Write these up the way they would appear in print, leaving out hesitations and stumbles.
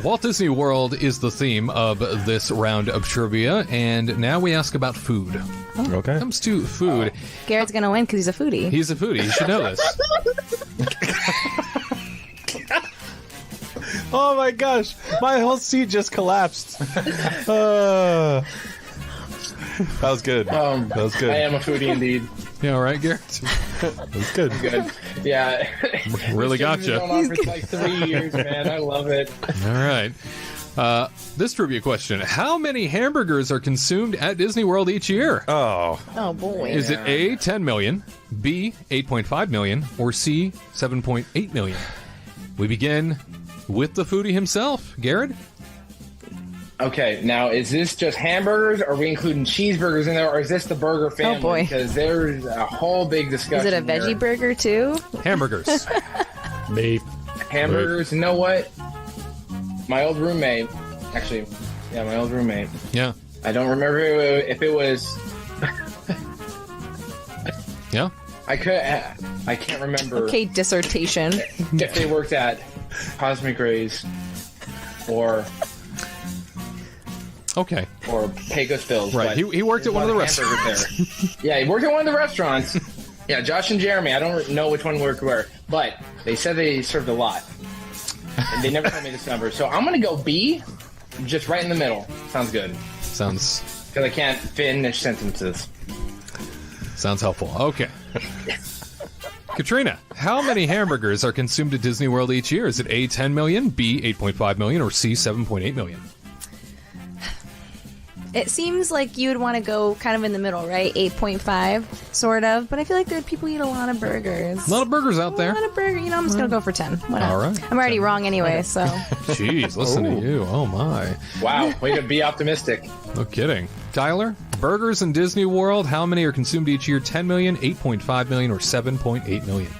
Walt Disney World is the theme of this round of trivia, and now we ask about food. Okay. When it comes to food, Garrett's going to win because he's a foodie. he's a foodie. You should know this. Oh my gosh, my whole seat just collapsed. That was good. That was good. I am a foodie indeed. You all right, Garrett? That was good. Good. Yeah. Really got This you. has been going on for like 3 years, man. I love it. All right. This trivia question. How many hamburgers are consumed at Disney World each year? Oh, Oh, boy. Is it A, 10 million, B, 8.5 million, or C, 7.8 million? We begin with the foodie himself, Garrett. Okay, now is this just hamburgers? Or are we including cheeseburgers in there, or is this the burger family? Oh, boy. Because there's a whole big Is discussion. it a veggie here. burger, too? Hamburgers. beef. Hamburgers. You know what? My old roommate, actually, my old roommate. Yeah. I don't remember if it was. Yeah. I can't remember Okay, dissertation. if they worked at Cosmic Rays or Okay. Pecos Bills. Right. but He worked at one of the there's a lot restaurants. hamburgers there. Yeah, he worked at one of the restaurants. Yeah, Josh and Jeremy. I don't know which one worked where, but they said they served a lot. And they never told me this number. So I'm going to go B, just right in the middle. Sounds good. Sounds Because I can't finish sentences. helpful. Okay. Katrina, how many hamburgers are consumed at Disney World each year? Is it A, 10 million, B, 8.5 million, or C, 7.8 million? It seems like you would want to go kind of in the middle, right? 8.5, sort of. But I feel like there are people who eat a lot of burgers. A lot of burgers out A there. lot of burgers. You know, I'm just going to go for 10. Whatever. All right. I'm already wrong anyway, so. Jeez, listen to you. Oh, my. Wow, way to be optimistic. No kidding. Tyler, burgers in Disney World, how many are consumed each year? 10 million, 8.5 million, or 7.8 million?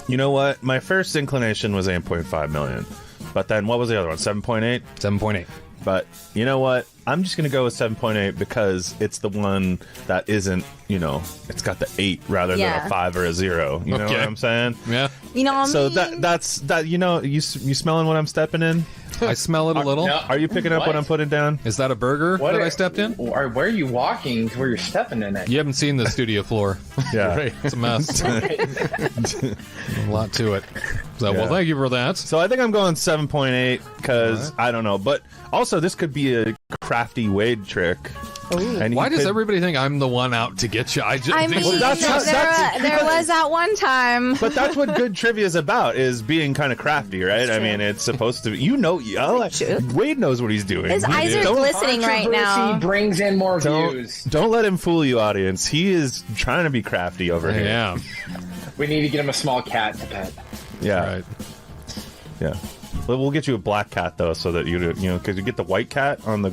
You know what? My first inclination was 8.5 million. But then what was the other one? 7.8? 7.8. But you know what? I'm just going to go with 7.8 because it's the one that isn't, it's got the 8 rather than Yeah. a 5 or a 0. You know Okay. what I'm saying? Yeah. You know what I So mean? that's you smelling what I'm stepping in? I smell it a little. No. Are you picking up what What? I'm putting down? Is that a burger What that are- I stepped in? Or where are you walking to where you're stepping in it? You haven't seen the studio floor. Yeah. Right. It's a mess. A lot to it. So, Yeah. well, thank you for that. So I think I'm going 7.8 because All right. I don't know. But also this could be a crafty Wade trick. And Why he does could- everybody think I'm the one out to get you? I just I think mean, that's- there was that one time. But that's what good trivia is about, is being kind of crafty, right? I mean, it's supposed to be, Wade knows what he's doing. His eyes are glistening right now. Controversy brings in more Don't, views. don't let him fool you, audience. He is trying to be crafty over here. Yeah. We need to get him a small cat to pet. Yeah. Right. Yeah. Well, we'll get you a black cat, though, so that because you get the white cat on the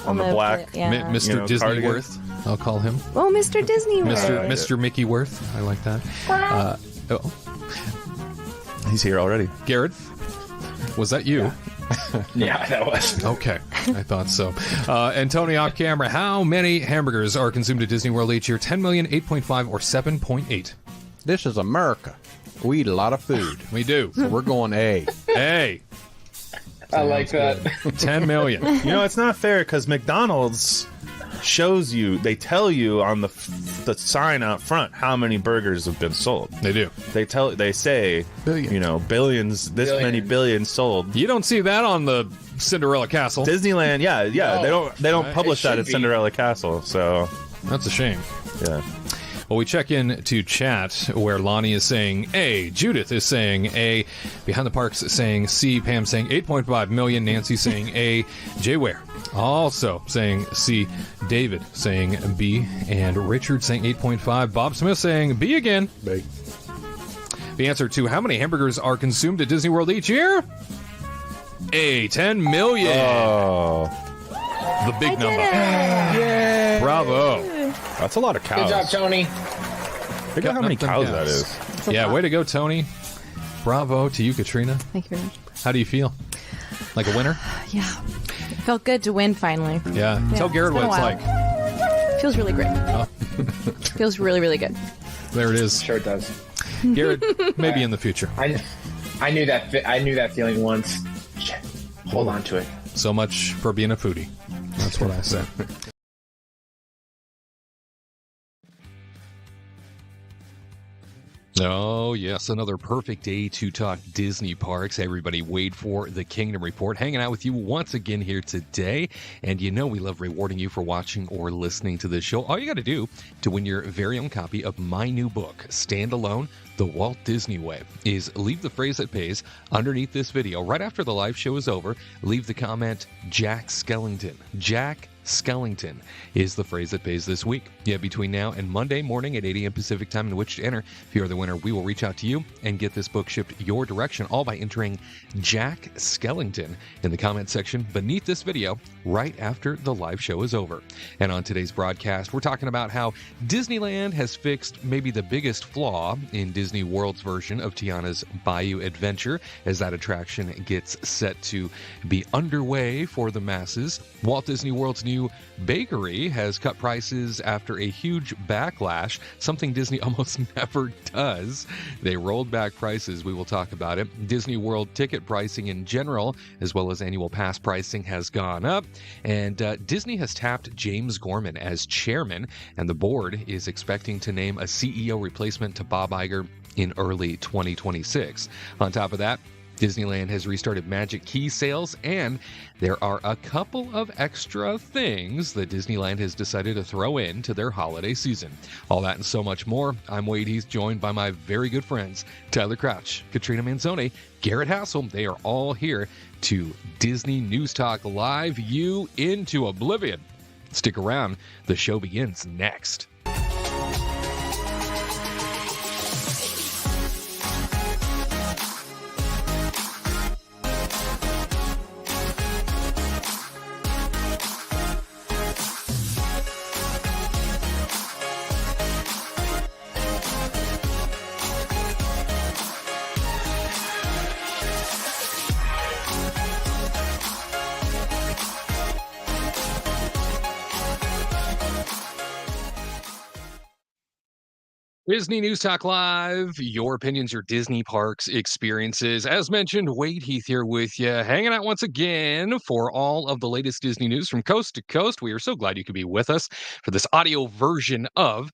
black. Yeah. Mr. You know, Disney cardigan. Worth, I'll call him. Oh, Mr. Disney World. Mr. Mickey Worth. I like that. Oh, He's here already. Garrett, was that you? Yeah, that was. Okay, I thought so. And Tony off camera, how many hamburgers are consumed at Disney World each year? 10 million, 8.5, or 7.8? This is America. We eat a lot of food. We do. So we're going A. Hey, I like that. 10 million. It's not fair because McDonald's shows you, they tell you on the sign out front how many burgers have been sold. They do. They say, Billions. Billions, this many billions sold. You don't see that on the Cinderella Castle. Disneyland, yeah, No. they don't publish It that should at be. Cinderella Castle, so That's a shame. yeah. Well, we check in to chat where Lonnie is saying A, Judith is saying A, Behind the Parks saying C, Pam saying 8.5 million, Nancy saying A, Jay Ware also saying C, David saying B, and Richard saying 8.5, Bob Smith saying B again. B. The answer to how many hamburgers are consumed at Disney World each year? A, 10 million. Oh, The big I number. did it. Bravo. that's a lot of cows. Good job, Tony. Think of how many Got cows nothing that else. is. Yeah, way to go, Tony. Bravo to you, Katrina. Thank you very much. How do you feel? Like a winner? Yeah. It felt good to win finally. Yeah. Tell Garrett it's what been it's a while. like. Feels really great. Feels really, really good. There it is. Sure it does. Garrett, maybe in the future. I knew that feeling once. Shit. hold on to it. So much for being a foodie. That's what I say. Oh, yes, another perfect day to talk Disney parks. Everybody, wait for the Kingdom Report. Hanging out with you once again here today. And you know we love rewarding you for watching or listening to this show. All you got to do to win your very own copy of my new book, Stand Alone, The Walt Disney Way, is leave the phrase that pays underneath this video. Right after the live show is over, leave the comment, Jack Skellington. Jack Skellington is the phrase that pays this week. Yeah, between now and Monday morning at 8 a.m. Pacific time in which to enter. If you're the winner, we will reach out to you and get this book shipped your direction, all by entering Jack Skellington in the comment section beneath this video right after the live show is over. And on today's broadcast, we're talking about how Disneyland has fixed maybe the biggest flaw in Disney World's version of Tiana's Bayou adventure as that attraction gets set to be underway for the masses. Walt Disney World's new bakery has cut prices after a huge backlash, something Disney almost never does. They rolled back prices. We will talk about it. Disney World ticket pricing in general, as well as annual pass pricing, has gone up. And Disney has tapped James Gorman as chairman, and the board is expecting to name a CEO replacement to Bob Iger in early 2026. On top of that, Disneyland has restarted Magic Key sales, and there are a couple of extra things that Disneyland has decided to throw into their holiday season. All that and so much more. I'm Wade Heath, joined by my very good friends, Tyler Crouch, Katrina Manzoni, Garrett Hassel. They are all here to Disney News Talk Live you into oblivion. Stick around. The show begins next. Disney News Talk Live, your opinions, your Disney parks experiences. As mentioned, Wade Heath here with you, hanging out once again for all of the latest Disney news from coast to coast. We are so glad you could be with us for this audio version of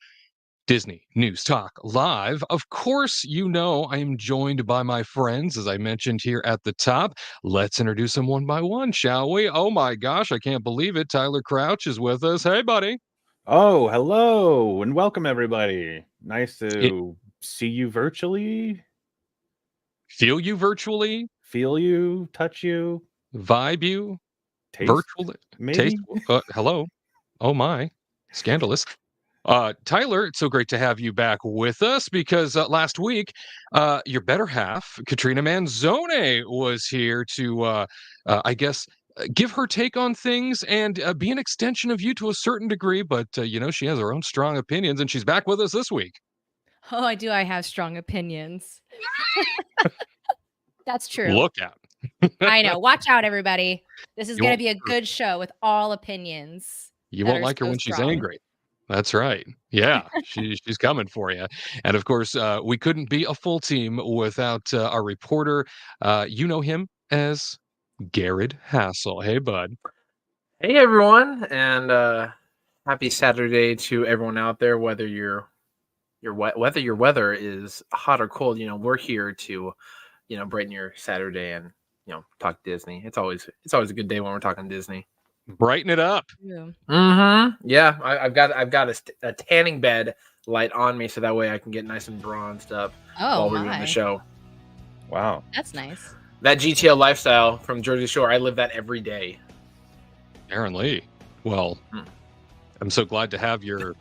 Disney News Talk Live. Of course, you know I am joined by my friends, as I mentioned here at the top. Let's introduce them one by one, shall we? Oh my gosh, I can't believe it. Tyler Crouch is with us. Hey, buddy. Oh, hello and welcome everybody. Nice to see you virtually. Feel you virtually. Feel you, touch you, Vibe you. taste, Virtually. maybe. Taste. Hello. Oh my. Scandalous. Tyler, it's so great to have you back with us because last week, your better half, Katrina Manzoni, was here to, I guess, give her take on things and be an extension of you to a certain degree. But, you know, she has her own strong opinions, and she's back with us this week. Oh, I do. I have strong opinions. That's true. Look out. I know. Watch out, everybody. This is You going to won't- be a good show with all opinions. You that won't are like her so when she's strong. angry. That's right. Yeah, she's coming for you. And of course, we couldn't be a full team without our reporter. You know him as Garrett Hassel. Hey, bud. Hey everyone, and happy Saturday to everyone out there. Whether your weather is hot or cold, you know we're here to, brighten your Saturday and talk Disney. It's always a good day when we're talking Disney. Brighten it up. Yeah. Mm-hmm. Yeah, I've got a tanning bed light on me so that way I can get nice and bronzed up Oh, while we're doing my. the show. Wow. That's nice. That GTO lifestyle from Jersey Shore, I live that every day. Aaron Lee. Well, I'm so glad to have your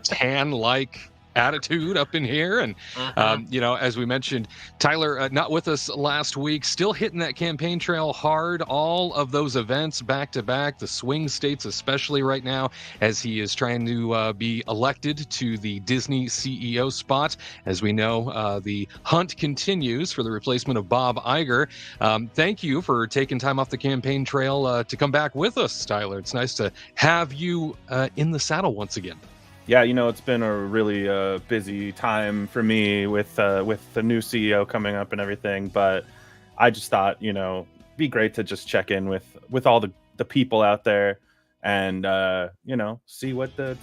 tan-like attitude up in here. And, as we mentioned, Tyler, not with us last week, still hitting that campaign trail hard. All of those events back to back, the swing states, especially right now, as he is trying to be elected to the Disney CEO spot. As we know, the hunt continues for the replacement of Bob Iger. Thank you for taking time off the campaign trail to come back with us, Tyler. It's nice to have you in the saddle once again. Yeah, it's been a really busy time for me with the new CEO coming up and everything. But I just thought, be great to just check in with all the people out there, and see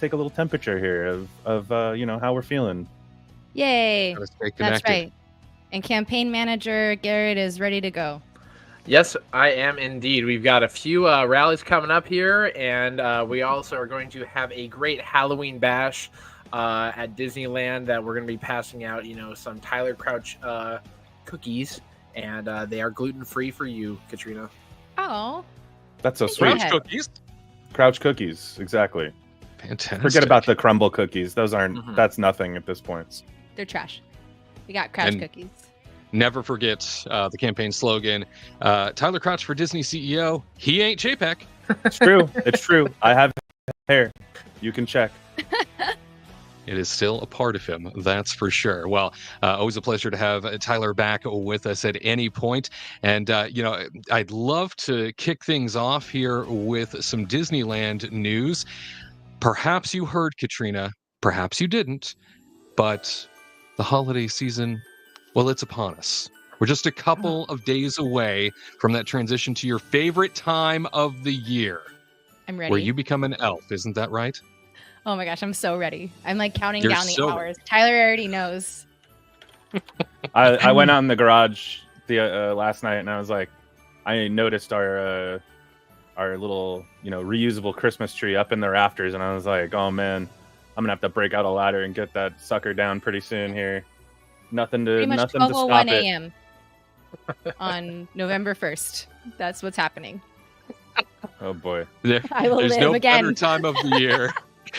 take a little temperature here of how we're feeling. Yay. Gotta stay That's connected. right. And campaign manager Garrett is ready to go. Yes, I am indeed. We've got a few rallies coming up here, and we also are going to have a great Halloween bash at Disneyland that we're going to be passing out, some Tyler Crouch cookies, and they are gluten-free for you, Katrina. Oh, That's so Think sweet. ahead. Cookies. Crouch cookies, exactly. Fantastic. Forget about the crumble cookies. Those aren't. Mhm. That's nothing at this point. they're trash. We got Crouch And- cookies. Never forget the campaign slogan: Tyler Crouch for Disney CEO. He ain't JPEG. It's true. It's true. I have hair. You can check. It is still a part of him, that's for sure. Well, always a pleasure to have Tyler back with us at any point. And, I'd love to kick things off here with some Disneyland news. Perhaps you heard, Katrina, perhaps you didn't, but the holiday season, well, it's upon us. We're just a couple of days away from that transition to your favorite time of the year, I'm ready. where you become an elf. Isn't that right? Oh my gosh, I'm so ready. I'm like counting You're down the so hours. Tyler already knows. I went out in the garage the last night, and I was like, I noticed our little reusable Christmas tree up in the rafters, and I was like, oh man, I'm gonna have to break out a ladder and get that sucker down pretty soon here. Nothing to Pretty much stop 12:01 it. a.m. on November 1st. That's what's happening. Oh boy. I will There's live no again. better time of the year.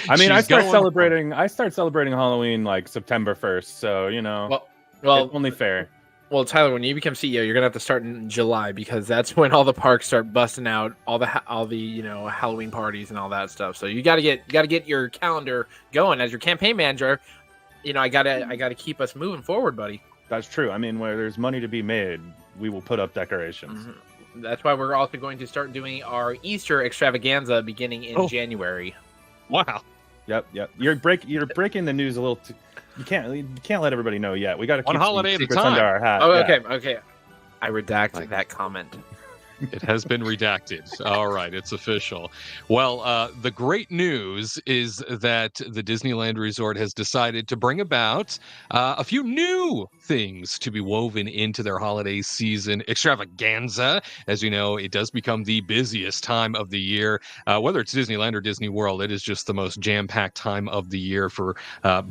I mean, I She's start going- celebrating Halloween like September 1st, so Well, it's only fair. Well, Tyler, when you become CEO, you're gonna have to start in July because that's when all the parks start busting out all the Halloween parties and all that stuff. So you gotta get your calendar going as your campaign manager. I gotta keep us moving forward, buddy. That's true. I mean, where there's money to be made, we will put up decorations. Mhm. That's why we're also going to start doing our Easter extravaganza beginning in January. Wow. Yep. You're breaking the news a little. You can't let everybody know yet. We got to One keep holiday at a secrets time. under our hat. Oh, yeah. okay. I redact that comment. It has been redacted. All right, it's official. Well, the great news is that the Disneyland Resort has decided to bring about a few new things to be woven into their holiday season extravaganza. As you know, it does become the busiest time of the year. Whether it's Disneyland or Disney World, it is just the most jam-packed time of the year for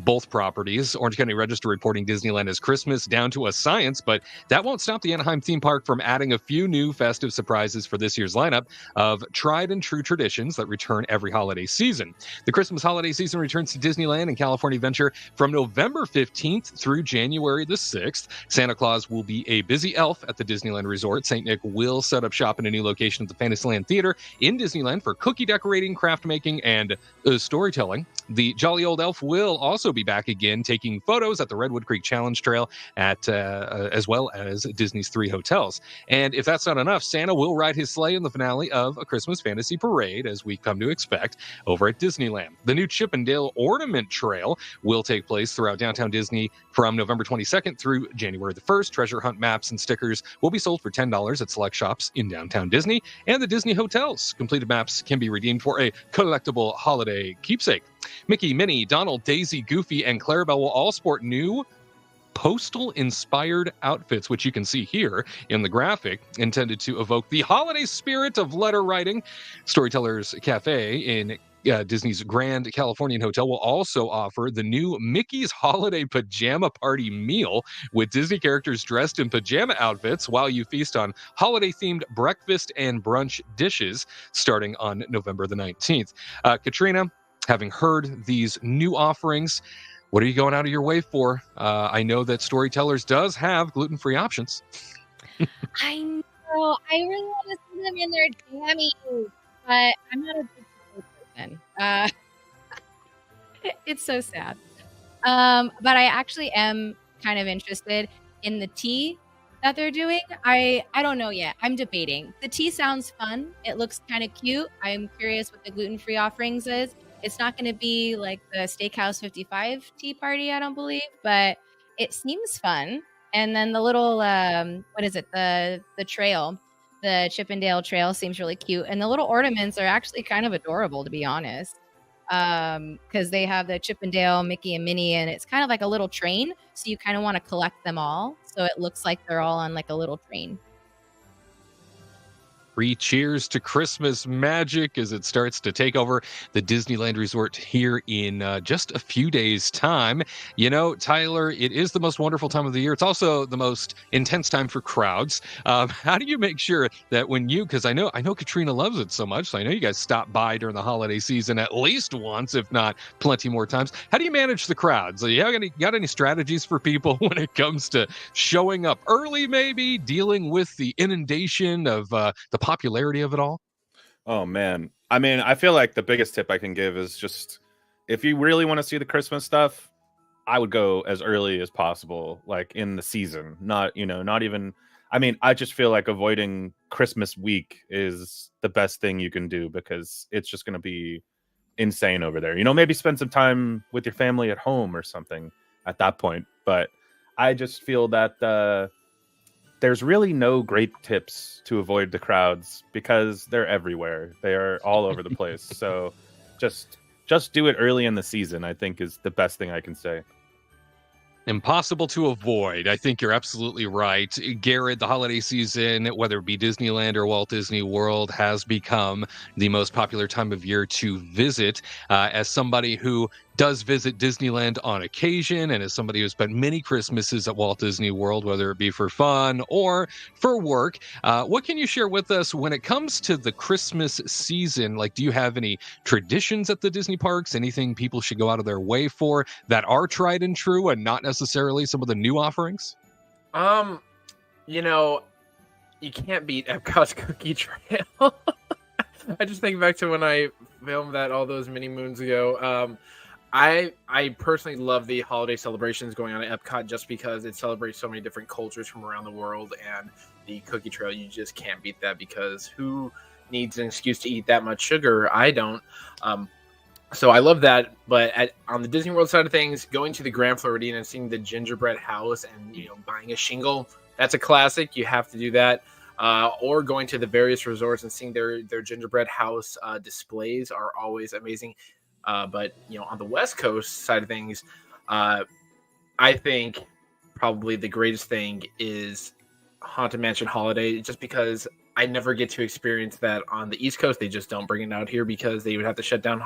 both properties. Orange County Register reporting Disneyland as Christmas down to a science, but that won't stop the Anaheim theme park from adding a few new festive surprises for this year's lineup of tried and true traditions that return every holiday season. The Christmas holiday season returns to Disneyland and California Adventure from November 15th through January the 6th. Santa Claus will be a busy elf at the Disneyland Resort. St. Nick will set up shop in a new location at the Fantasyland Theater in Disneyland for cookie decorating, craft making, and storytelling. The Jolly Old Elf will also be back again, taking photos at the Redwood Creek Challenge Trail at as well as Disney's 3 hotels. And if that's not enough, Santa will ride his sleigh in the finale of A Christmas Fantasy Parade, as we come to expect, over at Disneyland. The new Chip and Dale Ornament Trail will take place throughout downtown Disney from November 22nd through January the 1st. Treasure hunt maps and stickers will be sold for $10 at select shops in downtown Disney and the Disney hotels. Completed maps can be redeemed for a collectible holiday keepsake. Mickey, Minnie, Donald, Daisy, Goofy, and Clarabelle will all sport new postal-inspired outfits, which you can see here in the graphic, intended to evoke the holiday spirit of letter writing. Storytellers Cafe in Disney's Grand Californian Hotel will also offer the new Mickey's Holiday Pajama Party meal with Disney characters dressed in pajama outfits while you feast on holiday-themed breakfast and brunch dishes starting on November the 19th. Katrina, having heard these new offerings, what are you going out of your way for? I know that Storytellers does have gluten-free options. I know. I really want to see them in their jammies, but I'm not a big person. It's so sad. But I actually am kind of interested in the tea that they're doing. I don't know yet. I'm debating. The tea sounds fun. It looks kind of cute. I'm curious what the gluten-free offerings is. It's not going to be like the Steakhouse 55 tea party, I don't believe, but it seems fun. And then the little, what is it? The trail The Chippendale Trail seems really cute, and the little ornaments are actually kind of adorable, to be honest. Because they have the Chippendale, Mickey, and Minnie, and it's kind of like a little train, so you kind of want to collect them all, so it looks like they're all on like a little train. Cheers to Christmas magic as it starts to take over the Disneyland Resort here in just a few days' time. You know, Tyler, it is the most wonderful time of the year. It's also the most intense time for crowds. How do you make sure that when you, because I know Katrina loves it so much, so I know you guys stop by during the holiday season at least once, if not plenty more times. How do you manage the crowds? You got any strategies for people when it comes to showing up early, maybe dealing with the inundation of the popularity of it all? Oh man. I mean, I feel like the biggest tip I can give is just if you really want to see the Christmas stuff, I would go as early as possible, like in the season. Not even I mean, I just feel like avoiding Christmas week is the best thing you can do because it's just going to be insane over there. Maybe spend some time with your family at home or something at that point. But I just feel that there's really no great tips to avoid the crowds because they're everywhere. They are all over the place. So just do it early in the season, I think, is the best thing I can say. Impossible to avoid. I think you're absolutely right. Garrett, the holiday season, whether it be Disneyland or Walt Disney World, has become the most popular time of year to visit. As somebody who does visit Disneyland on occasion, and as somebody who spent many Christmases at Walt Disney World, whether it be for fun or for work, what can you share with us when it comes to the Christmas season? Like, do you have any traditions at the Disney parks? Anything people should go out of their way for that are tried and true and not necessarily some of the new offerings? You can't beat Epcot's cookie trail. I just think back to when I filmed that all those many moons ago. I personally love the holiday celebrations going on at Epcot just because it celebrates so many different cultures from around the world, and the cookie trail, you just can't beat that because who needs an excuse to eat that much sugar? I don't. So I love that. But on the Disney World side of things, going to the Grand Floridian and seeing the gingerbread house and buying a shingle, that's a classic. You have to do that. Or going to the various resorts and seeing their gingerbread house displays are always amazing. But on the West Coast side of things, I think probably the greatest thing is Haunted Mansion Holiday, just because I never get to experience that on the East Coast. They just don't bring it out here because they would have to shut down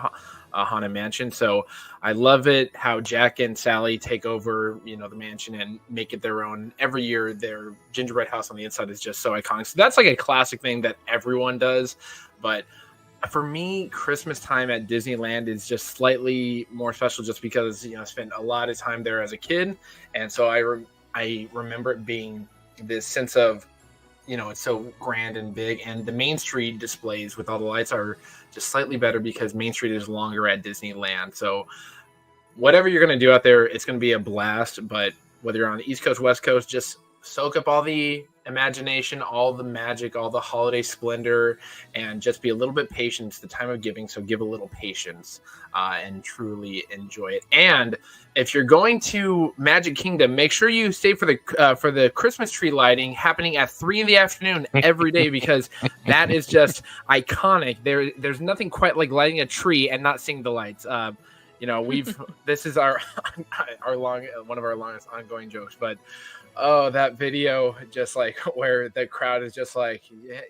Haunted Mansion. So I love it how Jack and Sally take over, the mansion and make it their own. Every year, their gingerbread house on the inside is just so iconic. So that's like a classic thing that everyone does. But for me, Christmas time at Disneyland is just slightly more special just because, I spent a lot of time there as a kid. And so I remember it being this sense of, it's so grand and big. And the Main Street displays with all the lights are just slightly better because Main Street is longer at Disneyland. So whatever you're going to do out there, it's going to be a blast. But whether you're on the East Coast, West Coast, just soak up all the imagination, all the magic, all the holiday splendor, and just be a little bit patient. It's the time of giving, so give a little patience and truly enjoy it. And if you're going to Magic Kingdom, make sure you stay for the Christmas tree lighting happening at 3 p.m. every day because that is just iconic. There's nothing quite like lighting a tree and not seeing the lights. This is our one of our longest ongoing jokes, but oh, that video just like where the crowd is just like,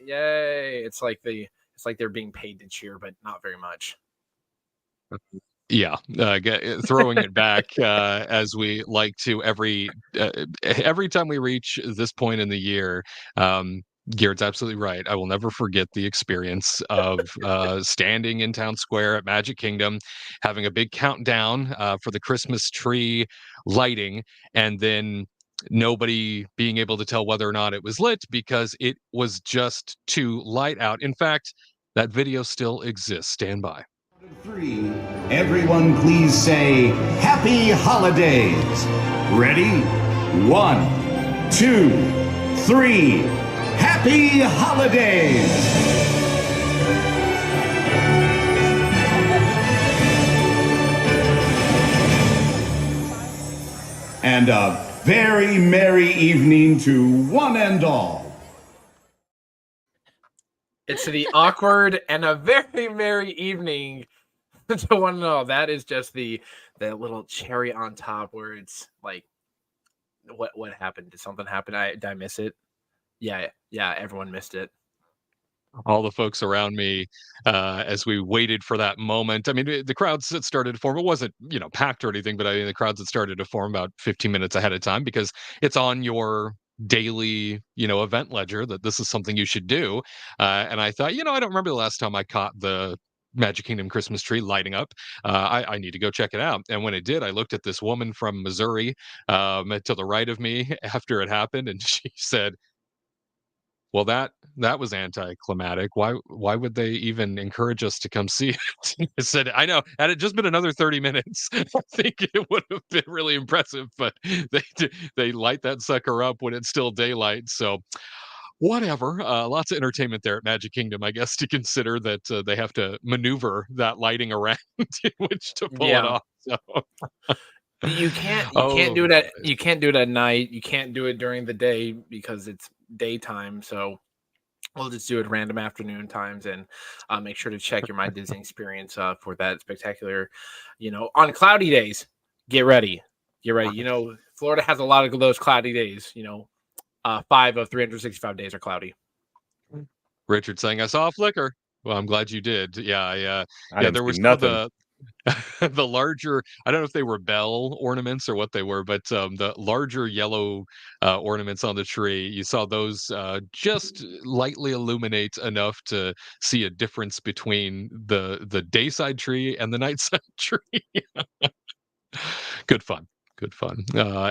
yay. It's like they're being paid to cheer, but not very much. Yeah, throwing it back as we like to every time we reach this point in the year. Garrett's absolutely right. I will never forget the experience of standing in Town Square at Magic Kingdom, having a big countdown for the Christmas tree lighting, and then nobody being able to tell whether or not it was lit because it was just too light out. In fact, that video still exists. Stand by. 3. Everyone please say Happy Holidays. Ready? 1, 2, 3. Happy Holidays. And a very merry evening to one and all. It's the awkward and a very merry evening to one and all. That is just the little cherry on top where it's like, what happened? Did something happen? Did I miss it? Yeah, everyone missed it. All the folks around me as we waited for that moment. I mean, the crowds that started to form, it wasn't, packed or anything, but I mean, the crowds that started to form about 15 minutes ahead of time because it's on your daily, event ledger that this is something you should do. And I thought, I don't remember the last time I caught the Magic Kingdom Christmas tree lighting up. I need to go check it out. And when it did, I looked at this woman from Missouri to the right of me after it happened, and she said, well, that was anticlimactic. Why would they even encourage us to come see it? I said, I know. Had it just been another 30 minutes, I think it would have been really impressive. But they light that sucker up when it's still daylight. So whatever. Lots of entertainment there at Magic Kingdom, I guess, to consider that they have to maneuver that lighting around in which to pull it Yeah. off. So. You can't do it you can't do it at night. You can't do it during the day because it's daytime. So we'll just do it random afternoon times, and make sure to check your My Disney experience for that spectacular. On cloudy days, get ready. Florida has a lot of those cloudy days. 5 of 365 days are cloudy. Richard saying, I saw a flicker. Well, I'm glad you did. Yeah, there was nothing. The larger, I don't know if they were bell ornaments or what they were, but the larger yellow ornaments on the tree, you saw those just lightly illuminate enough to see a difference between the dayside tree and the nightside tree. Good fun.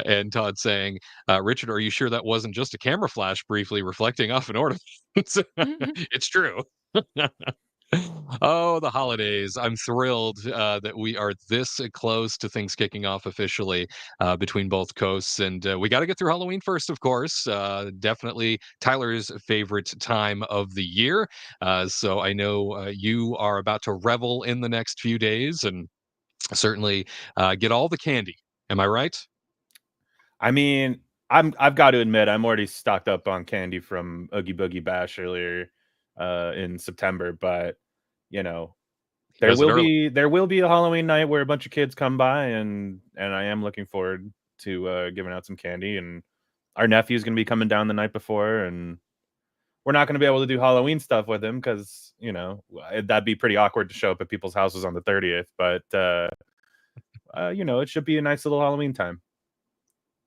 And Todd saying, Richard, are you sure that wasn't just a camera flash briefly reflecting off an ornament? It's true. Oh, the holidays. I'm thrilled that we are this close to things kicking off officially between both coasts. And we got to get through Halloween first, of course. Definitely Tyler's favorite time of the year. So I know you are about to revel in the next few days and certainly get all the candy. Am I right? I mean, I've got to admit, I'm already stocked up on candy from Oogie Boogie Bash earlier in September, but there will be a Halloween night where a bunch of kids come by, and I am looking forward to giving out some candy. And our nephew's going to be coming down the night before, and we're not going to be able to do Halloween stuff with him because that'd be pretty awkward to show up at people's houses on the 30th. But it should be a nice little Halloween time.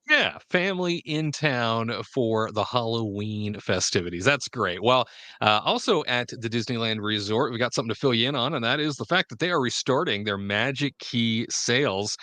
Yeah, family in town for the Halloween festivities. That's great. Well, also at the Disneyland Resort, we got something to fill you in on, and that is the fact that they are restarting their Magic Key sales.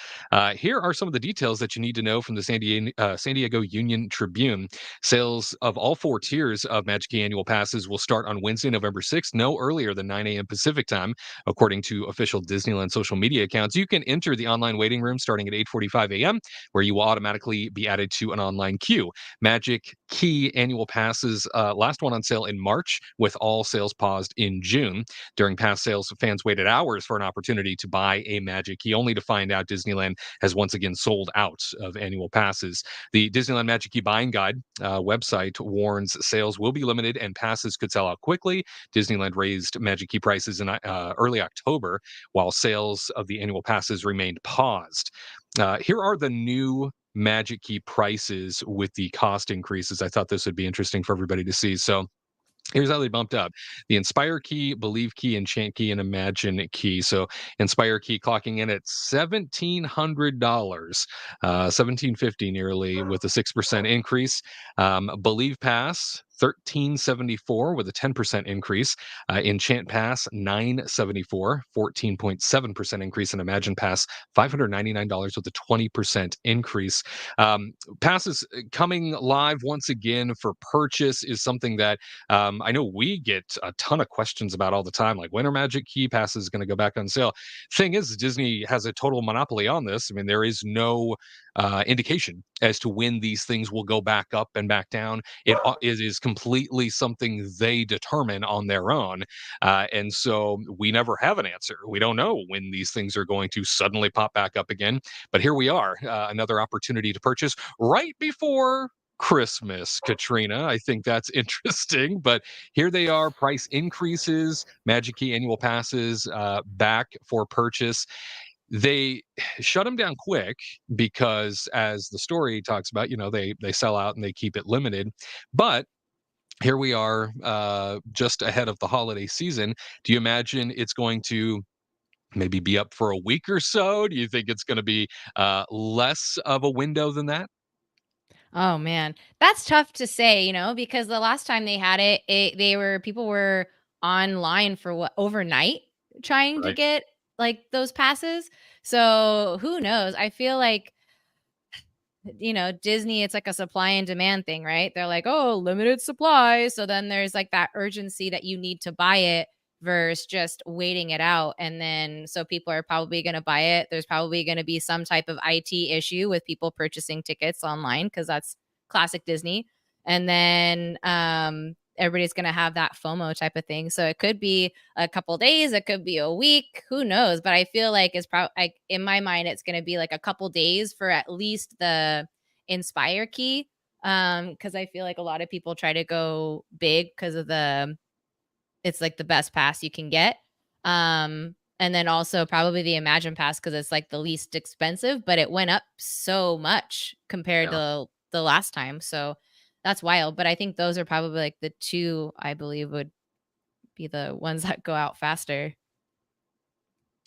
Here are some of the details that you need to know from the San Diego Union Tribune. Sales of all 4 tiers of Magic Key annual passes will start on Wednesday, November 6th, no earlier than 9 a.m. Pacific time, according to official Disneyland social media accounts. You can enter the online waiting room starting at 8:45 a.m., where you will automatically be added to an online queue. Magic Key annual passes, last one on sale in March, with all sales paused in June. During past sales, fans waited hours for an opportunity to buy a Magic Key, only to find out Disneyland has once again sold out of annual passes. The Disneyland Magic Key buying guide website warns sales will be limited and passes could sell out quickly. Disneyland raised Magic Key prices in early October, while sales of the annual passes remained paused. Here are the new Magic Key prices with the cost increases. I thought this would be interesting for everybody to see. So here's how they bumped up. The Inspire Key, Believe Key, Enchant Key, and Imagine Key. So Inspire Key clocking in at $1,700, $1,750 nearly, with a 6% increase. Believe Pass, $1,374 with a 10% increase. Enchant Pass, $974, 14.7% increase. And Imagine Pass, $599 with a 20% increase. Passes coming live once again for purchase is something that I know we get a ton of questions about all the time, like when are Magic Key passes going to go back on sale? Thing is, Disney has a total monopoly on this. I mean, there is no indication as to when these things will go back up and back down. It is completely something they determine on their own. And so we never have an answer. We don't know when these things are going to suddenly pop back up again. But here we are, another opportunity to purchase right before Christmas, Katrina. I think that's interesting. But here they are, price increases, Magic Key annual passes back for purchase. They shut them down quick because, as the story talks about, they sell out and they keep it limited. But here we are, just ahead of the holiday season. Do you imagine it's going to maybe be up for a week or so? Do you think it's going to be less of a window than that? Oh man, that's tough to say, because the last time they had it, people were online for what, overnight, trying to Right. get like those passes. So who knows? I feel like Disney, it's like a supply and demand thing, right? They're like, oh, limited supply. So then there's like that urgency that you need to buy it versus just waiting it out. And then so people are probably going to buy it. There's probably going to be some type of IT issue with people purchasing tickets online because that's classic Disney. And then everybody's going to have that FOMO type of thing. So it could be a couple days, it could be a week, who knows? But I feel like it's probably, in my mind, it's going to be like a couple days for at least the Inspire Key. Because I feel like a lot of people try to go big because of it's like the best pass you can get. And then also probably the Imagine Pass because it's like the least expensive, but it went up so much compared to the last time. So that's wild. But I think those are probably like the two I believe would be the ones that go out faster.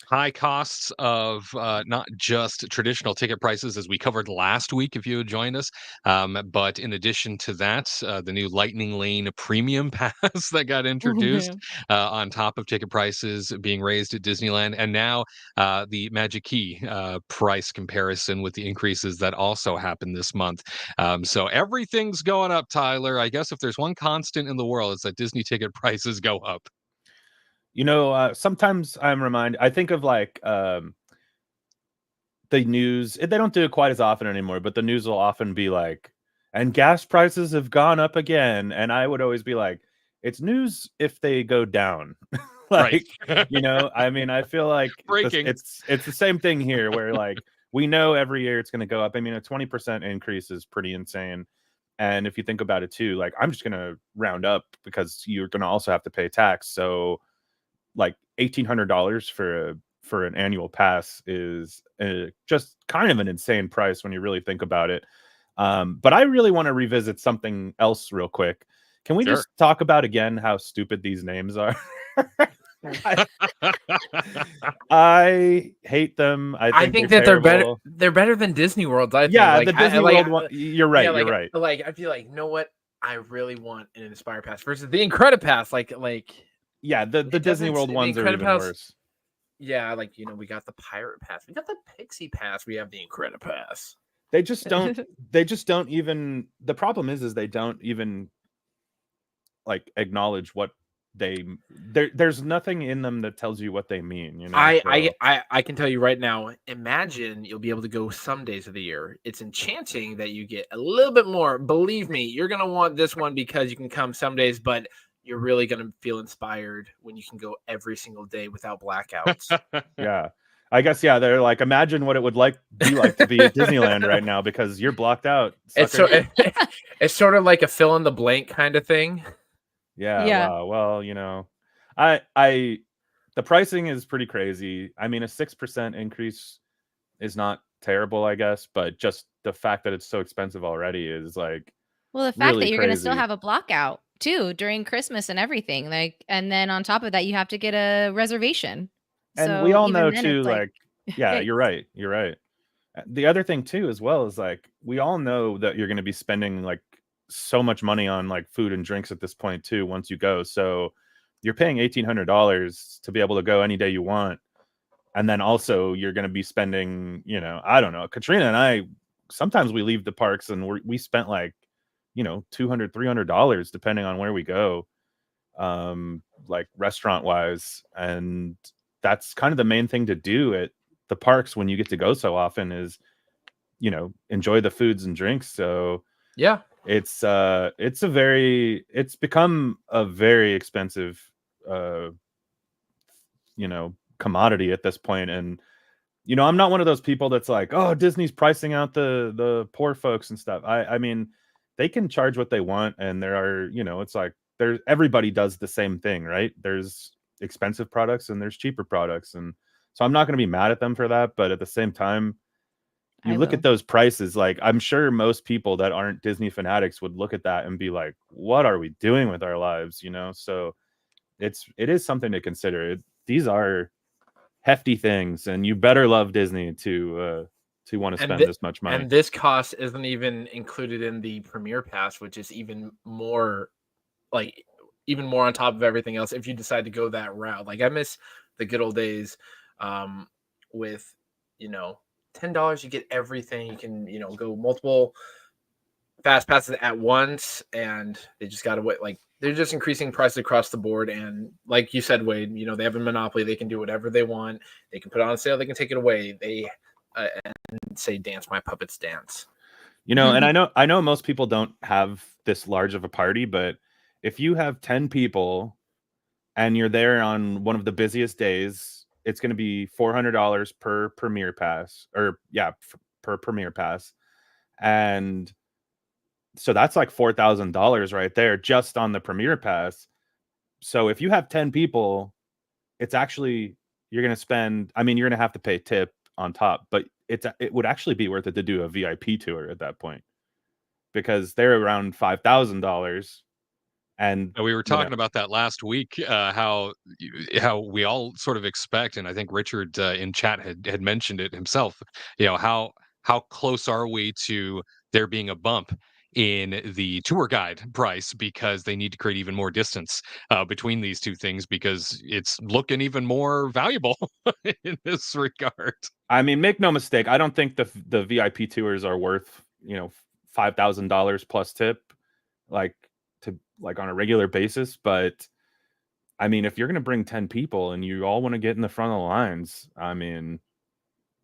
High costs of not just traditional ticket prices, as we covered last week, if you had joined us, but in addition to that, the new Lightning Lane Premium Pass that got introduced on top of ticket prices being raised at Disneyland, and now the Magic Key price comparison with the increases that also happened this month. So everything's going up, Tyler. I guess if there's one constant in the world, it's that Disney ticket prices go up. Sometimes I think of like the news. They don't do it quite as often anymore, but the news will often be like, and gas prices have gone up again. And I would always be like, it's news if they go down. Right. I mean, I feel like Breaking. it's the same thing here where like we know every year it's going to go up. I mean, a 20% increase is pretty insane. And if you think about it too, like I'm just going to round up because you're going to also have to pay tax. So like $1,800 for an annual pass is just kind of an insane price when you really think about it. But I really want to revisit something else real quick. Can we just talk about again how stupid these names are? I hate them. I think that terrible. they're better. They're better than Disney World. I think. The Disney World one. You're right. You're right. Like I feel like, you know what? I really want an Inspire Pass versus the Incredipass. Yeah, the Disney World ones are even worse. Yeah, we got the Pirate Pass, we got the Pixie Pass, we have the Incredipass. They just don't. They just don't even. The problem is they don't even like acknowledge what there's nothing in them that tells you what they mean. I can tell you right now. Imagine you'll be able to go some days of the year. It's enchanting that you get a little bit more. Believe me, you're gonna want this one because you can come some days, but you're really going to feel inspired when you can go every single day without blackouts. Yeah. I guess, they're like, imagine what it would be like to be at Disneyland right now because you're blocked out. Sucker. It's sort of like a fill in the blank kind of thing. Yeah. Wow. Well, the pricing is pretty crazy. I mean, a 6% increase is not terrible, I guess, but just the fact that it's so expensive already is like, well, the fact really that you're going to still have a blockout too during Christmas and everything, and then on top of that you have to get a reservation, and we all know too, you're right, the other thing too as well is like we all know that you're going to be spending like so much money on like food and drinks at this point too once you go, so you're paying $1,800 to be able to go any day you want, and then also you're going to be spending, I don't know, Katrina and I sometimes we leave the parks and we spent like $200, $300 depending on where we go, like restaurant wise. And that's kind of the main thing to do at the parks when you get to go so often is, enjoy the foods and drinks. So yeah, it's become a very expensive, commodity at this point. And, I'm not one of those people that's like, oh, Disney's pricing out the poor folks and stuff. I mean, they can charge what they want, and there are, it's like everybody does the same thing, right? There's expensive products and there's cheaper products, and so I'm not going to be mad at them for that. But at the same time, you look at those prices, like I'm sure most people that aren't Disney fanatics would look at that and be like, what are we doing with our lives? So it is something to consider. These are hefty things, and you better love Disney to want to spend this much money. And this cost isn't even included in the Premier Pass, which is even more on top of everything else if you decide to go that route. Like I miss the good old days with $10 you get everything. You can go multiple fast passes at once, and they just gotta wait. Like they're just increasing prices across the board, and like you said, Wade, they have a monopoly. They can do whatever they want. They can put it on sale, they can take it away. They and say dance my puppets dance. And I know most people don't have this large of a party, but if you have 10 people and you're there on one of the busiest days, it's going to be $400 per Premier Pass, per Premier Pass. And so that's like $4,000 right there just on the Premier Pass. So if you have 10 people, it's actually, you're going to spend, you're going to have to pay tip on top, but it would actually be worth it to do a VIP tour at that point, because they're around $5,000. And we were talking about that last week, how we all sort of expect, and I think Richard in chat had mentioned it himself, how close are we to there being a bump in the tour guide price, because they need to create even more distance between these two things, because it's looking even more valuable in this regard. Make no mistake, I don't think the VIP tours are worth $5,000 plus tip, like on a regular basis. But if you're going to bring 10 people and you all want to get in the front of the lines,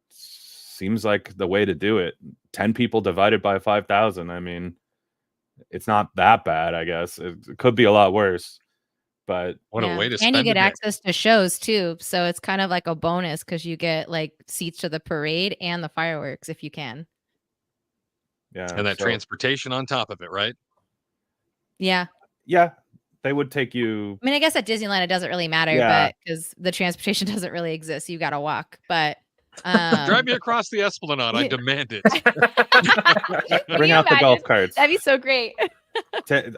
seems like the way to do it. 10 people divided by 5,000. It's not that bad, I guess. It could be a lot worse, but what a way to spend and you get a day. access to shows too, so it's kind of like a bonus because you get like seats to the parade and the fireworks if you can. Yeah, and that transportation on top of it, right? Yeah, they would take you. I guess at Disneyland it doesn't really matter, but because the transportation doesn't really exist, you got to walk. But drive me across the Esplanade. I demand it. Bring out the golf carts. That'd be so great.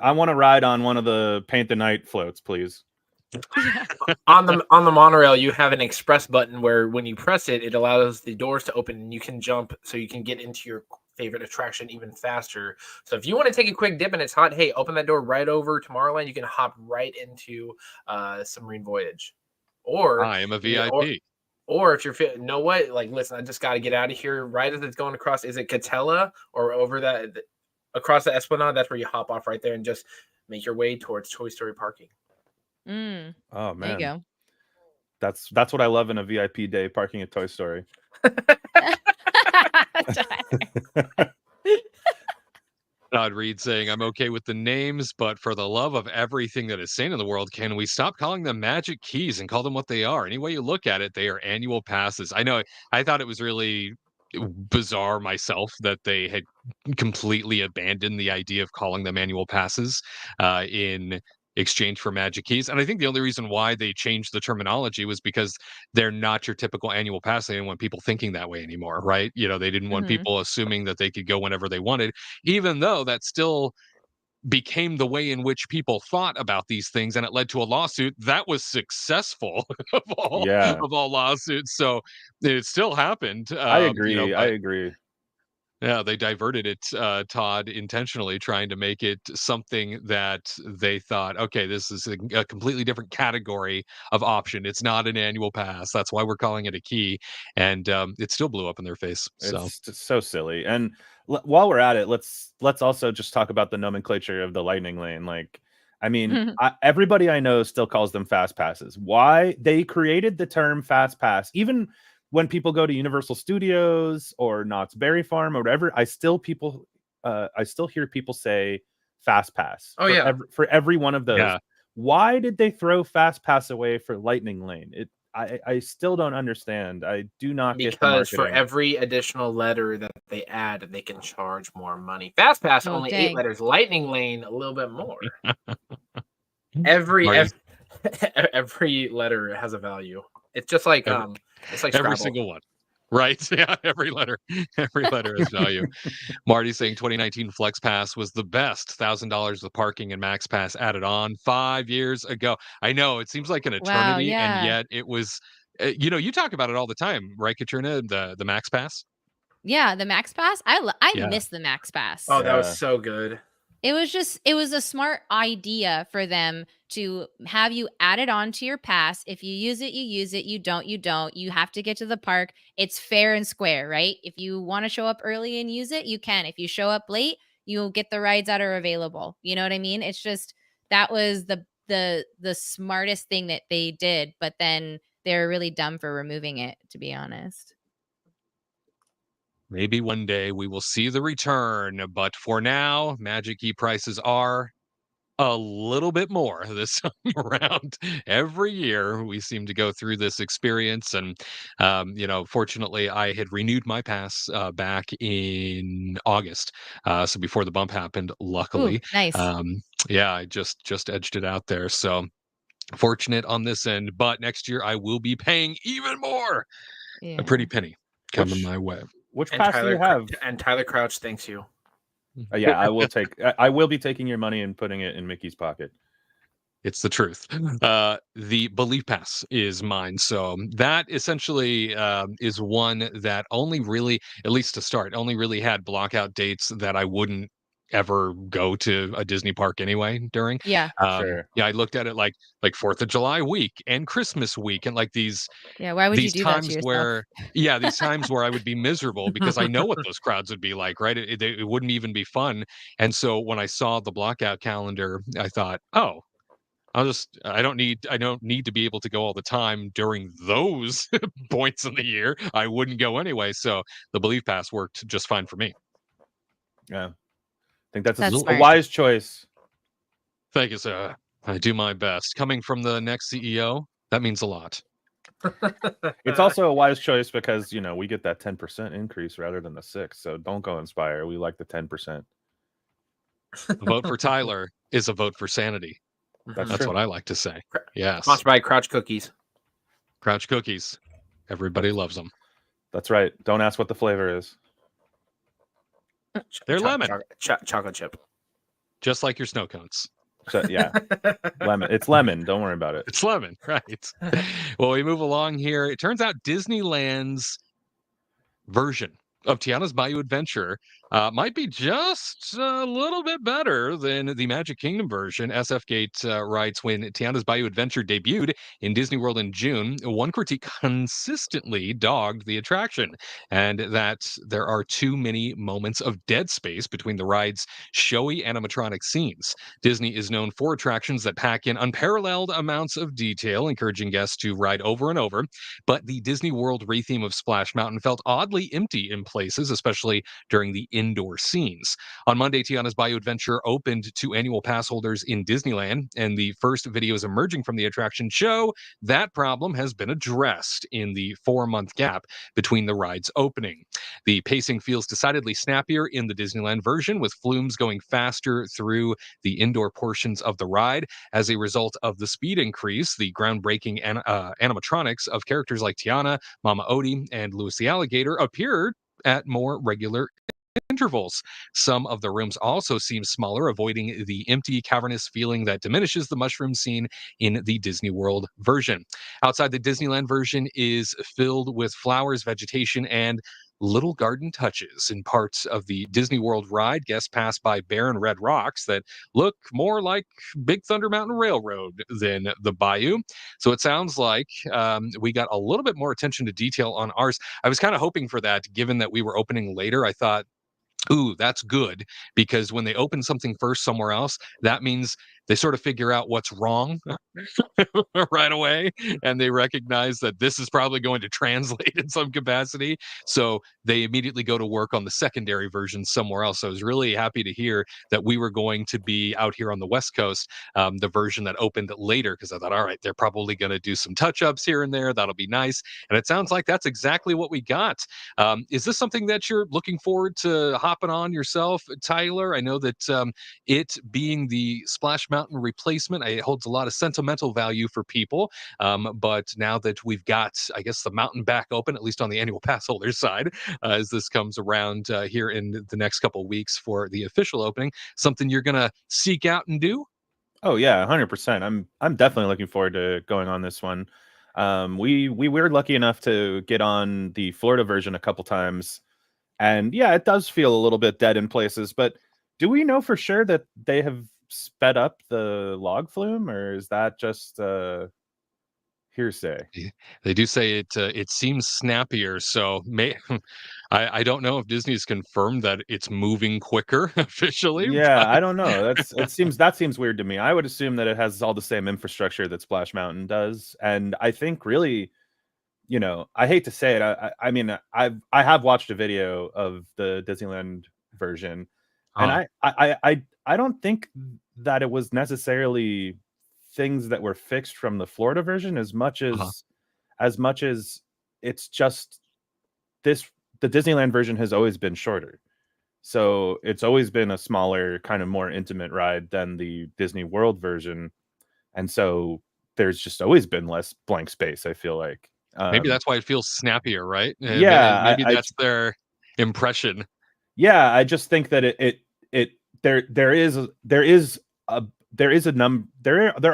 I want to ride on one of the Paint the Night floats, please. On the monorail, you have an express button where when you press it, it allows the doors to open and you can jump, so you can get into your favorite attraction even faster. So if you want to take a quick dip and it's hot, hey, open that door right over Tomorrowland. You can hop right into Submarine Voyage. Or I am a VIP. Or if you're listen, I just got to get out of here. Right as it's going across, is it Catella or over that across the Esplanade? That's where you hop off right there and just make your way towards Toy Story parking. Oh man, there you go. That's what I love in a VIP day, parking at Toy Story. Todd Reed saying, I'm okay with the names, but for the love of everything that is sane in the world, can we stop calling them Magic Keys and call them what they are? Any way you look at it, they are annual passes. I know, I thought it was really bizarre myself that they had completely abandoned the idea of calling them annual passes in exchange for Magic Keys. And I think the only reason why they changed the terminology was because they're not your typical annual pass. They didn't want people thinking that way anymore, right? They didn't want people assuming that they could go whenever they wanted, even though that still became the way in which people thought about these things, and it led to a lawsuit that was successful of all lawsuits. So it still happened. I agree. Yeah, they diverted it, Todd, intentionally, trying to make it something that they thought, okay, this is a completely different category of option. It's not an annual pass. That's why we're calling it a key. And it still blew up in their face. So it's so silly. And while we're at it, let's also just talk about the nomenclature of the Lightning Lane. Everybody I know still calls them fast passes. Why? They created the term fast pass. Even when people go to Universal Studios or Knott's Berry Farm or whatever, I still hear people say Fast Pass. For every one of those. Yeah. Why did they throw Fast Pass away for Lightning Lane? I still don't understand. I do not get the Because for marketing. every additional letter that they add, they can charge more money. Fast Pass Oh, only dang. 8 letters. Lightning Lane a little bit more. every Marty. every letter has a value. It's just like it's like Every Scrabble. single one. Right. Yeah. Every letter has value. Marty saying 2019 Flex Pass was the best. $1,000 with parking and Max Pass added on 5 years ago. I know it seems like an eternity, yeah. and yet it was. You talk about it all the time, right, Katrina? The Max Pass. Yeah, the Max Pass. I Yeah. miss the Max Pass. Oh, that was Yeah. so good. It was a smart idea for them to have you add it on to your pass. If you use it, you use it. You don't, you don't. You have to get to the park. It's fair and square, right? If you want to show up early and use it, you can. If you show up late, you'll get the rides that are available. You know what I mean? It's just that was the smartest thing that they did, but then they're really dumb for removing it, to be honest. Maybe one day we will see the return, but for now, Magic Key prices are a little bit more this time around. Every year we seem to go through this experience, and fortunately, I had renewed my pass back in August, so before the bump happened. Luckily, Ooh, nice. yeah, I just edged it out there. So fortunate on this end, but next year I will be paying even more. Yeah. A pretty penny coming Which- my way. Which And pass do you have? And Tyler Crouch thanks you. Yeah, I will take. I will be taking your money and putting it in Mickey's pocket. It's the truth. The Belief Pass is mine. So that essentially is one that only really, at least to start, only really had block out dates that I wouldn't ever go to a Disney park anyway during. Yeah. Sure. Yeah, I looked at it like 4th of July week and Christmas week and like these Yeah. Why would you these do that to times yourself? where these times where I would be miserable because I know what those crowds would be like, right? It wouldn't even be fun. And so when I saw the blockout calendar, I thought, oh, I don't need to be able to go all the time during those points in the year. I wouldn't go anyway. So the Belief Pass worked just fine for me. Yeah, I think that's That's a smart. wise choice. Thank you, sir. I do my best. Coming from the next CEO, that means a lot. It's also a wise choice because we get that 10% increase rather than the 6%. So don't go Inspire. We like the 10%. A vote for Tyler is a vote for sanity. That's true. what I like to say. Yes. Sponsored by Crouch Cookies. Crouch cookies. Everybody loves them. That's right. Don't ask what the flavor is. They're lemon. Chocolate chip. Just like your snow cones. So, yeah, lemon. It's lemon. Don't worry about it. It's lemon, right? Well, we move along here. It turns out Disneyland's version of Tiana's Bayou Adventure might be just a little bit better than the Magic Kingdom version. SF Gate writes, when Tiana's Bayou Adventure debuted in Disney World in June, one critique consistently dogged the attraction, and that there are too many moments of dead space between the ride's showy animatronic scenes. Disney is known for attractions that pack in unparalleled amounts of detail, encouraging guests to ride over and over, but the Disney World retheme of Splash Mountain felt oddly empty in places, especially during the indoor scenes. On Monday, Tiana's Bayou Adventure opened to annual pass holders in Disneyland, and the first videos emerging from the attraction show that problem has been addressed in the 4-month gap between the ride's opening. The pacing feels decidedly snappier in the Disneyland version, with flumes going faster through the indoor portions of the ride. As a result of the speed increase, the groundbreaking animatronics of characters like Tiana, Mama Odie, and Louis the Alligator appeared at more regular intervals. Some of the rooms also seem smaller, avoiding the empty, cavernous feeling that diminishes the mushroom scene in the Disney World version. Outside, the Disneyland version is filled with flowers, vegetation, and little garden touches. In parts of the Disney World ride, guests pass by barren red rocks that look more like Big Thunder Mountain Railroad than the Bayou. So it sounds like we got a little bit more attention to detail on ours. I was kind of hoping for that, given that we were opening later. I thought, ooh, that's good, because when they open something first somewhere else, that means they sort of figure out what's wrong right away, and they recognize that this is probably going to translate in some capacity. So they immediately go to work on the secondary version somewhere else. So I was really happy to hear that we were going to be out here on the West Coast, the version that opened later, because I thought, all right, they're probably going to do some touch-ups here and there. That'll be nice. And it sounds like that's exactly what we got. Is this something that you're looking forward to hopping on yourself, Tyler? I know that it being the Splash Mountain replacement, it holds a lot of sentimental value for people. But now that we've got, I guess, the mountain back open, at least on the annual pass holders side, as this comes around here in the next couple of weeks for the official opening, something you're going to seek out and do? Oh yeah, 100%. I'm definitely looking forward to going on this one. We were lucky enough to get on the Florida version a couple times, and yeah, it does feel a little bit dead in places. But do we know for sure that they have sped up the log flume, or is that just hearsay? They do say it seems snappier, so I don't know if Disney's confirmed that it's moving quicker officially. Yeah, But I don't know. That seems weird to me. I would assume that it has all the same infrastructure that Splash Mountain does, and I think really, I hate to say it. I mean, I have watched a video of the Disneyland version, and I don't think that it was necessarily things that were fixed from the Florida version as much as it's just this the Disneyland version has always been shorter. So it's always been a smaller, kind of more intimate ride than the Disney World version. And so there's just always been less blank space, I feel like. maybe that's why it feels snappier, right? Yeah, Maybe that's their impression. Yeah, I just think that there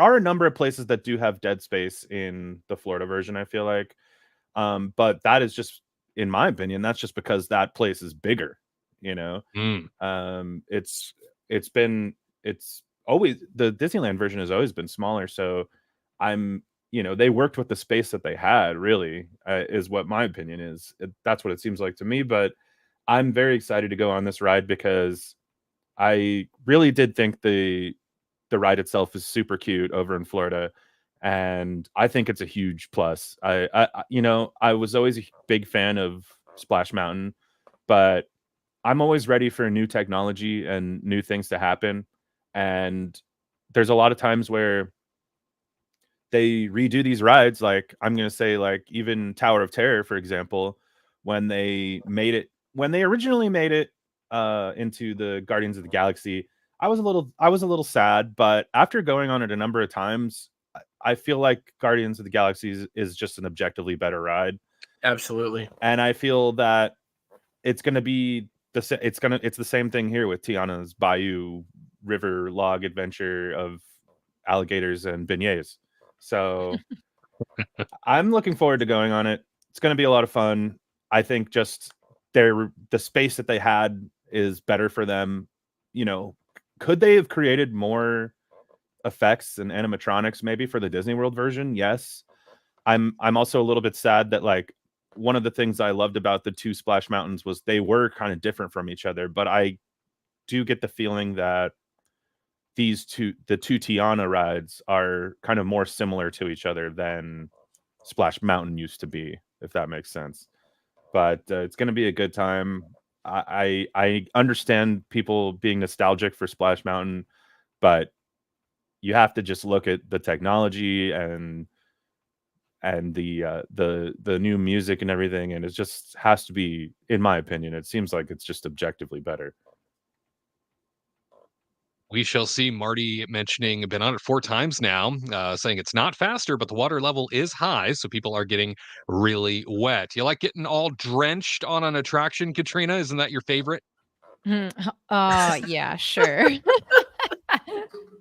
are a number of places that do have dead space in the Florida version, I feel like. But that is just, in my opinion, that's just because that place is bigger, it's always, the Disneyland version has always been smaller. So they worked with the space that they had, really, is what my opinion is. That's what it seems like to me. But I'm very excited to go on this ride because I really did think the ride itself is super cute over in Florida, and I think it's a huge plus. I was always a big fan of Splash Mountain, but I'm always ready for new technology and new things to happen. And there's a lot of times where they redo these rides, like I'm going to say, like even Tower of Terror, for example, when they originally made it into the Guardians of the Galaxy, I was a little sad, but after going on it a number of times, I feel like Guardians of the Galaxy is just an objectively better ride. Absolutely. And I feel that it's going to be it's the same thing here with Tiana's Bayou river log adventure of alligators and beignets. So I'm looking forward to going on it. It's going to be a lot of fun. I think just the space that they had is better for them. Could they have created more effects and animatronics maybe for the Disney World version? Yes. I'm also a little bit sad that, like, one of the things I loved about the two Splash Mountains was they were kind of different from each other, but I do get the feeling that the two Tiana rides are kind of more similar to each other than Splash Mountain used to be, if that makes sense. But it's going to be a good time. I understand people being nostalgic for Splash Mountain, but you have to just look at the technology and the new music and everything, and it just has to be, in my opinion, it seems like it's just objectively better. We shall see. Marty mentioning, been on it 4 times now, saying it's not faster, but the water level is high, so people are getting really wet. You like getting all drenched on an attraction, Katrina? Isn't that your favorite? Yeah, sure.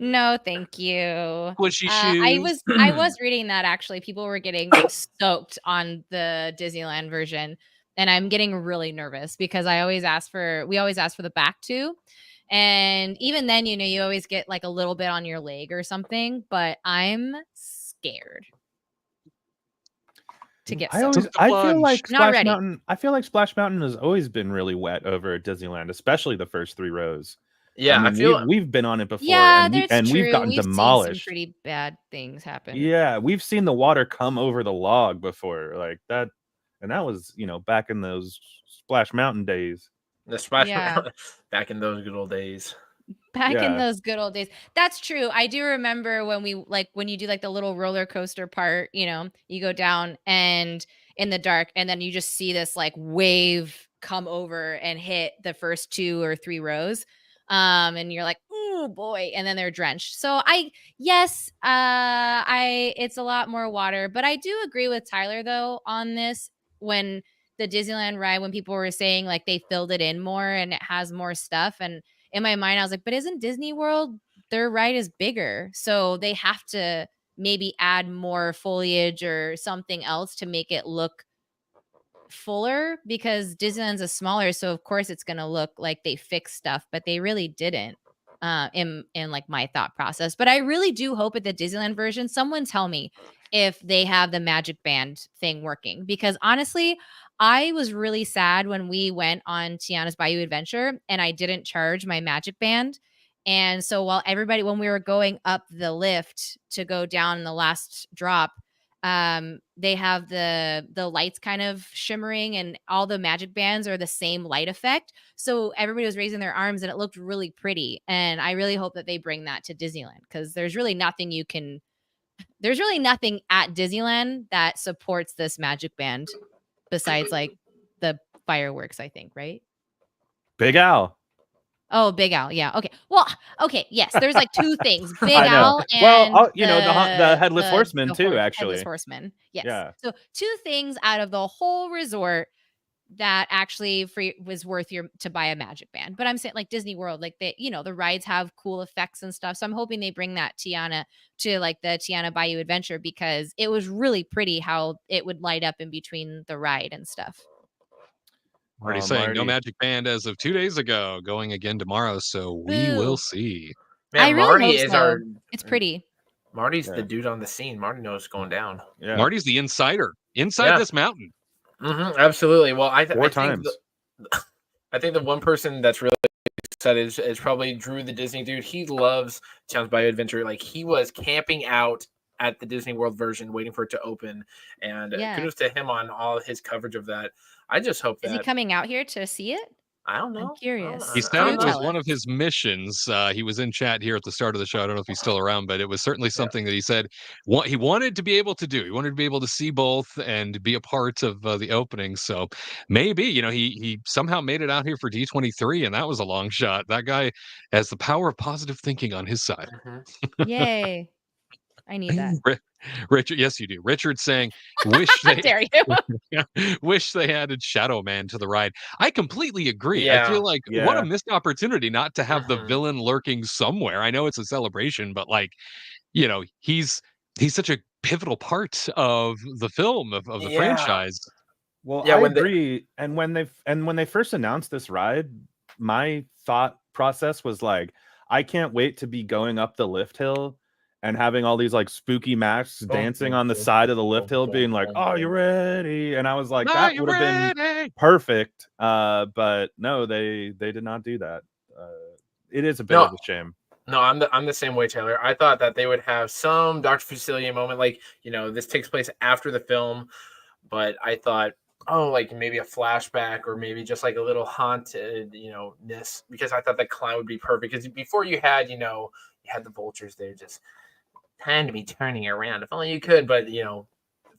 No, thank you. Squishy shoes. I was reading that actually people were getting soaked on the Disneyland version, and I'm getting really nervous because we always ask for the back two. And even then, you always get like a little bit on your leg or something, but I'm scared to get soaked. I feel like Not Splash ready. Mountain. I feel like Splash Mountain has always been really wet over at Disneyland, especially the first 3 rows. Yeah, I feel we've been on it before, Yeah, and that's true. we've gotten We've seen some demolished. pretty bad things happen. Yeah, we've seen the water come over the log before, like that, and that was back in those Splash Mountain days. the Splash Yeah. Mountain back in those good old days. Back in Yeah. those good old days. That's true. I do remember when when you do like the little roller coaster part, you go down and in the dark and then you just see this like wave come over and hit the first 2 or 3 rows. And you're like, "Oh boy." And then they're drenched. So it's a lot more water, but I do agree with Tyler though on this when the Disneyland ride, when people were saying like they filled it in more and it has more stuff. And in my mind, I was like, but isn't Disney World, their ride is bigger? So they have to maybe add more foliage or something else to make it look fuller because Disneyland's a smaller. So of course it's going to look like they fixed stuff, but they really didn't in like my thought process. But I really do hope at the Disneyland version, someone tell me if they have the magic band thing working, because honestly, I was really sad when we went on Tiana's Bayou Adventure and I didn't charge my magic band. And so when we were going up the lift to go down in the last drop, they have the lights kind of shimmering and all the magic bands are the same light effect. So everybody was raising their arms and it looked really pretty. And I really hope that they bring that to Disneyland because there's really nothing at Disneyland that supports this magic band besides like the fireworks, I think, right? Big Al. Oh, Big Al. Yeah. Okay. Well, okay. Yes. There's like 2 things. Big I know. Al and Well, the Headless Horseman too, actually. Headless Horseman. Yes. Yeah. So 2 things out of the whole resort that actually was worth to buy a magic band. But I'm saying like Disney World, like the rides have cool effects and stuff. So I'm hoping they bring that Tiana to like the Tiana Bayou Adventure because it was really pretty how it would light up in between the ride and stuff. Already saying no magic band as of 2 days ago, going again tomorrow. So we will see. Man, I really Marty hope is so. It's pretty. Marty's the dude on the scene. Marty knows what's going down. Yeah. Marty's the insider inside this mountain. Mm-hmm, absolutely. Well, I think the one person that's really excited is probably Drew, the Disney dude. He loves Tiana's Bayou Adventure. Like he was camping out at the Disney World version, waiting for it to open. And kudos to him on all his coverage of that. I just hope that is he coming out here to see it? I don't know. I'm curious. He said it was one of his missions. He was in chat here at the start of the show. I don't know if he's still around, but it was certainly something that he said he wanted to be able to do. He wanted to be able to see both and be a part of the opening. So maybe, he somehow made it out here for D23, and that was a long shot. That guy has the power of positive thinking on his side. Mm-hmm. Yay. I need that. Richard, yes, you do. Richard saying, "Wish they dare you? wish they added Shadow Man to the ride." I completely agree. Yeah. I feel like what a missed opportunity not to have the villain lurking somewhere. I know it's a celebration, but he's such a pivotal part of the film of the franchise. Well, I agree. And when they first announced this ride, my thought process was like, I can't wait to be going up the lift hill and having all these like spooky masks dancing on the side of the lift hill being like, "Oh, you ready?" And I was like, that would have been perfect. But no, they did not do that. It is a bit of a shame. No, I'm the same way, Taylor. I thought that they would have some Dr. Facilier moment, like, this takes place after the film, but I thought, like maybe a flashback or maybe just like a little haunted, ness, because I thought that clown would be perfect. Because before you had, you had the vultures there just time to be turning around. If only you could, but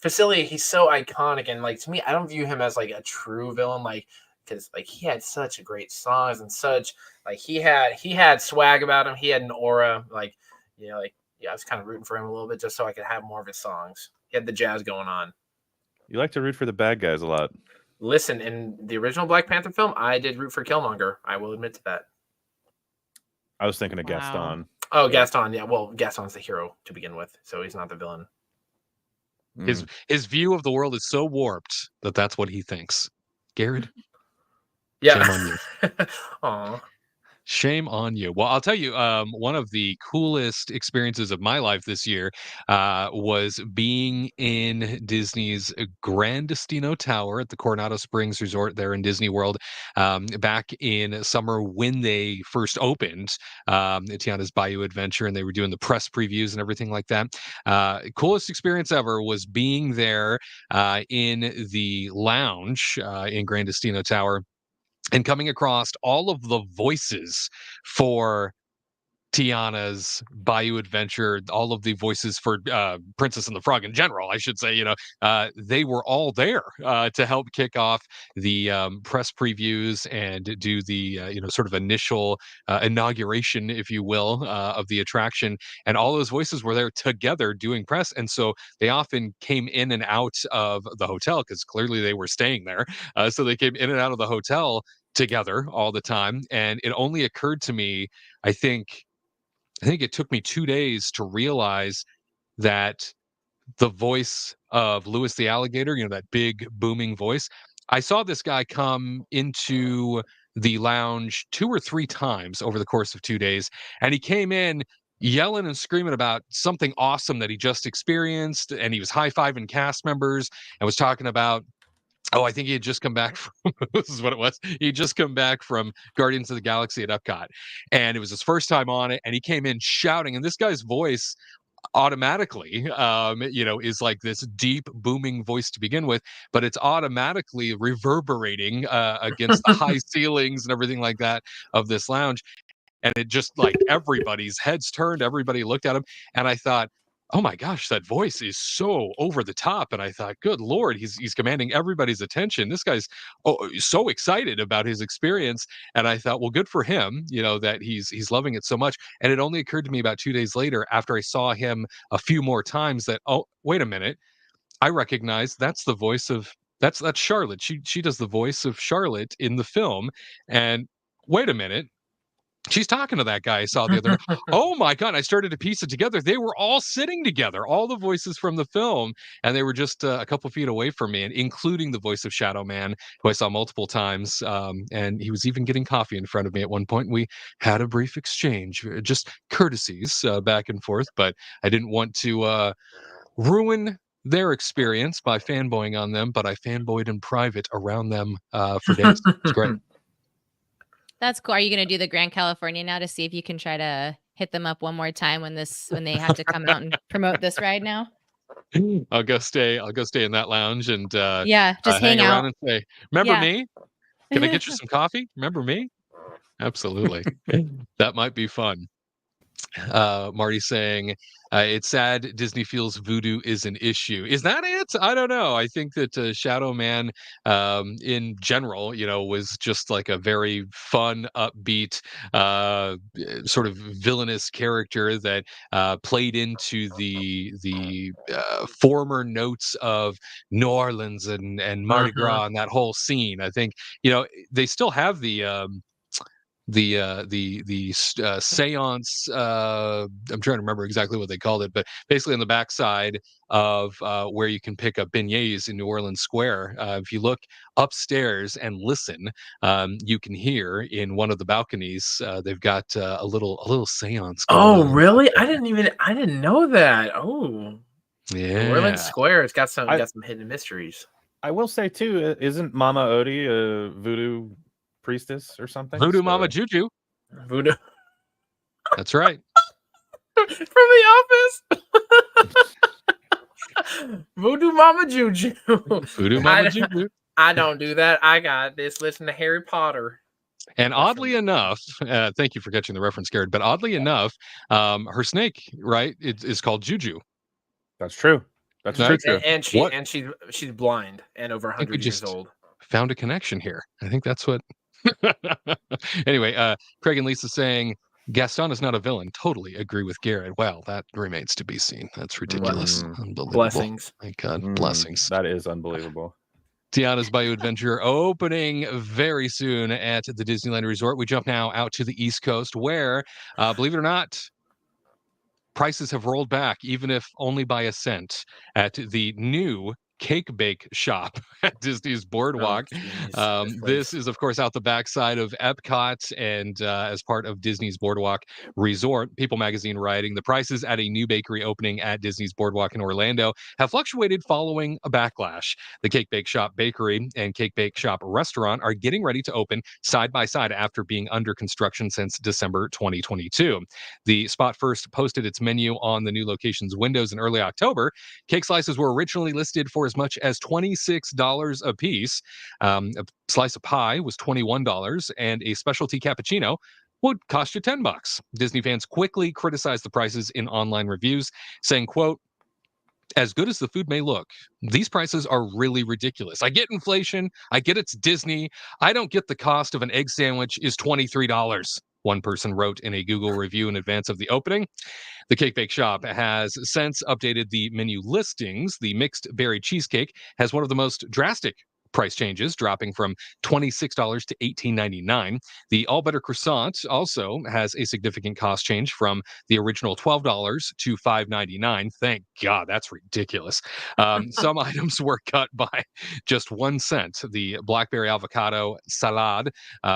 Facilier, he's so iconic, and like to me, I don't view him as like a true villain, like because like he had such great songs and such like he had swag about him. He had an aura, I was kind of rooting for him a little bit just so I could have more of his songs. He had the jazz going on. You like to root for the bad guys a lot. Listen, in the original Black Panther film, I did root for Killmonger. I will admit to that. I was thinking of Gaston. Oh, Gaston, yeah. Well, Gaston's the hero to begin with, so he's not the villain. His view of the world is so warped that that's what he thinks. Garrett? Yeah. Shame on you. Aw. Shame on you. Well, I'll tell you, one of the coolest experiences of my life this year was being in Disney's Grand Destino Tower at the Coronado Springs Resort there in Disney World back in summer when they first opened Tiana's Bayou Adventure, and they were doing the press previews and everything like that. Coolest experience ever was being there in the lounge in Grand Destino Tower and coming across all of the voices for Tiana's Bayou Adventure, all of the voices for Princess and the Frog in general, I should say, they were all there to help kick off the press previews and do the, sort of initial inauguration, if you will, of the attraction. And all those voices were there together doing press. And so they often came in and out of the hotel because clearly they were staying there. So they came in and out of the hotel together all the time. And it only occurred to me, I think it took me 2 days to realize that the voice of Louis the alligator, that big booming voice, I saw this guy come into the lounge 2 or 3 times over the course of 2 days, and he came in yelling and screaming about something awesome that he just experienced, and he was high-fiving cast members and was talking about, oh, I think he had just come back from this is what it was. He'd just come back from Guardians of the Galaxy at Epcot. And it was his first time on it. And he came in shouting. And this guy's voice automatically, is like this deep booming voice to begin with, but it's automatically reverberating against the high ceilings and everything like that of this lounge. And it just like everybody's heads turned, everybody looked at him. And I thought, oh my gosh, that voice is so over the top. And I thought, good Lord, he's commanding everybody's attention. This guy's so excited about his experience. And I thought, well, good for him, that he's loving it so much. And it only occurred to me about 2 days later after I saw him a few more times that, oh, wait a minute, I recognize that's the voice of that's Charlotte. She does the voice of Charlotte in the film. And wait a minute. She's talking to that guy I saw the other night. Oh my God, I started to piece it together. They were all sitting together, all the voices from the film, and they were just a couple feet away from me, and including the voice of Shadow Man, who I saw multiple times. And he was even getting coffee in front of me at one point. We had a brief exchange, just courtesies back and forth, but I didn't want to ruin their experience by fanboying on them, but I fanboyed in private around them for days. It's great. That's cool. Are you going to do the Grand California now to see if you can try to hit them up one more time when they have to come out and promote this ride now? I'll go stay in that lounge and just hang around out and say, remember me? Can I get you some coffee? Remember me? Absolutely. That might be fun. Marty saying, it's sad Disney feels voodoo is an issue. Is that it? I don't know. I think that Shadow Man in general, was just like a very fun, upbeat, sort of villainous character that played into the former notes of New Orleans and Mardi Gras and that whole scene. I think, they still have the seance. I'm trying to remember exactly what they called it, but basically on the backside of where you can pick up beignets in New Orleans Square, if you look upstairs and listen, you can hear in one of the balconies they've got a little seance going on. Oh, really? I didn't know that. Oh, yeah. New Orleans Square. It's got some hidden mysteries. I will say too, isn't Mama Odie a voodoo priestess or something? Voodoo Mama Juju. Voodoo. That's right. From The Office. Voodoo Mama Juju. Voodoo Mama Juju. I don't do that. I got this. Listen to Harry Potter. And oddly enough, thank you for catching the reference, Garrett. But oddly enough, her snake, right, is called Juju. That's true. That's true. And she's blind and over 100 years old. Found a connection here. I think that's what. Anyway, Craig and Lisa saying Gaston is not a villain. Totally agree with Garrett. Well, that remains to be seen. That's ridiculous. Unbelievable. Blessings. My God, blessings. That is unbelievable. Tiana's Bayou Adventure opening very soon at the Disneyland Resort. We jump now out to the East Coast where, believe it or not, prices have rolled back, even if only by a cent, at the new cake bake shop at Disney's Boardwalk. This is, of course, out the backside of Epcot and as part of Disney's Boardwalk Resort. People magazine writing, the prices at a new bakery opening at Disney's Boardwalk in Orlando have fluctuated following a backlash. The Cake Bake Shop Bakery and Cake Bake Shop Restaurant are getting ready to open side by side after being under construction since December 2022. The spot first posted its menu on the new location's windows in early October. Cake slices were originally listed for as much as $26 a piece. A slice of pie was $21, and a specialty cappuccino would cost you $10. Disney fans quickly criticized the prices in online reviews, saying, quote, "As good as the food may look, these prices are really ridiculous. I get inflation. I get it's Disney. I don't get the cost of an egg sandwich is $23. One person wrote in a Google review in advance of the opening. The Cake Bake Shop has since updated the menu listings. The mixed berry cheesecake has one of the most drastic price changes, dropping from $26 to $18.99. The all butter croissant also has a significant cost change from the original $12 to $5.99. Thank God, that's ridiculous. Some items were cut by just 1 cent. The blackberry avocado salad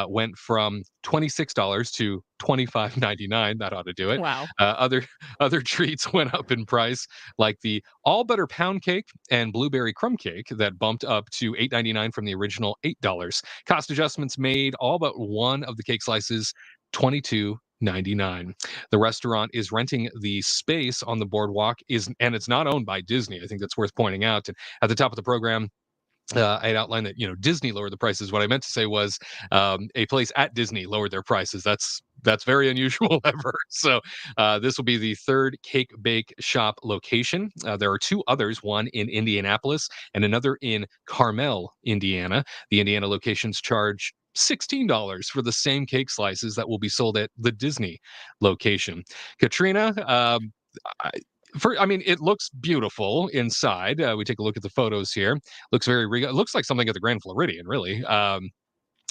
went from $26 to $25.99. That ought to do it. Wow. Other treats went up in price, like the all butter pound cake and blueberry crumb cake that bumped up to $8.99 from the original $8. Cost adjustments made all but one of the cake slices $22.99. The restaurant is renting the space on the boardwalk, and it's not owned by Disney. I think that's worth pointing out. And at the top of the program, I had outlined that Disney lowered the prices. What I meant to say was a place at Disney lowered their prices. That's very unusual ever. So this will be the third Cake Bake Shop location. There are 2 others, one in Indianapolis and another in Carmel, Indiana. The Indiana locations charge $16 for the same cake slices that will be sold at the Disney location. Katrina, it looks beautiful inside. We take a look at the photos here. Looks very regal. It looks like something at the Grand Floridian, really.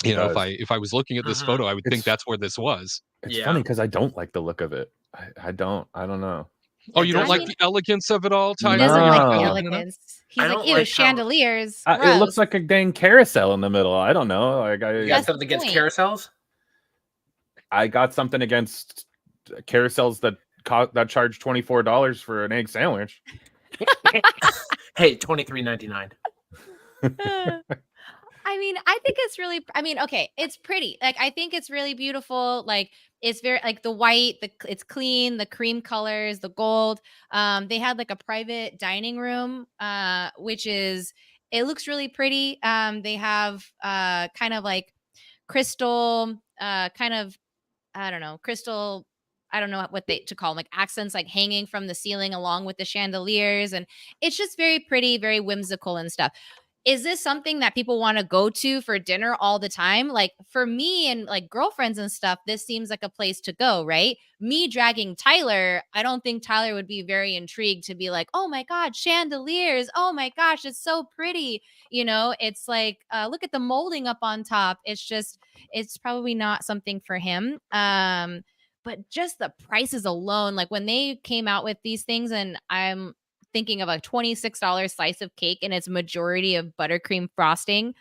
If I was looking at this photo, I would think that's where this was. It's funny because I don't like the look of it. I don't know. Oh, you don't like the elegance of it all, Ty? He doesn't like the No. elegance. He's I like, don't ew, like how- chandeliers. It looks like a dang carousel in the middle. I don't know. You got That's something the against point. carousels? I got something against carousels that charge $24 for an egg sandwich. Hey, $23.99. I think it's really, okay, it's pretty. Like, I think it's really beautiful. Like, it's very, like, the white, it's clean, the cream colors, the gold. They had like a private dining room, it looks really pretty. They have kind of like crystal, crystal, I don't know what to call them, like accents like hanging from the ceiling along with the chandeliers. And it's just very pretty, very whimsical and stuff. Is this something that people want to go to for dinner all the time? Like, for me and like girlfriends and stuff, this seems like a place to go, right? Me dragging Tyler, I don't think Tyler would be very intrigued to be like, oh my God, chandeliers. Oh my gosh, it's so pretty. It's like, look at the molding up on top. It's probably not something for him. But just the prices alone, like when they came out with these things, and I'm thinking of a $26 slice of cake and its majority of buttercream frosting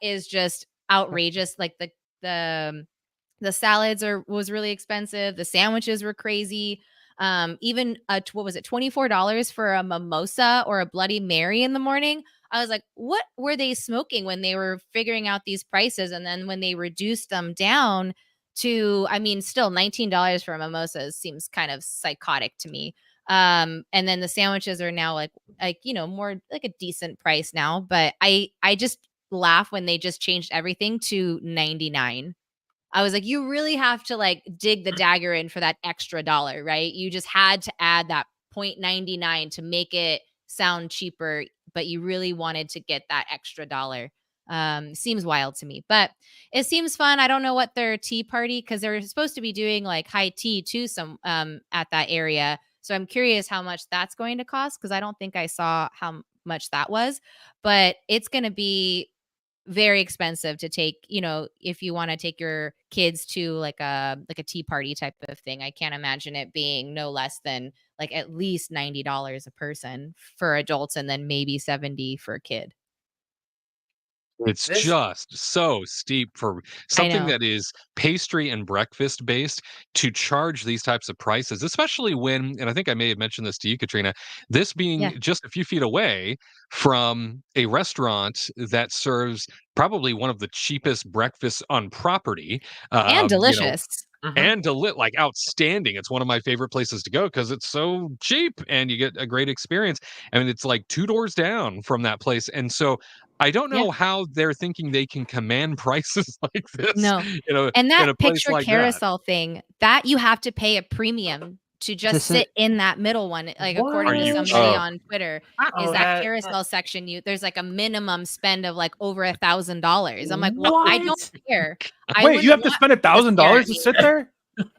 is just outrageous. Like the salads was really expensive. The sandwiches were crazy. Even what was it, $24 for a mimosa or a Bloody Mary in the morning? I was like, what were they smoking when they were figuring out these prices? And then when they reduced them down to, still $19 for a mimosa seems kind of psychotic to me. And then the sandwiches are now like more like a decent price now, but I just laugh when they just changed everything to $99. I was like, you really have to like dig the dagger in for that extra dollar, right? You just had to add that $0.99 to make it sound cheaper, but you really wanted to get that extra dollar. Seems wild to me, but it seems fun. I don't know what their tea party, because they're supposed to be doing like high tea too, at that area. So I'm curious how much that's going to cost, because I don't think I saw how much that was, but it's going to be very expensive to take, if you want to take your kids to like a tea party type of thing. I can't imagine it being no less than like at least $90 a person for adults and then maybe 70 for a kid. It's This just so steep for I something know. that is pastry and breakfast based to charge these types of prices, especially when, and I think I may have mentioned this to you, Katrina, this Yeah. being just a few feet away from a restaurant that serves probably one of the cheapest breakfasts on property. And You know, delicious. and like outstanding. It's one of my favorite places to go because it's so cheap and you get a great experience. I mean, it's like 2 doors down from that place. And so I don't Yeah. know how they're thinking they can command prices like this, No. And in that a place picture like that. carousel thing, that you have to pay a premium to just sit in that middle one, like according Are to you somebody Oh. on Twitter, Oh, is that that- carousel section there's like a minimum spend of like over $1,000. I'm like, well, I don't What? care. I Wait, you have wouldn't to want spend people stare $1,000 at to me. sit there?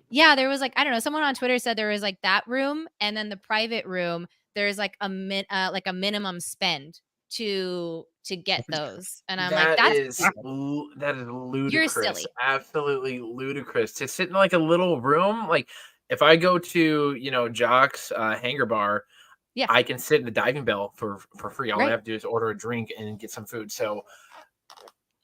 Yeah, there was like, I don't know, someone on Twitter said there was like that room and then the private room, there's like a minimum spend to get those. And I'm like, That that's is you're ludicrous. silly. Absolutely ludicrous to sit in like a little room. Like if I go to Jock's Hangar Bar, Yeah. I can sit in the diving bell for free. All I Right. have to do is order a drink and get some food. So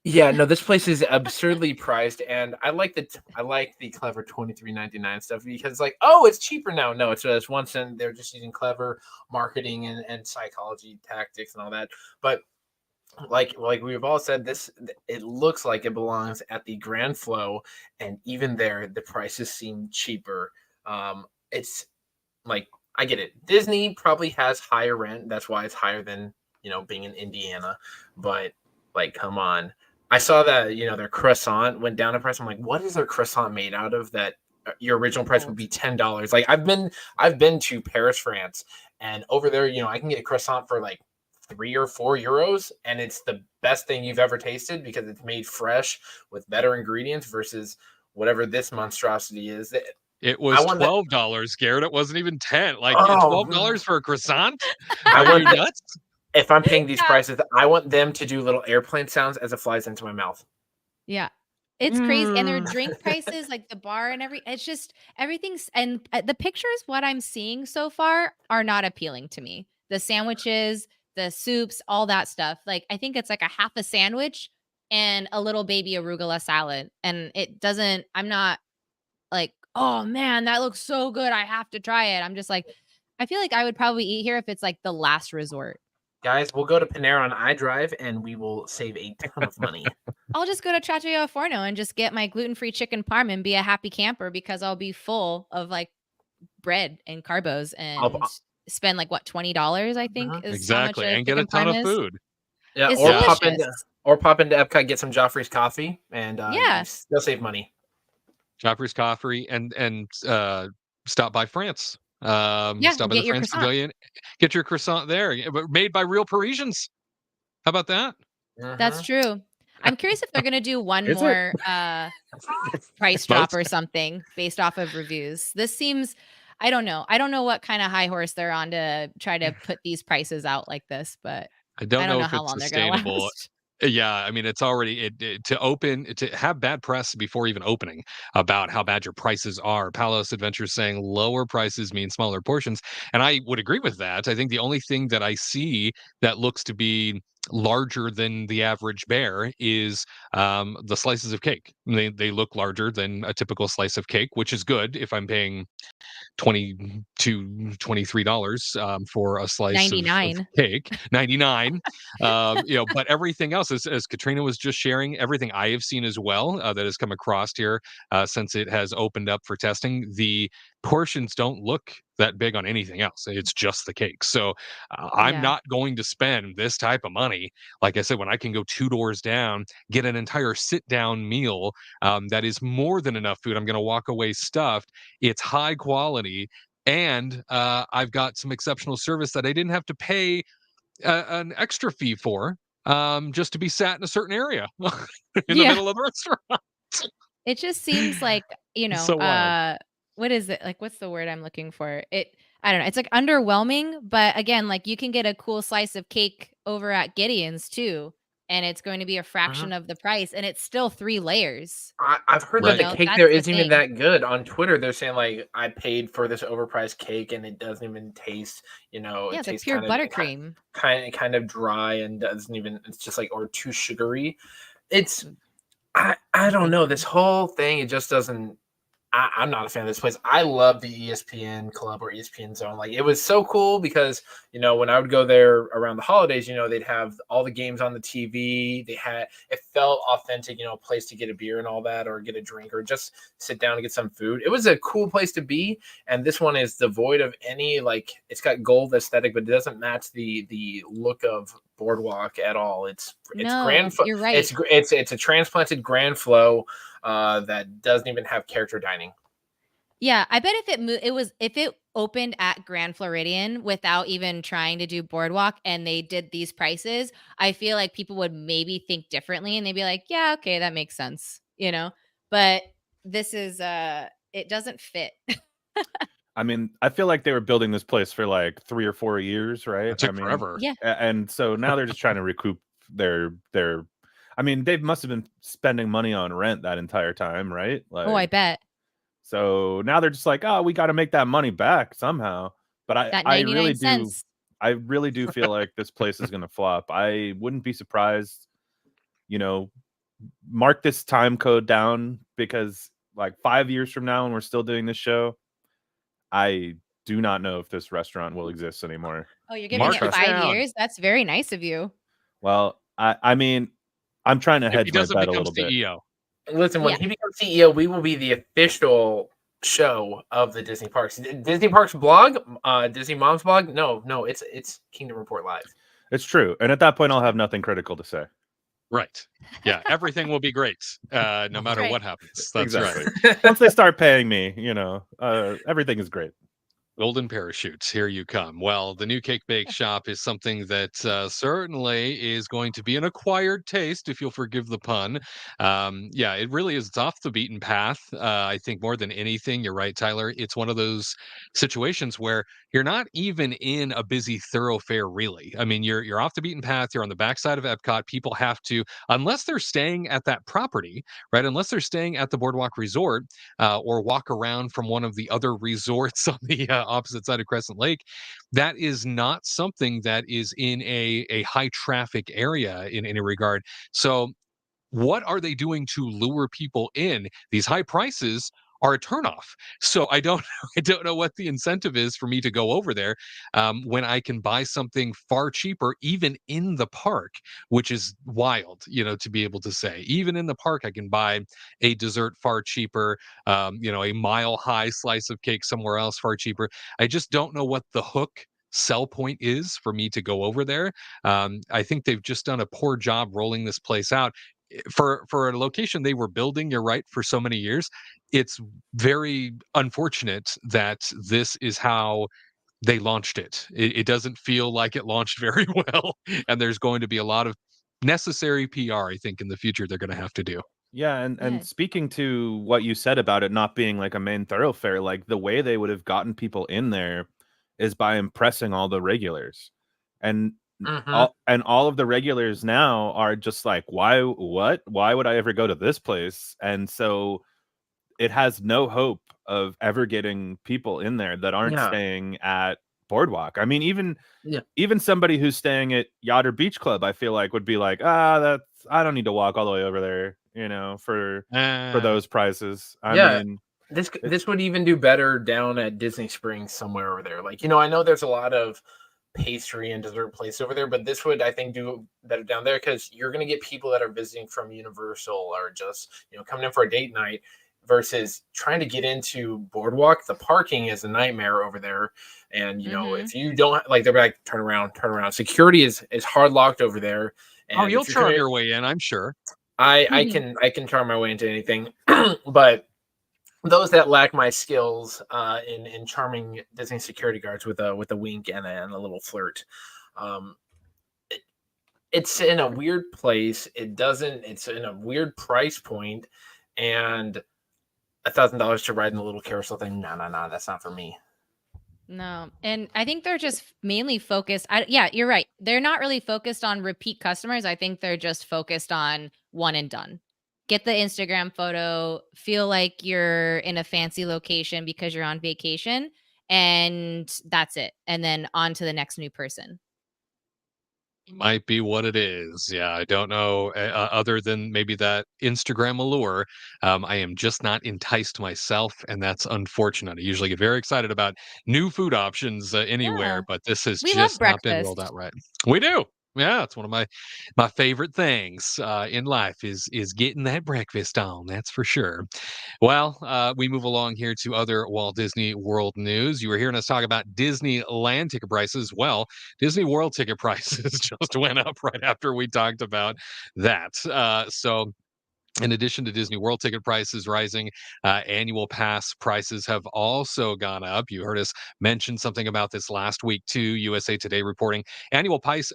yeah, no, this place is absurdly priced, and I like the clever $23.99 stuff because like, oh, it's cheaper now. No, it's just 1 cent. They're just using clever marketing and psychology tactics and all that. But like we've all said, it looks like it belongs at the Grand Flow, and even there, the prices seem cheaper. It's like I get it. Disney probably has higher rent. That's why it's higher than being in Indiana. But like, come on. I saw that their croissant went down in price. I'm like, what is their croissant made out of? That your original price would be $10. Like I've been to Paris, France, and over there, I can get a croissant for like 3 or 4 euros, and it's the best thing you've ever tasted because it's made fresh with better ingredients versus whatever this monstrosity is. It was $12, Garrett. It wasn't even 10. Like $12 for a croissant? Are you nuts? If I'm paying these prices, I want them to do little airplane sounds as it flies into my mouth. Yeah. It's crazy. And their drink prices, like the bar and it's just everything's, and the pictures, what I'm seeing so far are not appealing to me. The sandwiches, the soups, all that stuff. Like, I think it's like a half a sandwich and a little baby arugula salad. And I'm not like, oh man, that looks so good. I have to try it. I'm just like, I feel like I would probably eat here if it's like the last resort. Guys, we'll go to Panera on iDrive and we will save a ton of money. I'll just go to Trattoria Forno and just get my gluten-free chicken parm and be a happy camper because I'll be full of like bread and carbos and spend like what, $20, I think is exactly, how much and get a ton of food. Yeah, it's or pop into Epcot, get some Joffrey's coffee, and they'll save money. Joffrey's coffee and stop by France. Stop by the France Pavilion. Get your croissant there, made by real Parisians. How about that? That's true. I'm curious if they're going to do one more price drop or something based off of reviews. This seems, I don't know. I don't know what kind of high horse they're on to try to put these prices out like this, but I don't know if how it's long they're going to sustainable. last. Yeah, I mean, it's already to have bad press before even opening about how bad your prices are. Palos Adventures saying lower prices mean smaller portions, and I would agree with that. I think the only thing that I see that looks to be larger than the average bear is the slices of cake. They look larger than a typical slice of cake, which is good if I'm paying $20 to $23 for a slice of cake. 99. But everything else, as Katrina was just sharing, everything I have seen as well that has come across here since it has opened up for testing, the portions don't look that big on anything else. It's just the cake. So I'm not going to spend this type of money. Like I said, when I can go 2 doors down, get an entire sit down meal that is more than enough food. I'm going to walk away stuffed. It's high quality. And I've got some exceptional service that I didn't have to pay an extra fee for just to be sat in a certain area in the middle of the restaurant. It just seems like, So what is it? Like, what's the word I'm looking for? I don't know. It's like underwhelming, but again, like you can get a cool slice of cake over at Gideon's too. and it's going to be a fraction of the price, and it's still 3 layers. I've heard Right. that You the know, cake that's there the isn't even thing. that good. On Twitter, they're saying like I paid for this overpriced cake and it doesn't even taste. Yeah, It it's like tastes pure buttercream. kind of dry and doesn't even. It's just like or too sugary. It's I don't know. This whole thing, it just doesn't. I'm not a fan of this place. I love the ESPN Club or ESPN Zone. Like it was so cool because when I would go there around the holidays, they'd have all the games on the TV. It felt authentic, a place to get a beer and all that, or get a drink, or just sit down and get some food. It was a cool place to be. And this one is devoid of any it's got gold aesthetic, but it doesn't match the look of Boardwalk at all. It's No, grand. you're right. It's a transplanted Grand Flow that doesn't even have character dining. Yeah, I bet if it opened at Grand Floridian without even trying to do Boardwalk and they did these prices, I feel like people would maybe think differently and they'd be like, yeah, okay, that makes sense, But this is it doesn't fit. I mean, I feel like they were building this place for like 3 or 4 years, right? It took forever. Yeah. And so now they're just trying to recoup their. I mean, they must have been spending money on rent that entire time, right? Oh, I bet. So now they're just like, oh, we got to make that money back somehow. But That I 99 really cents. I really do feel like this place is going to flop. I wouldn't be surprised, mark this time code down, because like 5 years from now when we're still doing this show, I do not know if this restaurant will exist anymore. Oh, you're giving it 5 years? That's very nice of you. Well, I mean, I'm trying to If hedge he my doesn't bet a become little bit. CEO. Listen, when he becomes CEO, we will be the official show of the Disney Parks. Disney Parks blog, Disney Mom's blog. No, it's Kingdom Report Live. It's true, and at that point, I'll have nothing critical to say. Right. Yeah, everything will be great, no matter what happens. That's exactly. right. Once they start paying me, everything is great. Golden parachutes, here you come. Well, the new cake bake shop is something that certainly is going to be an acquired taste, if you'll forgive the pun. Yeah, it really is. It's off the beaten path. I think more than anything, you're right, Tyler. It's one of those situations where you're not even in a busy thoroughfare, really. I mean, you're off the beaten path. You're on the backside of Epcot. People have to, unless they're staying at that property, right? Unless they're staying at the Boardwalk Resort or walk around from one of the other resorts on the opposite side of Crescent Lake, that is not something that is in a high traffic area in any regard. So what are they doing to lure people in? These high prices are a turnoff. So I don't know what the incentive is for me to go over there when I can buy something far cheaper, even in the park, which is wild, to be able to say. Even in the park, I can buy a dessert far cheaper, a mile high slice of cake somewhere else far cheaper. I just don't know what the hook sell point is for me to go over there. I think they've just done a poor job rolling this place out. For a location they were building, you're right, for so many years, it's very unfortunate that this is how they launched it. It doesn't feel like it launched very well, and there's going to be a lot of necessary PR, I think, in the future they're going to have to do. Yeah, and speaking to what you said about it not being like a main thoroughfare, like the way they would have gotten people in there is by impressing all the regulars. And all of the regulars now are just like, why would I ever go to this place? And so it has no hope of ever getting people in there that aren't staying at Boardwalk. I mean, even somebody who's staying at Yacht or Beach Club, I feel like would be like, I don't need to walk all the way over there, for those prices. I mean, this would even do better down at Disney Springs somewhere over there. Like, I know there's a lot of pastry and dessert place over there, but this would, I think, do better down there because you're going to get people that are visiting from Universal or just coming in for a date night versus trying to get into Boardwalk. The parking is a nightmare over there, and if you don't like, they're like turn around. Security is hard locked over there. And you'll charm your way in, I'm sure. I can charm my way into anything, but those that lack my skills in charming Disney security guards with a wink and a little flirt, it's in a weird place. It's in a weird price point, and $1,000 to ride in a little carousel thing. No, that's not for me. No. And I think they're just mainly focused. Yeah, you're right. They're not really focused on repeat customers. I think they're just focused on one and done. Get the Instagram photo, feel like you're in a fancy location because you're on vacation, and that's it. And then on to the next new person. Might be what it is. Yeah, I don't know. Other than maybe that Instagram allure, I am just not enticed myself, and that's unfortunate. I usually get very excited about new food options anywhere, Yeah. but this has We love just not been rolled breakfast. out right. We do. Yeah, it's one of my favorite things in life is getting that breakfast on. That's for sure. Well, we move along here to other Walt Disney World news. You were hearing us talk about Disneyland ticket prices. Well, Disney World ticket prices just went up right after we talked about that. So in addition to Disney World ticket prices rising, annual pass prices have also gone up. You heard us mention something about this last week too. USA Today reporting annual pass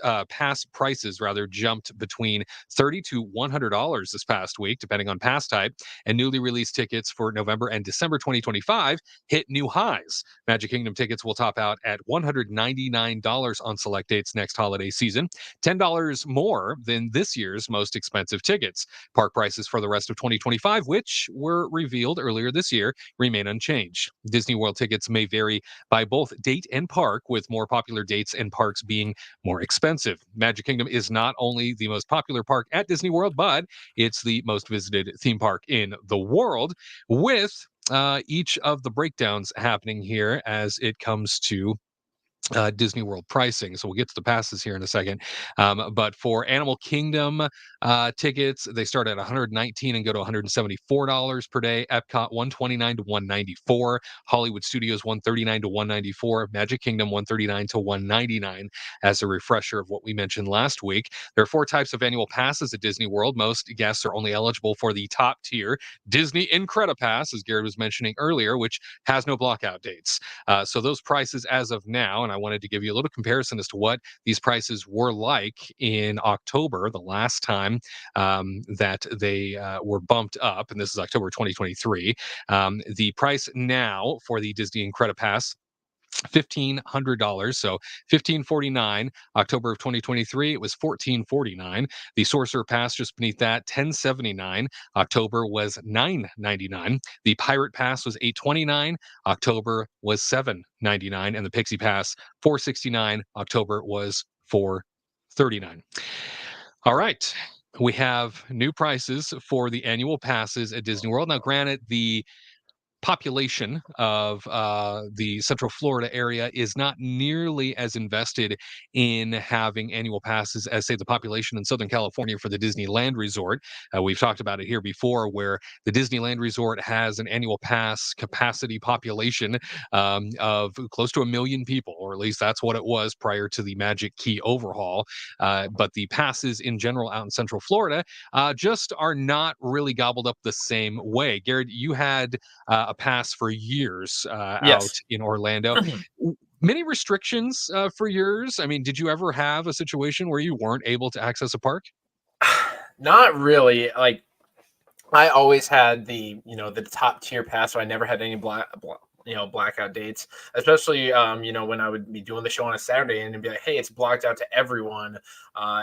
prices rather jumped between $30 to $100 this past week, depending on pass type. And newly released tickets for November and December 2025 hit new highs. Magic Kingdom tickets will top out at $199 on select dates next holiday season, $10 more than this year's most expensive tickets. Park prices for the rest of 2025, which were revealed earlier this year, remain unchanged. Disney World tickets may vary by both date and park, with more popular dates and parks being more expensive. Magic Kingdom is not only the most popular park at Disney World, but it's the most visited theme park in the world, with each of the breakdowns happening here as it comes to Disney World pricing. So we'll get to the passes here in a second. But for Animal Kingdom tickets, they start at $119 and go to $174 per day. Epcot $129 to $194. Hollywood Studios $139 to $194. Magic Kingdom $139 to $199. As a refresher of what we mentioned last week, there are 4 types of annual passes at Disney World. Most guests are only eligible for the top tier Disney Incredipass, as Garrett was mentioning earlier, which has no blockout dates. So those prices as of now, and I wanted to give you a little comparison as to what these prices were like in October, the last time that they were bumped up, and this is October 2023. The price now for the Disney Incredipass, $1,500, so $1,549. October of 2023, it was $1,449. The Sorcerer Pass just beneath that, $1,079. October was $999. The Pirate Pass was $829. October was $799, and the Pixie Pass $469. October was $439. All right. We have new prices for the annual passes at Disney World. Now, granted, the population of the Central Florida area is not nearly as invested in having annual passes as, say, the population in Southern California for the Disneyland Resort. We've talked about it here before, where the Disneyland Resort has an annual pass capacity population of close to 1 million people, or at least that's what it was prior to the Magic Key overhaul. But the passes in general out in Central Florida just are not really gobbled up the same way. Garrett, you had a pass for years out Yes. in Orlando. Many restrictions for yours. I mean, did you ever have a situation where you weren't able to access a park? Not really. Like, I always had the top tier pass, so I never had any blackout dates. Especially when I would be doing the show on a Saturday and it'd be like, hey, it's blocked out to everyone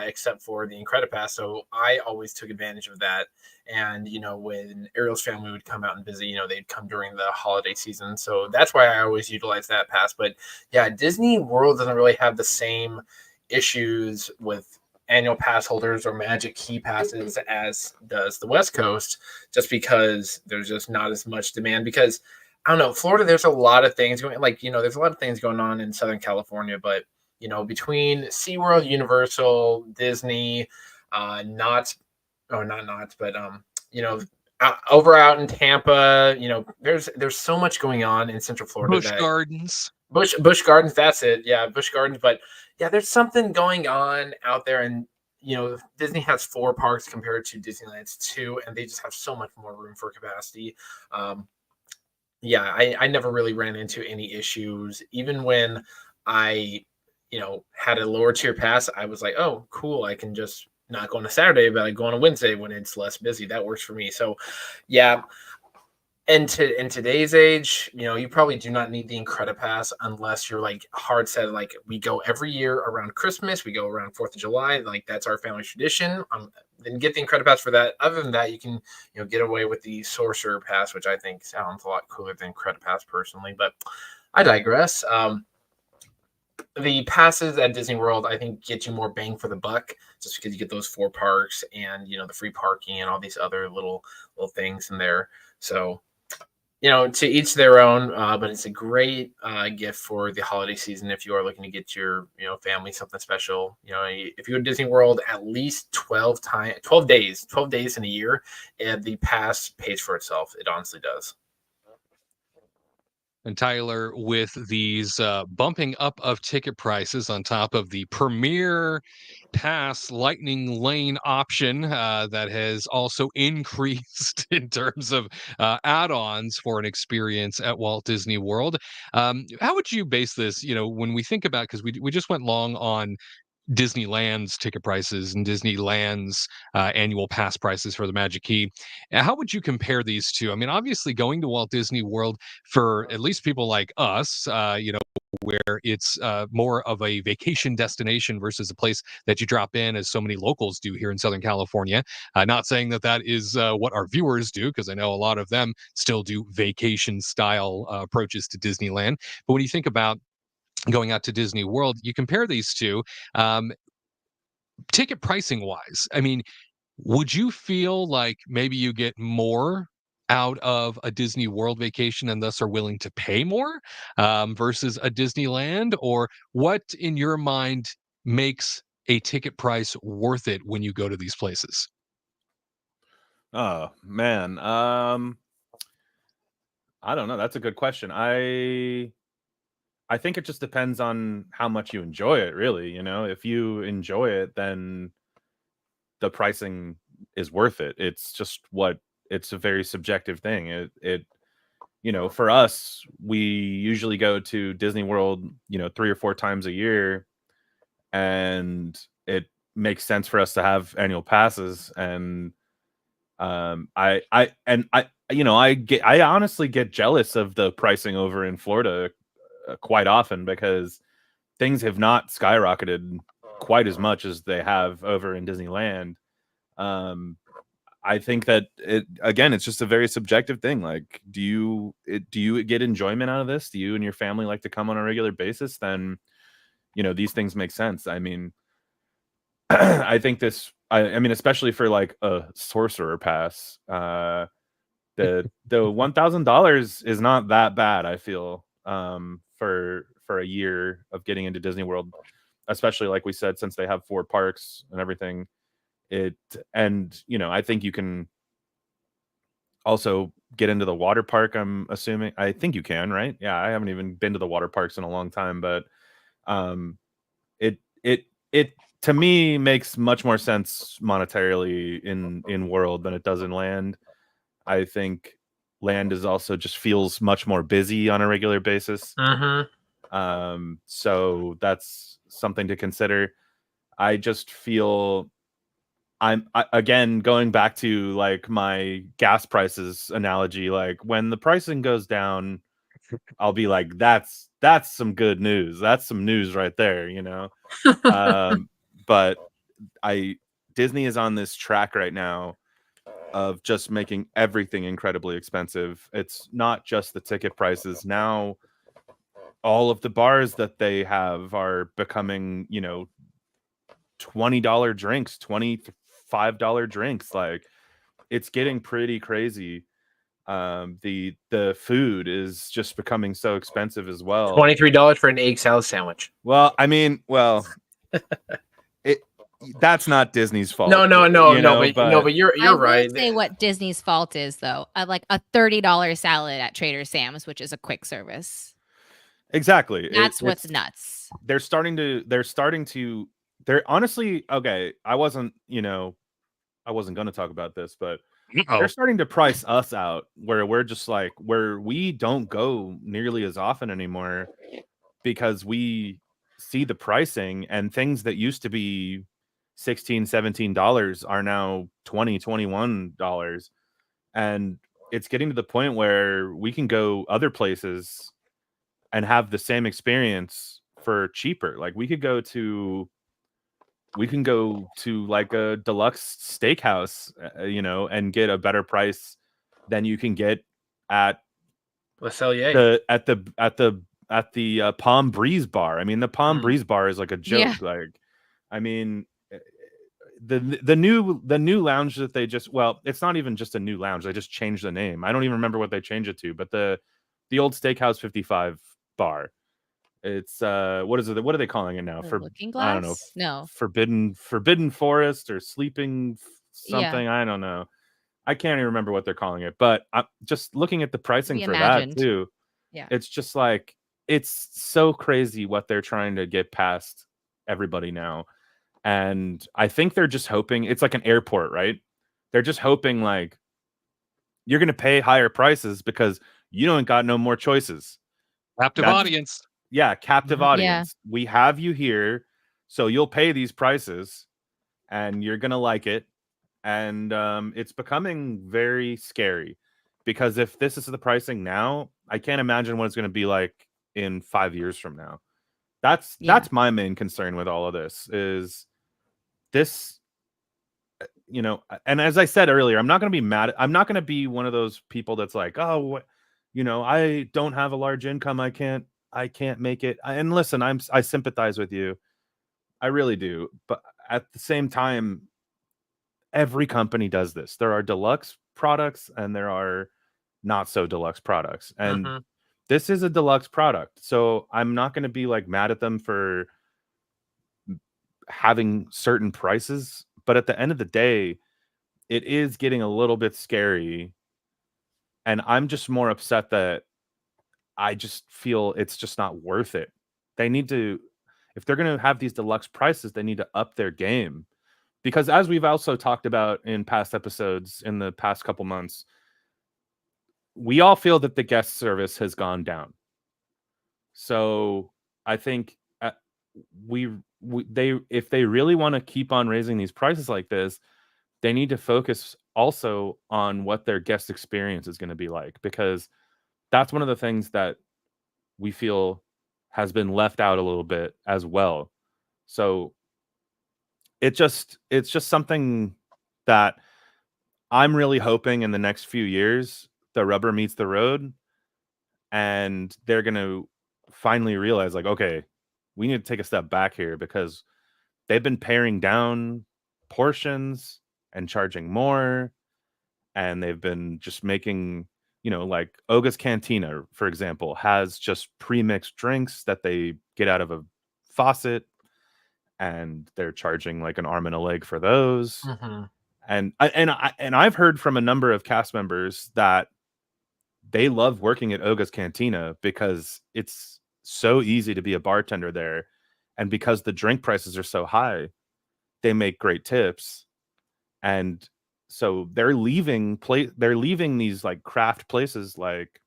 except for the Incredipass. So I always took advantage of that. And when Ariel's family would come out and visit, they'd come during the holiday season. So that's why I always utilize that pass. But yeah, Disney World doesn't really have the same issues with annual pass holders or Magic Key passes as does the West Coast, just because there's just not as much demand. Because I don't know, Florida, there's a lot of things going, there's a lot of things going on in Southern California, but between SeaWorld, Universal, Disney, over out in Tampa, there's so much going on in Central Florida. Busch Gardens. Busch Gardens, that's it. Yeah, Busch Gardens. But yeah, there's something going on out there. And, Disney has 4 parks compared to Disneyland's 2, and they just have so much more room for capacity. I never really ran into any issues. Even when I, had a lower tier pass, I was like, oh, cool. I can just not go on a Saturday, but I go on a Wednesday when it's less busy. That works for me. So, yeah. in today's age, you probably do not need the Incredipass unless you're like hard set. Like we go every year around Christmas, we go around 4th of July. Like that's our family tradition. Then get the Incredipass for that. Other than that, you can get away with the Sorcerer Pass, which I think sounds a lot cooler than Incredipass personally. But I digress. The passes at Disney World, I think, get you more bang for the buck, just because you get those 4 parks and the free parking and all these other little things in there. So, to each their own. But it's a great gift for the holiday season if you are looking to get your family something special. If you go to Disney World at least 12 days in a year, and the pass pays for itself. It honestly does. And Tyler, with these bumping up of ticket prices on top of the Premier Pass Lightning Lane option that has also increased in terms of add-ons for an experience at Walt Disney World, how would you base this? When we think about, because we just went long on Disneyland's ticket prices and Disneyland's annual pass prices for the Magic Key. How would you compare these two? I mean, obviously, going to Walt Disney World for at least people like us, where it's more of a vacation destination versus a place that you drop in, as so many locals do here in Southern California. Not saying that is what our viewers do, because I know a lot of them still do vacation style approaches to Disneyland. But when you think about going out to Disney World, you compare these two, ticket pricing wise. I mean, would you feel like maybe you get more out of a Disney World vacation and thus are willing to pay more versus a Disneyland? Or what in your mind makes a ticket price worth it when you go to these places? Oh man, I don't know. That's a good question. I think it just depends on how much you enjoy it, really. If you enjoy it, then the pricing is worth it. It's a very subjective thing. For us, we usually go to Disney World, 3 or 4 times a year, and it makes sense for us to have annual passes. And I honestly get jealous of the pricing over in Florida quite often, because things have not skyrocketed quite as much as they have over in Disneyland. I think that it's just a very subjective thing. Like, do you get enjoyment out of this? Do you and your family like to come on a regular basis? Then, these things make sense. I mean, I think I mean, especially for like a Sorcerer Pass, the $1,000 is not that bad, I feel, for a year of getting into Disney World, especially like we said, since they have 4 parks and everything. I think you can also get into the water park. I think you can, right? Yeah, I haven't even been to the water parks in a long time, but it to me makes much more sense monetarily in World than it does in Land. I think Land is also just feels much more busy on a regular basis. So that's something to consider. I just feel again, going back to like my gas prices analogy, like when the pricing goes down, I'll be like, that's some good news. That's some news right there, but Disney is on this track right now of just making everything incredibly expensive. It's not just the ticket prices. Now all of the bars that they have are becoming, $20 drinks, $25 drinks. Like, it's getting pretty crazy. The food is just becoming so expensive as well. $23 for an egg salad sandwich. Well, I mean, that's not Disney's fault. No, but you're right. I will say what Disney's fault is, though. Like a $30 salad at Trader Sam's, which is a quick service. Exactly. That's what's nuts. They're honestly, okay, I wasn't going to talk about this, but they're starting to price us out where we're just like, where we don't go nearly as often anymore, because we see the pricing, and things that used to be $16, $17 are now $20, $21. And it's getting to the point where we can go other places and have the same experience for cheaper. Like we can go to like a deluxe steakhouse, and get a better price than you can get at Le Cellier. at the Palm Breeze bar. I mean, the Palm Breeze bar is like a joke. Yeah. Like, I mean, the new lounge that they just, well, it's not even just a new lounge. They just changed the name. I don't even remember what they changed it to, but the old Steakhouse 55 bar. It's what is it? What are they calling it now? The For Looking I don't know. Glass? No. Forbidden Forest or Sleeping something. I don't know. I can't even remember what they're calling it. But I'm just looking at the pricing for Reimagined. that too. Yeah. It's just like, it's so crazy what they're trying to get past everybody now. And I think they're just hoping, it's like an airport, right? They're just hoping like you're going to pay higher prices because you don't got no more choices. Captive audience. Yeah, captive Yeah. audience. We have you here, so you'll pay these prices and you're going to like it. And it's becoming very scary because if this is the pricing now, I can't imagine what it's going to be like in 5 years from now. That's my main concern with all of this is this, and as I said earlier, I'm not going to be mad. I'm not going to be one of those people that's like, oh, I don't have a large income. I can't make it. And listen, I sympathize with you. I really do. But at the same time, every company does this. There are deluxe products and there are not so deluxe products. And this is a deluxe product. So I'm not going to be like mad at them for having certain prices. But at the end of the day, it is getting a little bit scary. And I'm just more upset that I just feel it's just not worth it. They need to, if they're going to have these deluxe prices, they need to up their game. Because as we've also talked about in past episodes in the past couple months, we all feel that the guest service has gone down. So I think if they really want to keep on raising these prices like this, they need to focus also on what their guest experience is going to be like, because that's one of the things that we feel has been left out a little bit as well. So it's just something that I'm really hoping in the next few years the rubber meets the road and they're going to finally realize like, okay, we need to take a step back here because they've been paring down portions and charging more, and they've been just making, like Oga's Cantina, for example, has just pre-mixed drinks that they get out of a faucet, and they're charging like an arm and a leg for those. And I've heard from a number of cast members that they love working at Oga's Cantina because it's so easy to be a bartender there, and because the drink prices are so high, they make great tips. And so they're leaving these like craft places like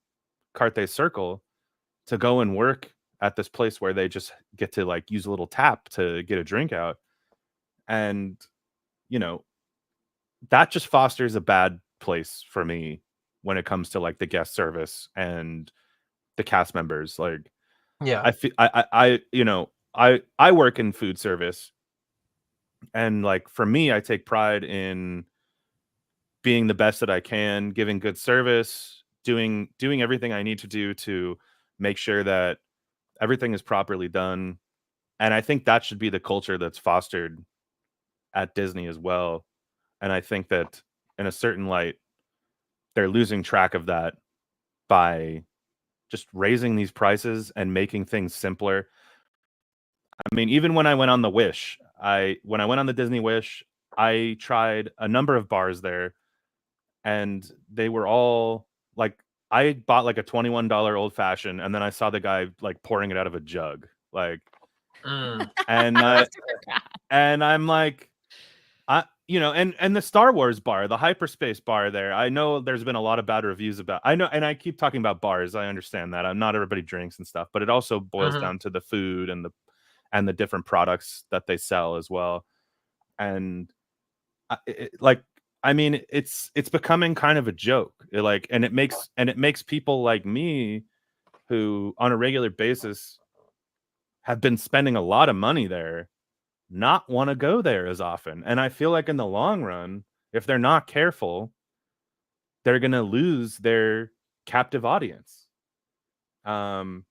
Carthay Circle to go and work at this place where they just get to like use a little tap to get a drink out. And, that just fosters a bad place for me when it comes to like the guest service and the cast members. Like, Yeah. I work in food service, and like for me, I take pride in being the best that I can, giving good service, doing everything I need to do to make sure that everything is properly done. And I think that should be the culture that's fostered at Disney as well. And I think that in a certain light, they're losing track of that by just raising these prices and making things simpler. I mean, even when I went on the Wish, when I went on the Disney Wish, I tried a number of bars there, and they were all like, I bought like a $21 old fashioned, and then I saw the guy like pouring it out of a jug, like, and I'm like, and the Star Wars bar, the hyperspace bar there, I know there's been a lot of bad reviews about. I know, and I keep talking about bars. I understand that. Not everybody drinks and stuff, but it also boils down to the food and the different products that they sell as well. And like, I mean, it's becoming kind of a joke. And it makes people like me, who on a regular basis have been spending a lot of money there, not want to go there as often. And I feel like in the long run, if they're not careful, they're going to lose their captive audience. And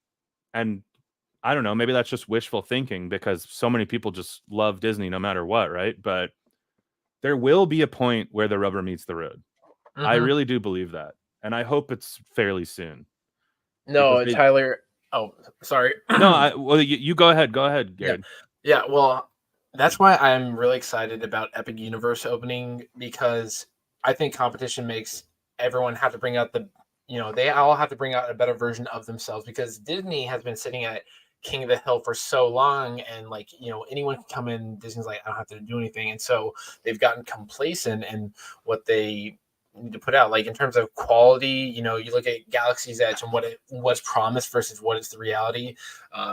I don't know, maybe that's just wishful thinking because so many people just love Disney no matter what, right? But there will be a point where the rubber meets the road. I really do believe that. And I hope it's fairly soon. No, Tyler. Oh, sorry. No, well, you go ahead. Go ahead, Garrett. Yeah, well, that's why I'm really excited about Epic Universe opening, because I think competition makes everyone have to bring out they all have to bring out a better version of themselves, because Disney has been sitting at King of the Hill for so long, and anyone can come in. Disney's like, I don't have to do anything, and so they've gotten complacent in what they need to put out. Like in terms of quality, you look at Galaxy's Edge and what's promised versus what is the reality.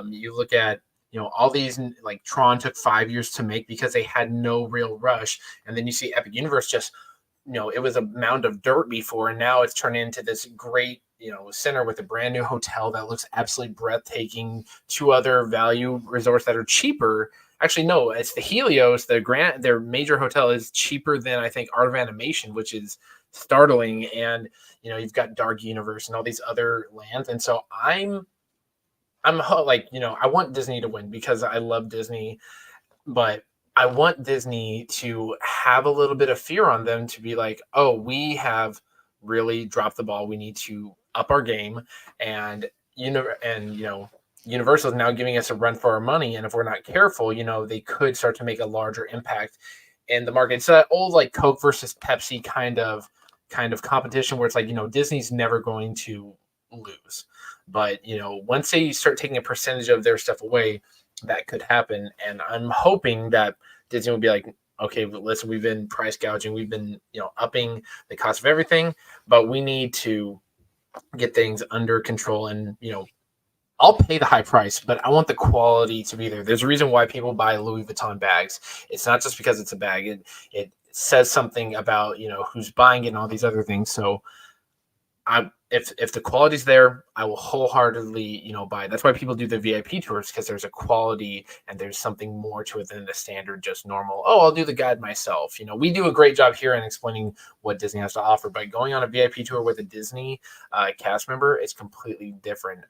You look at all these, like Tron took 5 years to make because they had no real rush, and then you see Epic Universe just it was a mound of dirt before, and now it's turned into this great center with a brand new hotel that looks absolutely breathtaking. 2 other value resorts that are cheaper. Actually, no, it's the Helios. Their major hotel is cheaper than I think Art of Animation, which is startling. And you've got Dark Universe and all these other lands. And so I'm like, I want Disney to win because I love Disney, but I want Disney to have a little bit of fear on them to be like, oh, we have really dropped the ball. We need to up our game. And Universal is now giving us a run for our money, and if we're not careful, they could start to make a larger impact in the market. It's that old like Coke versus Pepsi kind of competition where it's like Disney's never going to lose, but once they start taking a percentage of their stuff away, that could happen. And I'm hoping that Disney will be like, okay, listen, we've been price gouging, we've been upping the cost of everything, but we need to get things under control. And I'll pay the high price, but I want the quality to be there. There's a reason why people buy Louis Vuitton bags. It's not just because it's a bag. It says something about, who's buying it and all these other things. So if the quality's there, I will wholeheartedly, buy it. That's why people do the VIP tours, because there's a quality and there's something more to it than the standard, just normal, oh, I'll do the guide myself. We do a great job here in explaining what Disney has to offer, but going on a VIP tour with a Disney cast member is completely different.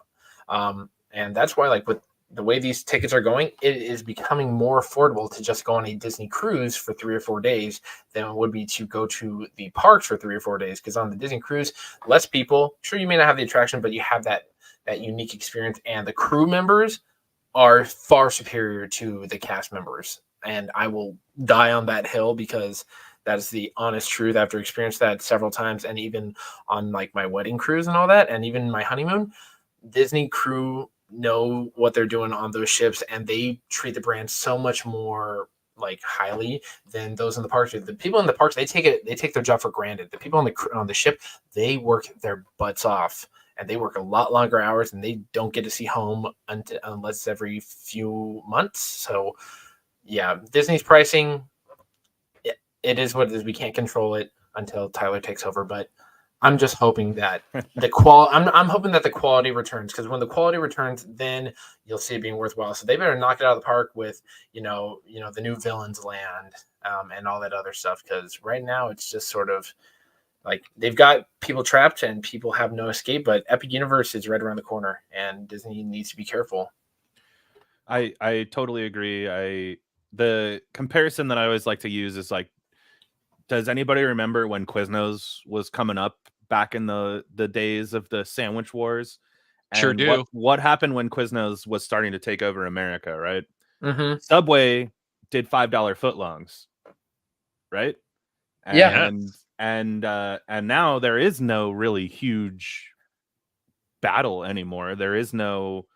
And that's why, like, with the way these tickets are going, it is becoming more affordable to just go on a Disney cruise for 3 or 4 days than it would be to go to the parks for 3 or 4 days. Because on the Disney cruise, less people, sure, you may not have the attraction, but you have that unique experience, and the crew members are far superior to the cast members. And I will die on that hill, because that is the honest truth after experiencing that several times. And even on like my wedding cruise and all that, and even my honeymoon, Disney crew know what they're doing on those ships, and they treat the brand so much more like highly than those in the parks. The people in the parks, they take their job for granted. The people on the ship, they work their butts off, and they work a lot longer hours, and they don't get to see home unless every few months. So yeah, Disney's pricing, it is what it is. We can't control it until Tyler takes over, but I'm just hoping that I'm hoping that the quality returns, because when the quality returns, then you'll see it being worthwhile. So they better knock it out of the park with, the new Villains Land and all that other stuff. Because right now it's just sort of like they've got people trapped and people have no escape. But Epic Universe is right around the corner, and Disney needs to be careful. I totally agree. The comparison that I always like to use is like, does anybody remember when Quiznos was coming up back in the days of the sandwich wars? And sure do. What happened when Quiznos was starting to take over America, right? Mm-hmm. Subway did $5 footlongs, right? And now there is no really huge battle anymore. There is no.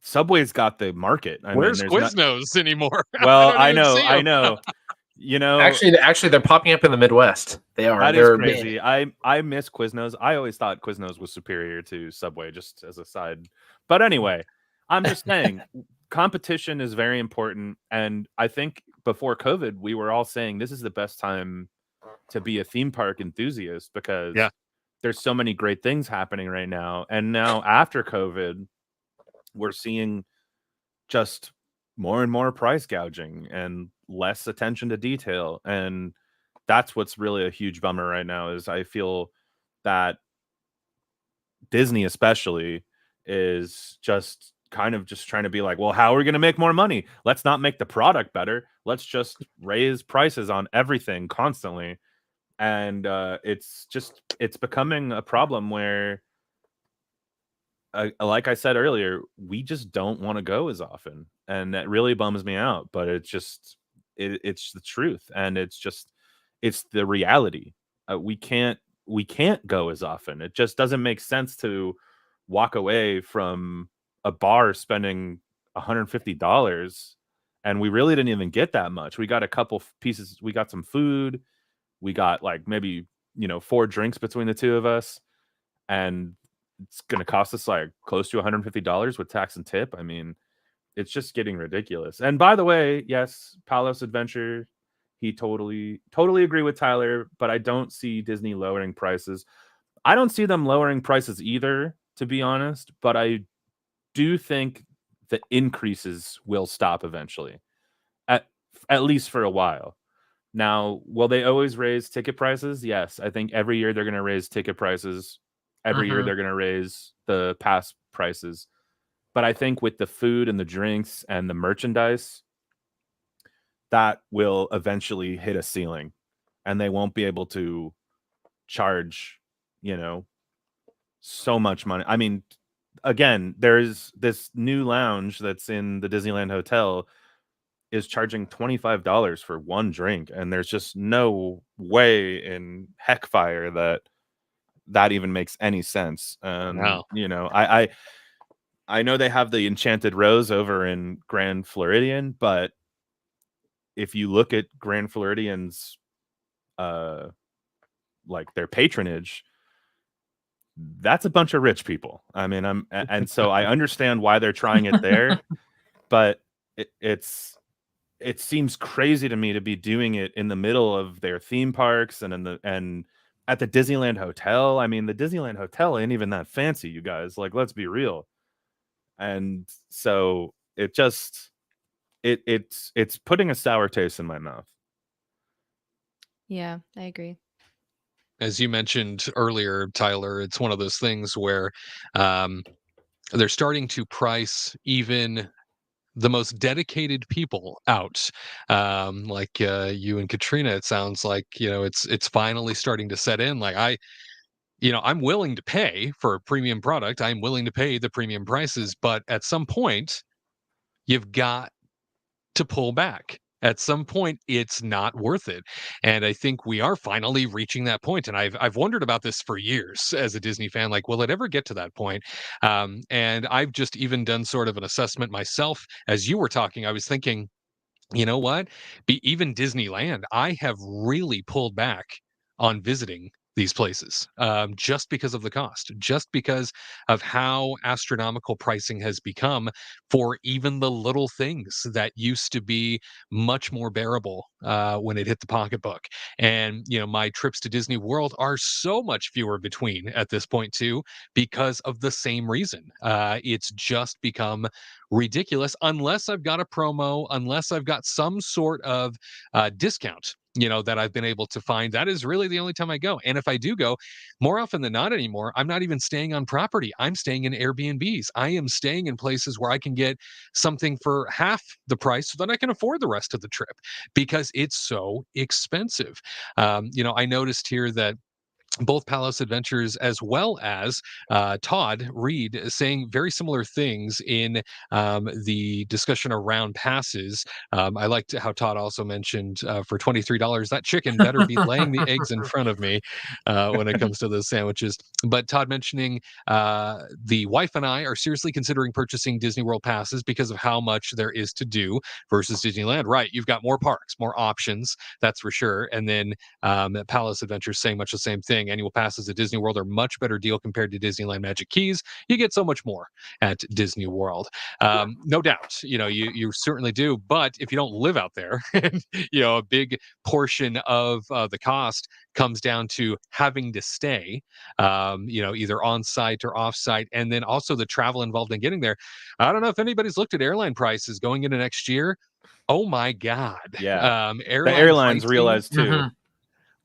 Subway's got the market. Where's Quiznos anymore? Well, I know. Actually, they're popping up in the Midwest. They are. That is crazy. I miss Quiznos. I always thought Quiznos was superior to Subway, just as a side. But anyway, I'm just saying, competition is very important. And I think before COVID, we were all saying this is the best time to be a theme park enthusiast because Yeah. there's so many great things happening right now. And now after COVID, we're seeing just more and more price gouging and less attention to detail. And that's what's really a huge bummer right now is I feel that Disney especially is just kind of just trying to be like, well, how are we going to make more money? Let's not make the product better. Let's just raise prices on everything constantly. And it's becoming a problem where, like I said earlier, we just don't want to go as often. And that really bums me out, but it's the truth. And it's the reality. We can't go as often. It just doesn't make sense to walk away from a bar spending $150, and we really didn't even get that much. We got a couple pieces. We got some food. We got like maybe 4 drinks between the two of us, and it's going to cost us like close to $150 with tax and tip. I mean, it's just getting ridiculous. And by the way, yes, Palos Adventure, he totally agree with Tyler, but I don't see Disney lowering prices. I don't see them lowering prices either, to be honest, but I do think the increases will stop eventually, at least for a while. Now, will they always raise ticket prices? Yes, I think every year they're going to raise ticket prices. Every year they're going to raise the pass prices. But I think with the food and the drinks and the merchandise, that will eventually hit a ceiling, and they won't be able to charge, so much money. I mean, again, there's this new lounge that's in the Disneyland Hotel is charging $25 for one drink, and there's just no way in heckfire that even makes any sense. No. I know they have the Enchanted Rose over in Grand Floridian, but if you look at Grand Floridian's like their patronage, that's a bunch of rich people. I mean, and so I understand why they're trying it there, but it seems crazy to me to be doing it in the middle of their theme parks and at the Disneyland Hotel. I mean, the Disneyland Hotel ain't even that fancy, you guys. Like, let's be real. And so it's putting a sour taste in my mouth. Yeah, I agree. As you mentioned earlier, Tyler, it's one of those things where they're starting to price even the most dedicated people out. Like you and Katrina, it sounds like, it's finally starting to set in. Like I'm willing to pay for a premium product. I'm willing to pay the premium prices, but at some point you've got to pull back. At some point, it's not worth it. And I think we are finally reaching that point. And I've wondered about this for years as a Disney fan. Like, will it ever get to that point? And I've just even done sort of an assessment myself. As you were talking, I was thinking, you know what? Even Disneyland, I have really pulled back on visiting these places just because of the cost, just because of how astronomical pricing has become for even the little things that used to be much more bearable when it hit the pocketbook. And, my trips to Disney World are so much fewer between at this point, too, because of the same reason. It's just become ridiculous unless I've got a promo, unless I've got some sort of discount that I've been able to find. That is really the only time I go. And if I do go, more often than not anymore, I'm not even staying on property. I'm staying in Airbnbs. I am staying in places where I can get something for half the price so that I can afford the rest of the trip because it's so expensive. I noticed here that both Palace Adventures as well as Todd Reed saying very similar things in the discussion around passes. I liked how Todd also mentioned for $23, that chicken better be laying the eggs in front of me when it comes to those sandwiches. But Todd mentioning the wife and I are seriously considering purchasing Disney World passes because of how much there is to do versus Disneyland. Right. You've got more parks, more options. That's for sure. And then Palace Adventures saying much the same thing. saying annual passes at Disney World are much better deal compared to Disneyland Magic Keys. You get so much more at Disney World. No doubt, you certainly do. But if you don't live out there, a big portion of the cost comes down to having to stay, either on site or off site, and then also the travel involved in getting there. I don't know if anybody's looked at airline prices going into next year. Oh my God! Yeah, the airline airlines pricing, realize too. Mhm.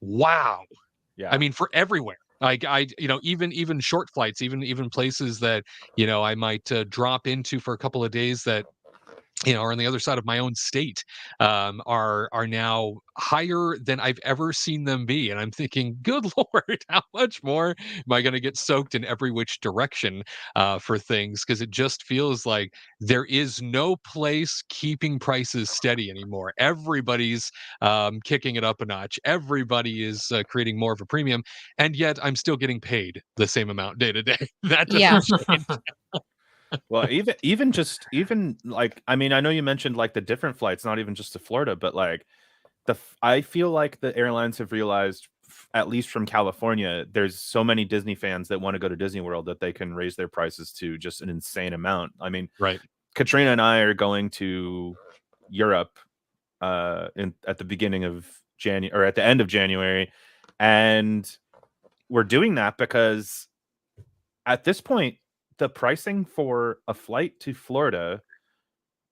Wow. Yeah, I mean, for everywhere. Like even short flights, even places that I might drop into for a couple of days that are on the other side of my own state, are now higher than I've ever seen them be. And I'm thinking, good Lord, how much more am I going to get soaked in every which direction for things? Because it just feels like there is no place keeping prices steady anymore. Everybody's kicking it up a notch. Everybody is creating more of a premium. And yet I'm still getting paid the same amount day to day. That doesn't change. well, even like, I mean, I know you mentioned like the different flights, not even just to Florida, but like I feel like the airlines have realized, at least from California, there's so many Disney fans that want to go to Disney World that they can raise their prices to just an insane amount. I mean, right. Katrina and I are going to Europe at the beginning of January, or at the end of January, and we're doing that because at this point, the pricing for a flight to Florida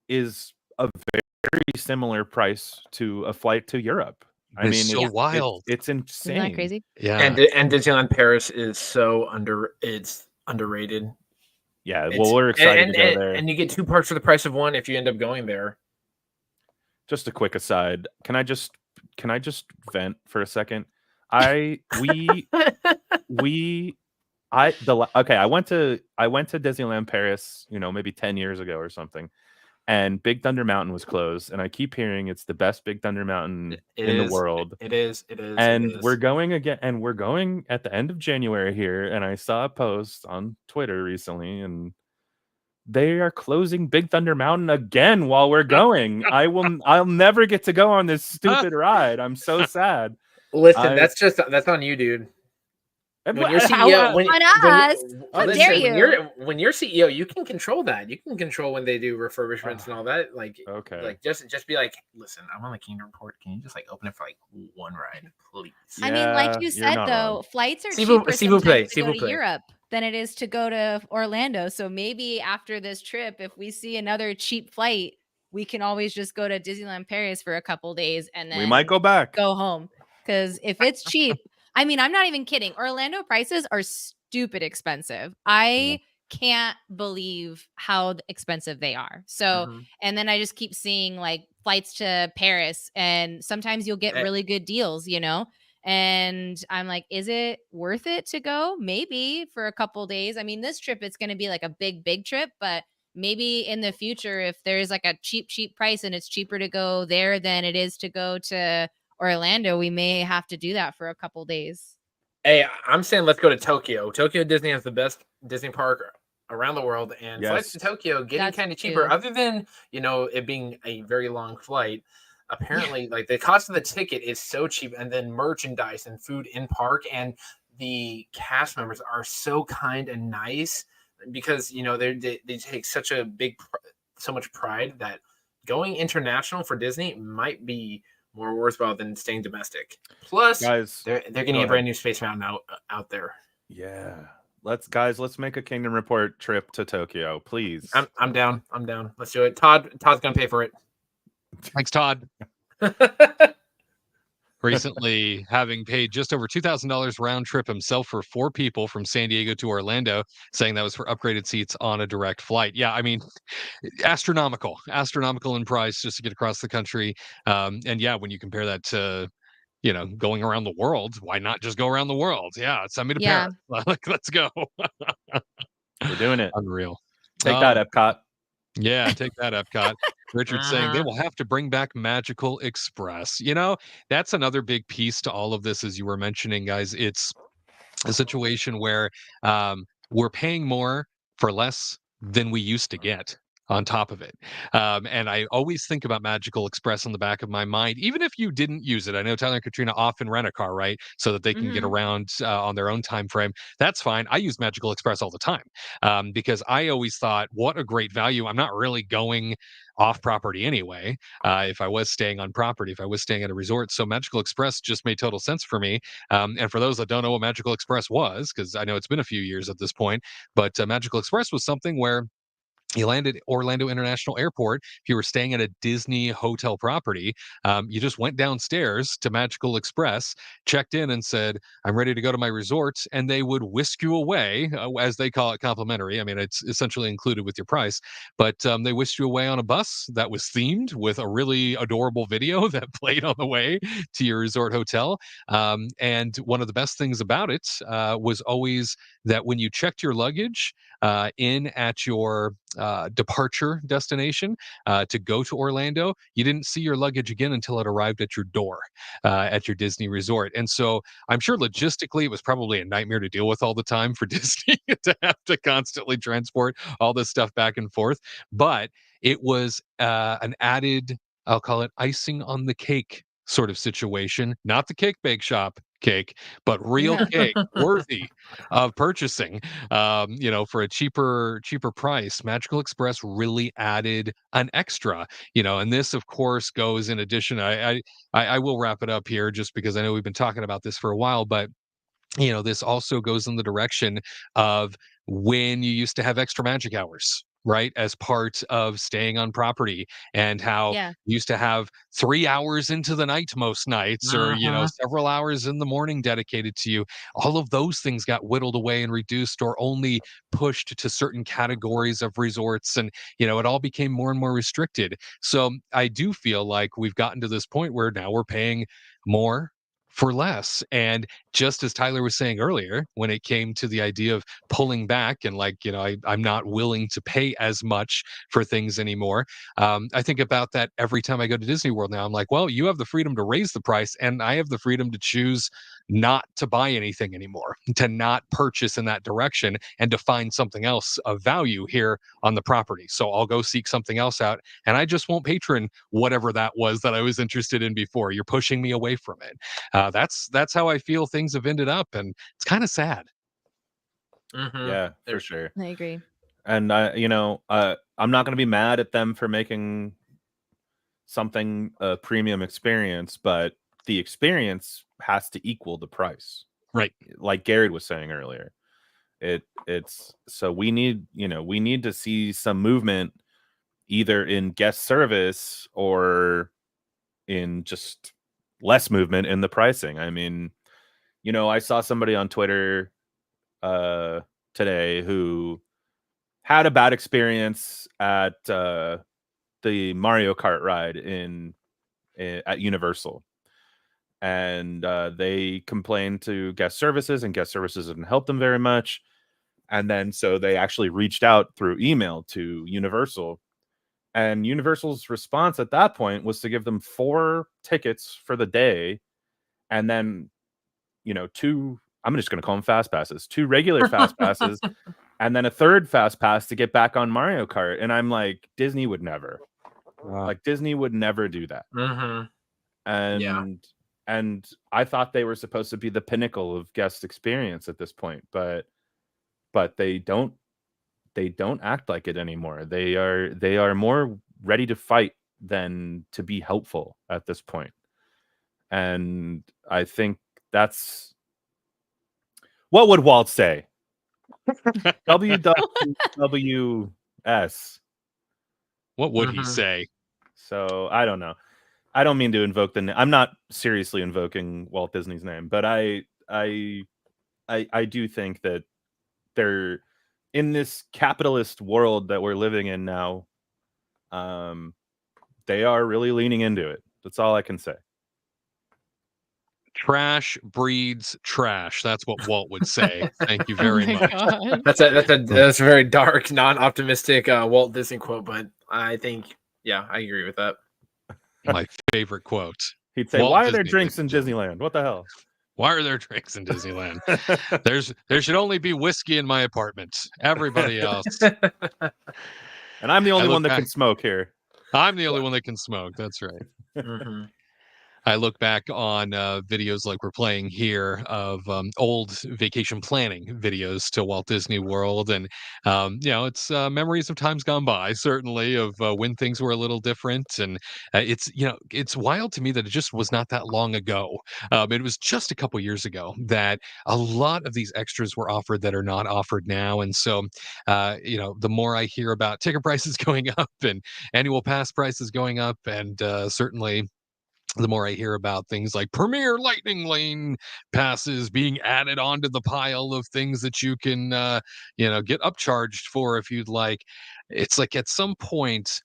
is a very similar price to a flight to Europe. I mean, It's so wild. It's insane. Isn't that crazy? Yeah. And Disneyland Paris is so underrated. Yeah, well, we're excited to go there. And you get 2 parks for the price of one if you end up going there. Just a quick aside. Can I just vent for a second? I went to Disneyland Paris, maybe 10 years ago or something, and Big Thunder Mountain was closed, and I keep hearing it's the best Big Thunder Mountain in the world. It is. And we're going again, and we're going at the end of January here, and I saw a post on Twitter recently, and they are closing Big Thunder Mountain again while we're going. I'll never get to go on this stupid ride. I'm so sad. Listen, that's on you, dude. When you're CEO, when you're CEO, you can control that. You can control when they do refurbishments and all that. Like, okay, like just be like, listen, I'm on the Kingdom Report. Can you just like open it for like one ride, please? I mean, like you said though, wrong. flights are S'il vous cheaper plaît, sometimes to go to Europe than it is to go to Orlando. So maybe after this trip, if we see another cheap flight, we can always just go to Disneyland Paris for a couple days and then we might go back. Go home. Because if it's cheap, I mean, I'm not even kidding. Orlando prices are stupid expensive. I can't believe how expensive they are. So, and then I just keep seeing like flights to Paris, and sometimes you'll get really good deals, and I'm like, is it worth it to go? Maybe for a couple days. I mean, this trip, it's going to be like a big trip, but maybe in the future, if there's like a cheap price and it's cheaper to go there than it is to go to Orlando, we may have to do that for a couple days. Hey, I'm saying let's go to Tokyo. Tokyo Disney has the best Disney park around the world, and flights to Tokyo getting kind of cheaper. Other than it being a very long flight, apparently, like the cost of the ticket is so cheap, and then merchandise and food in park, and the cast members are so kind and nice because they take such a so much pride that going international for Disney might be more worthwhile than staying domestic. Plus, guys, they're getting a brand new Space Mountain out there. Yeah, let's make a Kingdom Report trip to Tokyo, please. I'm down. Let's do it. Todd's gonna pay for it. Thanks, Todd. Recently, having paid just over $2,000 round trip himself for 4 people from San Diego to Orlando, saying that was for upgraded seats on a direct flight. Yeah, I mean, astronomical in price just to get across the country. And yeah, when you compare that to, going around the world, why not just go around the world? Yeah, send me to Paris. Let's go. We're doing it. Unreal. Take that, Epcot. Yeah, take that, Epcot. Richard's saying they will have to bring back Magical Express. That's another big piece to all of this, as you were mentioning, guys. It's a situation where we're paying more for less than we used to get. on top of it. And I always think about Magical Express on the back of my mind, even if you didn't use it. I know Tyler and Katrina often rent a car, right? So that they can get around on their own time frame. That's fine. I use Magical Express all the time because I always thought, what a great value. I'm not really going off property anyway. If I was staying on property, if I was staying at a resort. So Magical Express just made total sense for me. And for those that don't know what Magical Express was, because I know it's been a few years at this point, but Magical Express was something where you landed at Orlando International Airport. If you were staying at a Disney hotel property, you just went downstairs to Magical Express, checked in, and said, "I'm ready to go to my resort," and they would whisk you away, as they call it, complimentary. I mean, it's essentially included with your price, but they whisked you away on a bus that was themed with a really adorable video that played on the way to your resort hotel. And one of the best things about it was always that when you checked your luggage in at your departure destination to go to Orlando, you didn't see your luggage again until it arrived at your door at your Disney resort. And so I'm sure logistically it was probably a nightmare to deal with all the time for Disney to have to constantly transport all this stuff back and forth. But it was an added, I'll call it icing on the cake sort of situation, not the cake bake shop cake, but real cake worthy of purchasing, for a cheaper price. Magical Express really added an extra, and this of course goes in addition. I will wrap it up here just because I know we've been talking about this for a while, but this also goes in the direction of when you used to have extra magic hours, right, as part of staying on property, and how Yeah. you used to have 3 hours into the night most nights, or several hours in the morning dedicated to you. All of those things got whittled away and reduced, or only pushed to certain categories of resorts, and it all became more and more restricted. So I do feel like we've gotten to this point where now we're paying more for less. And just as Tyler was saying earlier, when it came to the idea of pulling back and I'm not willing to pay as much for things anymore. I think about that every time I go to Disney World now. I'm like, well, you have the freedom to raise the price, and I have the freedom to choose not to buy anything anymore, to not purchase in that direction, and to find something else of value here on the property. So I'll go seek something else out, and I just won't patron whatever that was that I was interested in before. You're pushing me away from it. That's how I feel things have ended up, and it's kind of sad. Yeah, for sure. I agree. And I'm not going to be mad at them for making something a premium experience, but the experience has to equal the price, right? Like Garrett was saying earlier. It's so we need to see some movement either in guest service or in just less movement in the pricing. I mean, I saw somebody on Twitter today who had a bad experience at the Mario Kart ride at Universal, and they complained to guest services, and guest services didn't help them very much. And then so they actually reached out through email to Universal, and Universal's response at that point was to give them 4 tickets for the day, and then 2, I'm just going to call them fast passes, 2 regular fast passes, and then a 3rd fast pass to get back on Mario Kart. And I'm like, Disney would never. Like, Disney would never do that. And I thought they were supposed to be the pinnacle of guest experience at this point, but they don't act like it anymore. They are more ready to fight than to be helpful at this point. And I think that's, what would Walt say? WWS. What would he say? So I don't know. I don't mean to invoke I'm not seriously invoking Walt Disney's name, but I do think that they're in this capitalist world that we're living in now. They are really leaning into it. That's all I can say. Trash breeds trash. That's what Walt would say. Thank you very much. God. That's a very dark, non-optimistic Walt Disney quote, but I think, I agree with that. My favorite quote. He'd say, "Why are there drinks in Disneyland? What the hell? Why are there drinks in Disneyland? There should only be whiskey in my apartment. Everybody else." And I'm the only look one that back- can smoke here. I'm the only one that can smoke. That's right. Mhm. I look back on videos like we're playing here of old vacation planning videos to Walt Disney World, and it's memories of times gone by, certainly of when things were a little different, and it's wild to me that it just was not that long ago. It was just a couple years ago that a lot of these extras were offered that are not offered now, and so the more I hear about ticket prices going up and annual pass prices going up, and certainly the more I hear about things like Premier Lightning Lane passes being added onto the pile of things that you can, get upcharged for if you'd like. It's like at some point,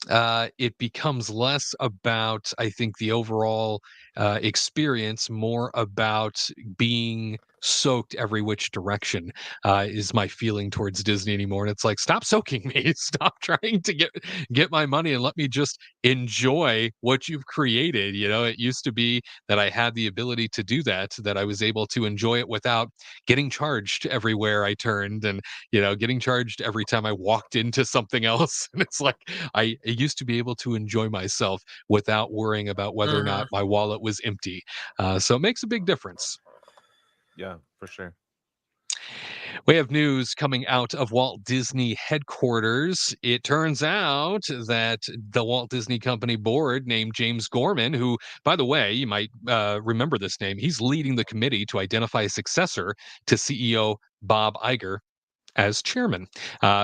it becomes less about, I think, the overall experience, more about being soaked every which direction is my feeling towards Disney anymore. And it's like, stop soaking me, stop trying to get my money, and let me just enjoy what you've created. It used to be that I had the ability to do that I was able to enjoy it without getting charged everywhere I turned, and getting charged every time I walked into something else. And it's like I used to be able to enjoy myself without worrying about whether or not my wallet was empty. So it makes a big difference. Yeah, for sure. We have news coming out of Walt Disney headquarters. It turns out that the Walt Disney Company board named James Gorman, who, by the way, you might remember this name, he's leading the committee to identify a successor to CEO Bob Iger as chairman.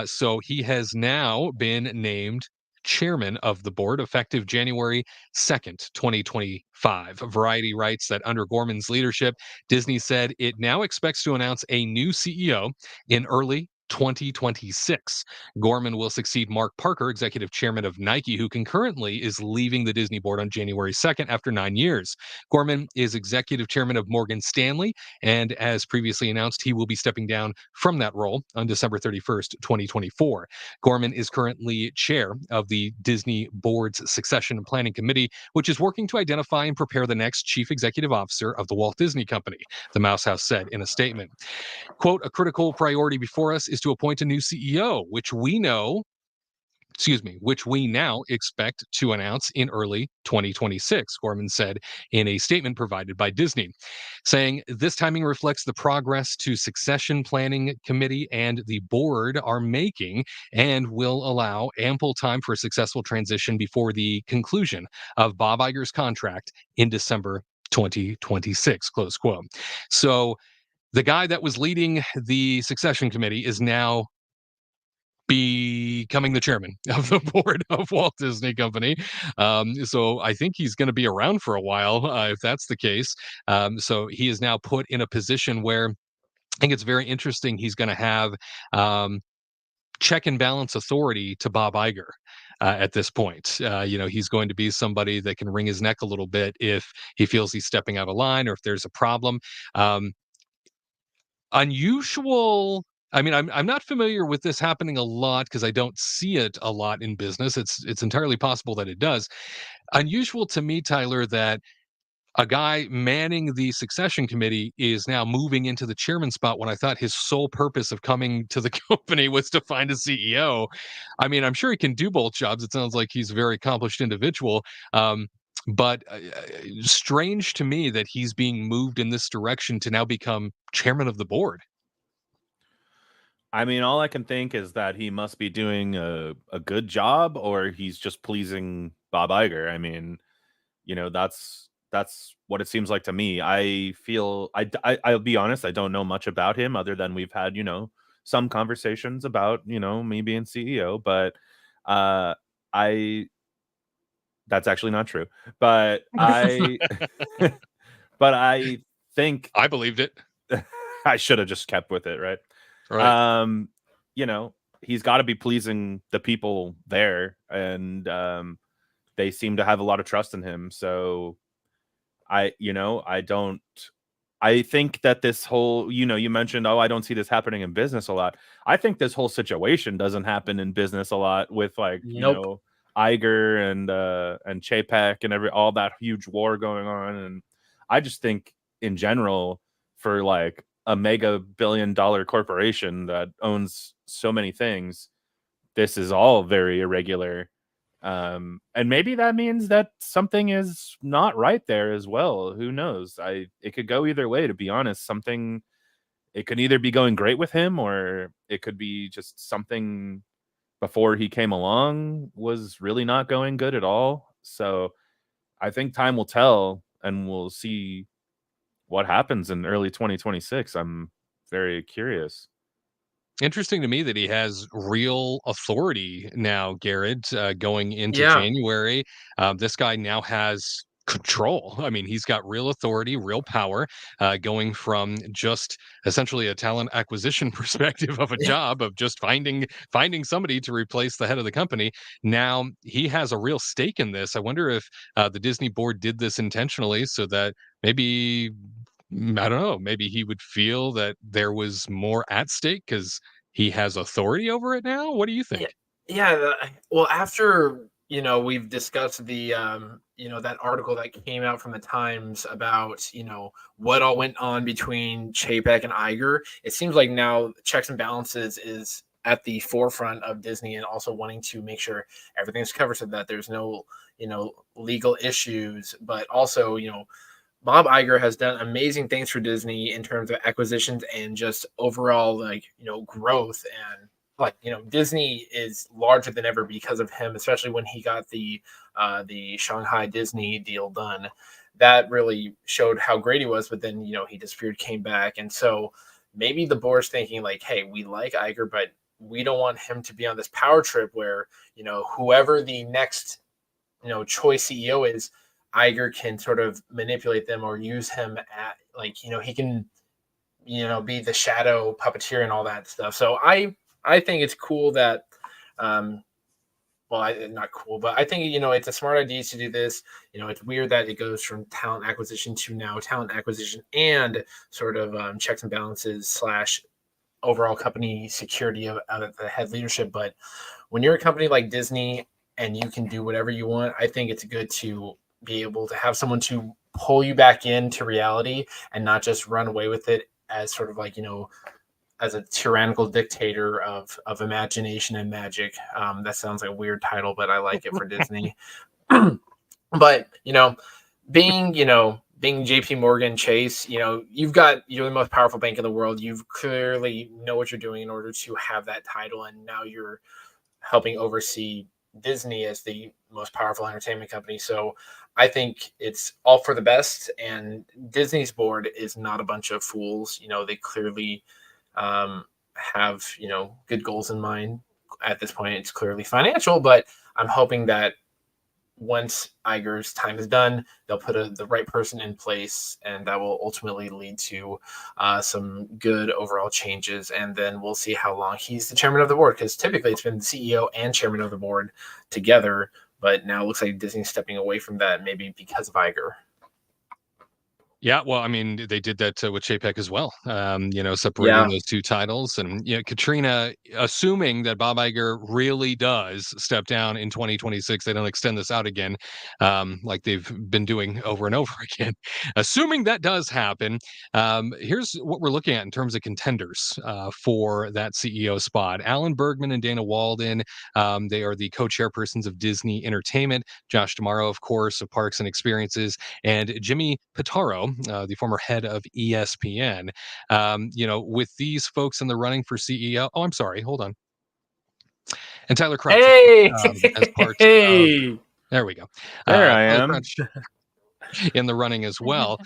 So he has now been named chairman of the board effective January 2nd, 2025. Variety writes that under Gorman's leadership, Disney said it now expects to announce a new CEO in early 2026. Gorman will succeed Mark Parker, executive chairman of Nike, who concurrently is leaving the Disney board on January 2nd after 9 years. Gorman is executive chairman of Morgan Stanley, and as previously announced, he will be stepping down from that role on December 31st, 2024. Gorman is currently chair of the Disney board's succession and planning committee, which is working to identify and prepare the next chief executive officer of the Walt Disney Company, the Mouse House said in a statement. Quote, a critical priority before us is to appoint a new CEO, which we now expect to announce in early 2026, Gorman said in a statement provided by Disney, saying this timing reflects the progress to succession planning committee and the board are making and will allow ample time for a successful transition before the conclusion of Bob Iger's contract in December 2026, close quote. So the guy that was leading the succession committee is now becoming the chairman of the board of Walt Disney Company. So I think he's going to be around for a while if that's the case. So he is now put in a position where I think it's very interesting. He's going to have check and balance authority to Bob Iger. At this point, he's going to be somebody that can wring his neck a little bit if he feels he's stepping out of line or if there's a problem. Unusual. I mean, I'm not familiar with this happening a lot because I don't see it a lot in business. It's entirely possible that it does. Unusual to me, Tyler, that a guy manning the succession committee is now moving into the chairman spot when I thought his sole purpose of coming to the company was to find a CEO. I mean, I'm sure he can do both jobs. It sounds like he's a very accomplished individual. But strange to me that he's being moved in this direction to now become chairman of the board. I mean, all I can think is that he must be doing a good job, or he's just pleasing Bob Iger. I mean, that's what it seems like to me. I feel I'll be honest, I don't know much about him other than we've had some conversations about me being CEO, but I that's actually not true. But but I think I believed it. I should have just kept with it, right? Right. He's got to be pleasing the people there, and they seem to have a lot of trust in him. So I think that this whole, you mentioned, I don't see this happening in business a lot. I think this whole situation doesn't happen in business a lot with Nope. Iger and Chapek and all that huge war going on. And I just think in general, for like a mega $1 billion corporation that owns so many things, this is all very irregular. And maybe that means that something is not right there as well. Who knows? It could go either way, to be honest. It could either be going great with him, or it could be just something before he came along was really not going good at all. So I think time will tell, and we'll see what happens in early 2026. I'm very curious. Interesting to me that he has real authority now, Garrett, going into Yeah. January. This guy now has control. I mean, he's got real authority, real power, going from just essentially a talent acquisition perspective of a job of just finding somebody to replace the head of the company. Now he has a real stake in this. I wonder if the Disney board did this intentionally so that maybe I don't know. Maybe he would feel that there was more at stake because he has authority over it now. What do you think? Yeah. Well, after we've discussed the that article that came out from the Times about what all went on between Chapek and Iger, it seems like now checks and balances is at the forefront of Disney, and also wanting to make sure everything's covered so that there's no legal issues, but also Bob Iger has done amazing things for Disney in terms of acquisitions and just overall growth, and Disney is larger than ever because of him, especially when he got the Shanghai Disney deal done. That really showed how great he was, but then he disappeared, came back, and so maybe the board's thinking like, hey, we like Iger, but we don't want him to be on this power trip where whoever the next choice CEO is, Iger can sort of manipulate them or use him at he can be the shadow puppeteer and all that stuff. So I think it's cool that not cool, but I think it's a smart idea to do this. It's weird that it goes from talent acquisition to now talent acquisition and sort of checks and balances / overall company security of the head leadership. But when you're a company like Disney and you can do whatever you want, I think it's good to be able to have someone to pull you back into reality and not just run away with it as sort of as a tyrannical dictator of imagination and magic. That sounds like a weird title, but I like it for Disney. But being JP Morgan Chase, you're the most powerful bank in the world. You clearly know what you're doing in order to have that title, and now you're helping oversee Disney as the most powerful entertainment company. So I think it's all for the best, and Disney's board is not a bunch of fools. They clearly have good goals in mind. At this point, it's clearly financial, but I'm hoping that once Iger's time is done, they'll put the right person in place, and that will ultimately lead to some good overall changes. And then we'll see how long he's the chairman of the board, because typically it's been the CEO and chairman of the board together. But now it looks like Disney's stepping away from that, maybe because of Iger. Yeah, well, I mean, they did that with Chapek as well. Separating those two titles, and Katrina, assuming that Bob Iger really does step down in 2026, they don't extend this out again, like they've been doing over and over again. Assuming that does happen, here's what we're looking at in terms of contenders for that CEO spot: Alan Bergman and Dana Walden. They are the co-chairpersons of Disney Entertainment. Josh D'Amaro, of course, of Parks and Experiences, and Jimmy Pitaro, the former head of ESPN. With these folks in the running for CEO. Oh, I'm sorry. Hold on. And Tyler Crouch. Hey, as part hey. There we go. There I Tyler am. Crouch in the running as well.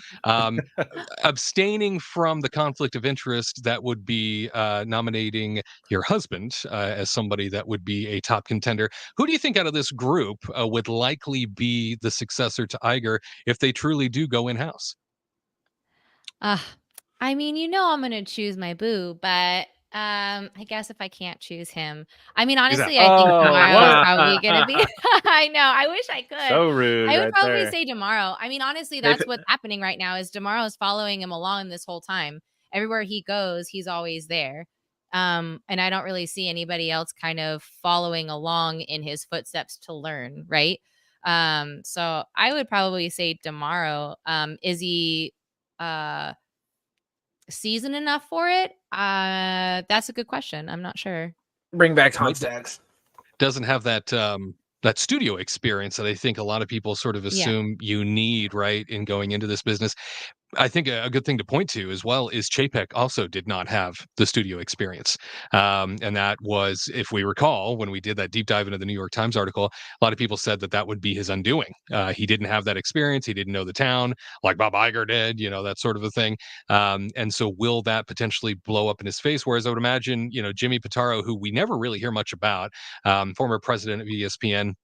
Abstaining from the conflict of interest that would be nominating your husband as somebody that would be a top contender. Who do you think out of this group would likely be the successor to Iger if they truly do go in-house? I mean, I'm going to choose my boo, but I guess if I can't choose him, I mean, honestly, I think tomorrow is probably going to be. I know. I wish I could. So rude. I would right probably there. say tomorrow. I mean, honestly, that's what's happening right now. Is tomorrow's following him along this whole time. Everywhere he goes, he's always there. And I don't really see anybody else kind of following along in his footsteps to learn, right? So I would probably say tomorrow. Is he seasoned enough for it? That's a good question. I'm not sure. Bring back Tom Stacks. doesn't have that that studio experience that I think a lot of people sort of assume you need, right, in going into this business. I think a good thing to point to as well is Chapek also did not have the studio experience. And that was, if we recall, when we did that deep dive into the New York Times article, a lot of people said that that would be his undoing. He didn't have that experience. He didn't know the town like Bob Iger did, that sort of a thing. And so will that potentially blow up in his face? Whereas I would imagine, Jimmy Pitaro, who we never really hear much about, former president of ESPN,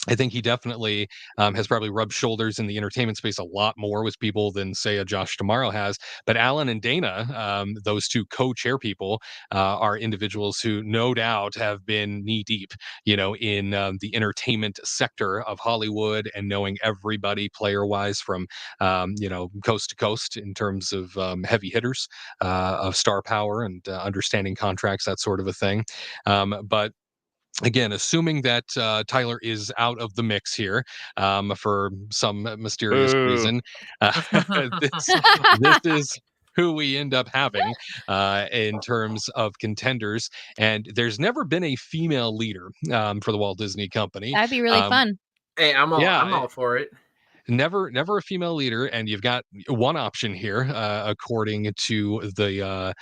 I think he definitely has probably rubbed shoulders in the entertainment space a lot more with people than, say, a Josh Tomorrow has. But Alan and Dana, those two co-chair people, are individuals who no doubt have been knee-deep, in the entertainment sector of Hollywood and knowing everybody player-wise from, coast to coast in terms of heavy hitters, of star power and understanding contracts, that sort of a thing. But again, assuming that Tyler is out of the mix here for some mysterious reason, this is who we end up having in terms of contenders. And there's never been a female leader for the Walt Disney Company. That'd be really fun. Hey, I'm all for it. Never a female leader, and you've got one option here, according to the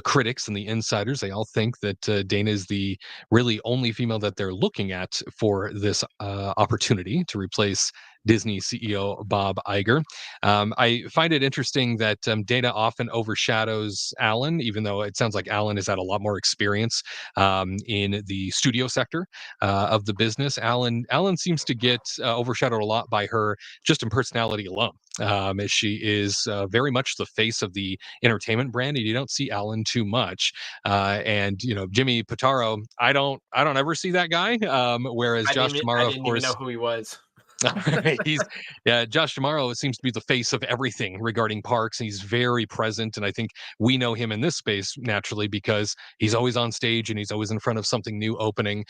critics and the insiders. They all think that Dana is the really only female that they're looking at for this opportunity to replace Disney CEO Bob Iger. I find it interesting that Dana often overshadows Alan, even though it sounds like Alan has had a lot more experience in the studio sector of the business. Alan seems to get overshadowed a lot by her just in personality alone. As she is very much the face of the entertainment brand, and you don't see Alan too much. And Jimmy Pitaro, I don't ever see that guy. Whereas Josh Tomorrow, of course, even know who he was. Josh Tomorrow seems to be the face of everything regarding parks. He's very present, and I think we know him in this space naturally because he's always on stage and he's always in front of something new opening.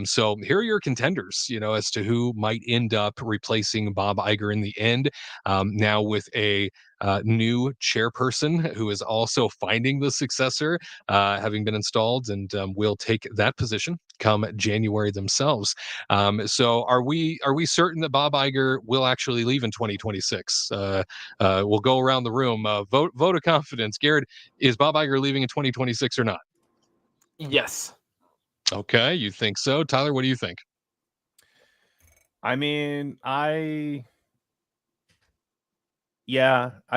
So here are your contenders, as to who might end up replacing Bob Iger in the end. Now with a new chairperson who is also finding the successor, having been installed, and will take that position come January themselves. So are we certain that Bob Iger will actually leave in 2026? We'll go around the room. Vote of confidence. Garrett, is Bob Iger leaving in 2026 or not? Yes. Okay, you think so. Tyler, what do you think? I mean, I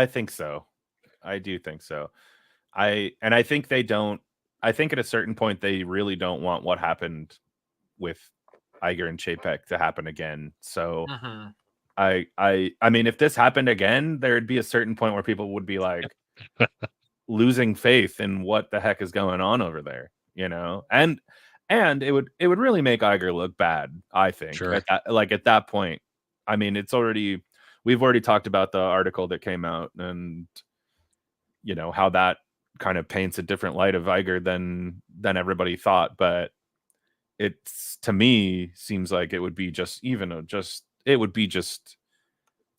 think so. I do think so. I think they don't. I think at a certain point they really don't want what happened with Iger and Chapek to happen again. So I mean, if this happened again, there'd be a certain point where people would be like losing faith in what the heck is going on over there, and it would really make Iger look bad. I think Sure. at that point. I mean, we've already talked about the article that came out and how that kind of paints a different light of Iger than everybody thought, but it's, to me, seems like it would be just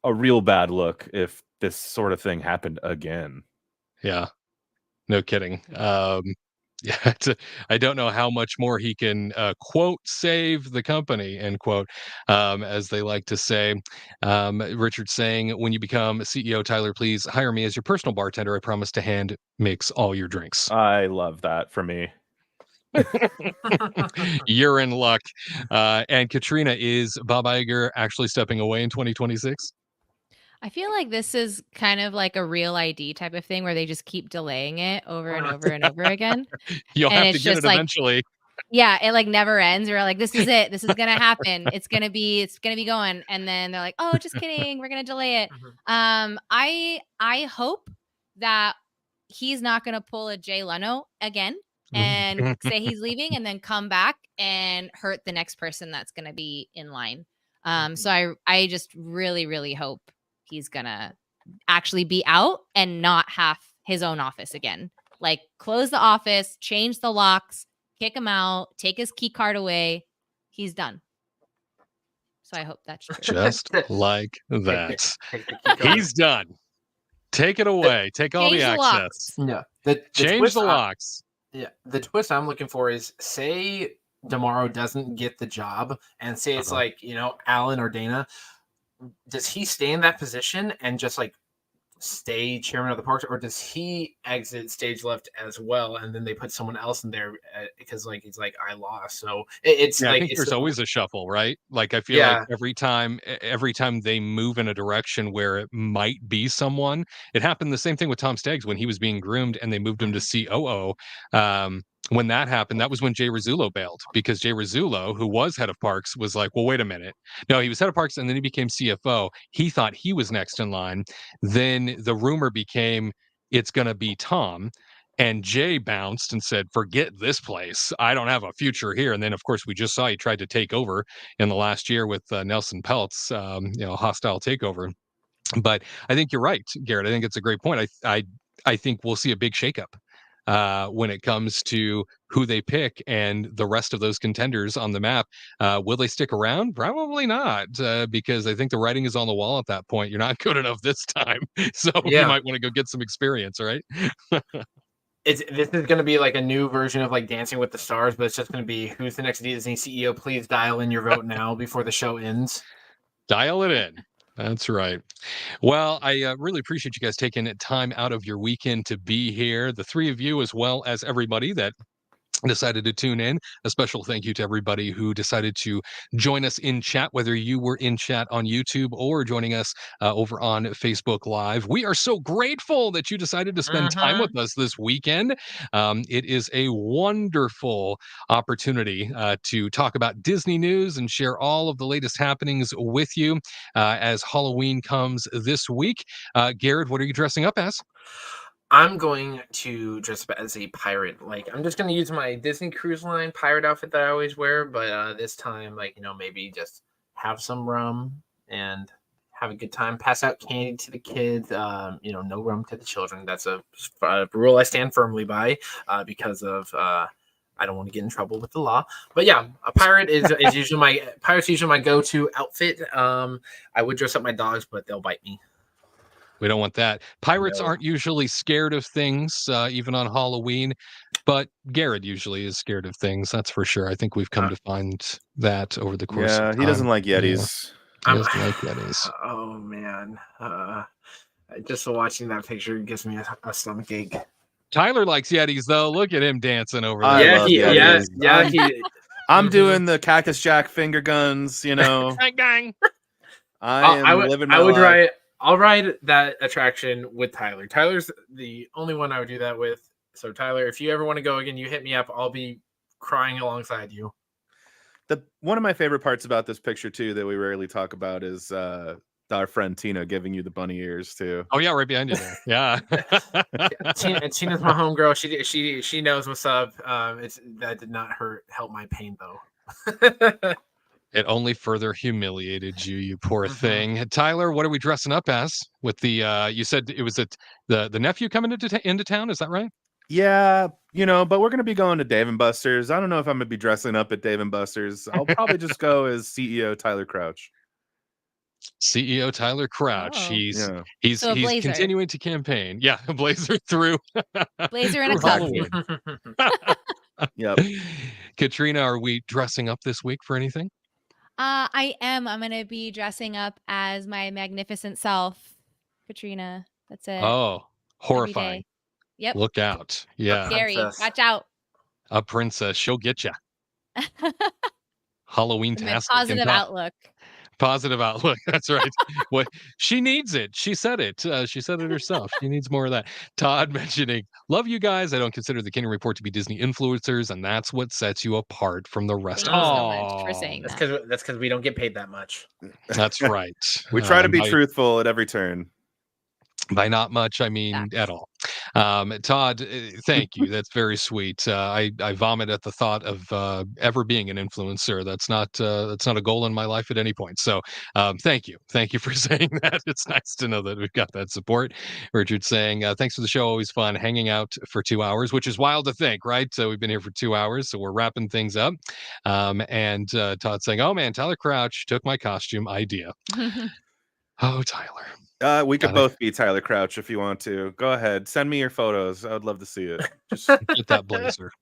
a real bad look if this sort of thing happened again. Yeah, no kidding. Yeah, I don't know how much more he can quote save the company, end quote, as they like to say. Richard saying, when you become CEO, Tyler, please hire me as your personal bartender. I promise to hand mix all your drinks. I love that for me. You're in luck. And Katrina, is Bob Iger actually stepping away in 2026? I feel like this is kind of like a Real ID type of thing where they just keep delaying it over and over and over again. You'll And have to it's get just it like- eventually. Yeah, it like never ends. We're like, this is it. This is gonna happen. It's gonna be going. And then they're like, oh, just kidding. We're gonna delay it. I hope that he's not gonna pull a Jay Leno again and say he's leaving and then come back and hurt the next person that's gonna be in line. So I just really, really hope he's gonna actually be out and not have his own office again. Like, close the office, change the locks, kick him out, take his key card away. He's done. So I hope that's true. Just like that. Take the key card. He's done. Take it away. Take all the Change the access. No, the Change twist the locks. the twist I'm looking for is, say tomorrow doesn't get the job, and say it's like, you know, Alan or Dana, does he stay in that position and just like stay chairman of the parks, or does he exit stage left as well, and then they put someone else in there because like he's like, I lost. So it's Yeah, like I think it's there's always a shuffle, right? Like I feel like every time they move in a direction where it might be someone, it happened the same thing with Tom Staggs when he was being groomed and they moved him to COO. When that happened, that was when Jay Rizzullo bailed, because Jay Rizzullo, who was head of parks, was like, well, wait a minute. No, he was head of parks and then he became CFO. He thought he was next in line. Then the rumor became it's going to be Tom. And Jay bounced and said, forget this place. I don't have a future here. And then, of course, we just saw he tried to take over in the last year with Nelson Peltz, hostile takeover. But I think you're right, Garrett. I think it's a great point. I think we'll see a big shakeup when it comes to who they pick and the rest of those contenders on the map. Will they stick around? Probably not, because I think the writing is on the wall at that point. You're not good enough this time. So you might want to go get some experience, right? This is going to be like a new version of like Dancing with the Stars, but it's just going to be, who's the next Disney CEO? Please dial in your vote now before the show ends. Dial it in. That's right. Well, I really appreciate you guys taking time out of your weekend to be here. The three of you, as well as everybody that decided to tune in. A special thank you to everybody who decided to join us in chat, whether you were in chat on YouTube or joining us over on Facebook Live. We are so grateful that you decided to spend time with us this weekend. It is a wonderful opportunity to talk about Disney news and share all of the latest happenings with you as Halloween comes this week. Garrett, what are you dressing up as? I'm going to dress up as a pirate. Like, I'm just going to use my Disney Cruise Line pirate outfit that I always wear, but this time, like, you know, maybe just have some rum and have a good time, pass out candy to the kids, no rum to the children. That's a rule I stand firmly by because of I don't want to get in trouble with the law. But yeah, a pirate is usually my go-to outfit. I would dress up my dogs, but they'll bite me. We don't want that. Pirates aren't usually scared of things, even on Halloween, but Garrett usually is scared of things. That's for sure. I think we've come to find that over the course of time. He doesn't like Yetis. He doesn't like Yetis. Oh, man. Just watching that picture gives me a stomach ache. Tyler likes Yetis, though. Look at him dancing over there. I'm doing the Cactus Jack finger guns, Gang. I living my life. I'll ride that attraction with Tyler. Tyler's the only one I would do that with. So Tyler, if you ever want to go again, you hit me up. I'll be crying alongside you. One of my favorite parts about this picture too that we rarely talk about is our friend Tina giving you the bunny ears too. Oh yeah, right behind you there. Yeah. Tina's my homegirl. She knows what's up. That did not help my pain though. It only further humiliated you, you poor thing. Tyler, what are we dressing up as? With the you said it was the nephew coming into town, is that right? Yeah, but we're gonna be going to Dave and Buster's. I don't know if I'm gonna be dressing up at Dave and Buster's. I'll probably just go as CEO Tyler Crouch. CEO Tyler Crouch. Oh. He's continuing to campaign. Yeah, a blazer through blazer and a cup. Yep. Katrina, are we dressing up this week for anything? I am. I'm going to be dressing up as my magnificent self, Katrina. That's it. Oh, horrifying. Yep. Look out. Yeah. Scary. Watch out. A princess. She'll get you. Halloween-tastic. Positive outlook. Positive outlook. That's right. What she needs it. She said it. She said it herself. She needs more of that. Todd mentioning, love you guys. I don't consider the Kenny Report to be Disney influencers, and that's what sets you apart from the rest of us. So much for saying that's because we don't get paid that much. That's right. We try to be truthful at every turn. By not much, I mean at all. Todd, thank you. That's very sweet. I vomit at the thought of ever being an influencer. That's not a goal in my life at any point. So thank you for saying that. It's nice to know that we've got that support. Richard saying thanks for the show. Always fun hanging out for 2 hours, which is wild to think, right? So we've been here for 2 hours, so we're wrapping things up. And Todd saying, oh man, Tyler Crouch took my costume idea. Oh, Tyler. We could both be Tyler Crouch if you want to. Go ahead. Send me your photos. I would love to see it. Just get that blazer.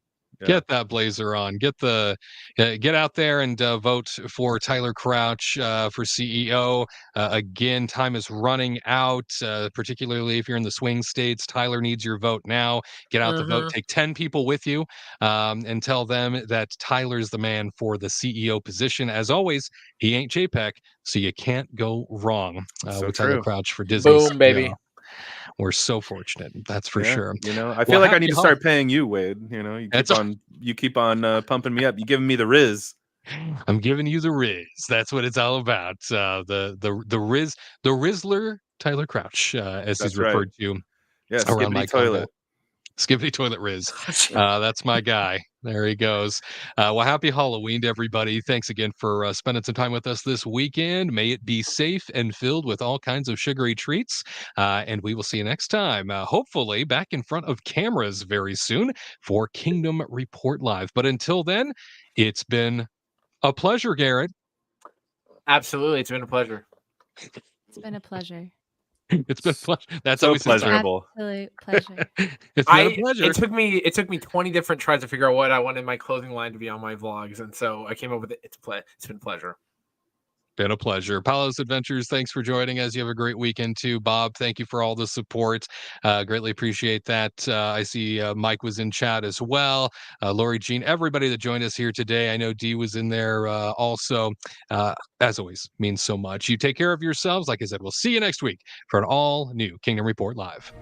Yeah. Get that blazer on. Get out there and vote for Tyler Crouch for CEO. Again, time is running out, particularly if you're in the swing states. Tyler needs your vote now. Get out the vote. Take 10 people with you and tell them that Tyler's the man for the CEO position. As always, he ain't JPEG, so you can't go wrong So with Tyler true. Crouch for Disney. Boom, baby. We're so fortunate. That's for Yeah, sure. You know, I feel like I need happy to start paying you, Wade. You know, you keep on pumping me up. You giving me the Riz. I'm giving you the Riz. That's what it's all about. The Riz, the Rizzler, Tyler Crouch, as That's he's referred to Yeah, around my skibbity toilet. Skibbity Toilet Riz. That's my guy. There he goes. Well, happy Halloween to everybody. Thanks again for spending some time with us this weekend. May it be safe and filled with all kinds of sugary treats. And we will see you next time. Hopefully back in front of cameras very soon for Kingdom Report Live. But until then, it's been a pleasure, Garrett. Absolutely, it's been a pleasure. It's been a pleasure. It's been a pleasure. That's So always pleasurable. Absolute pleasure. It's been a pleasure. It took me 20 different tries to figure out what I wanted my clothing line to be on my vlogs, and so I came up with it. It's been a pleasure. Been a pleasure. Paolo's Adventures, thanks for joining us. You have a great weekend too. Bob, thank you for all the support. Greatly appreciate that. I see Mike was in chat as well. Lori Jean, everybody that joined us here today. I know Dee was in there also. As always, means so much. You take care of yourselves. Like I said, we'll see you next week for an all new Kingdom Report Live.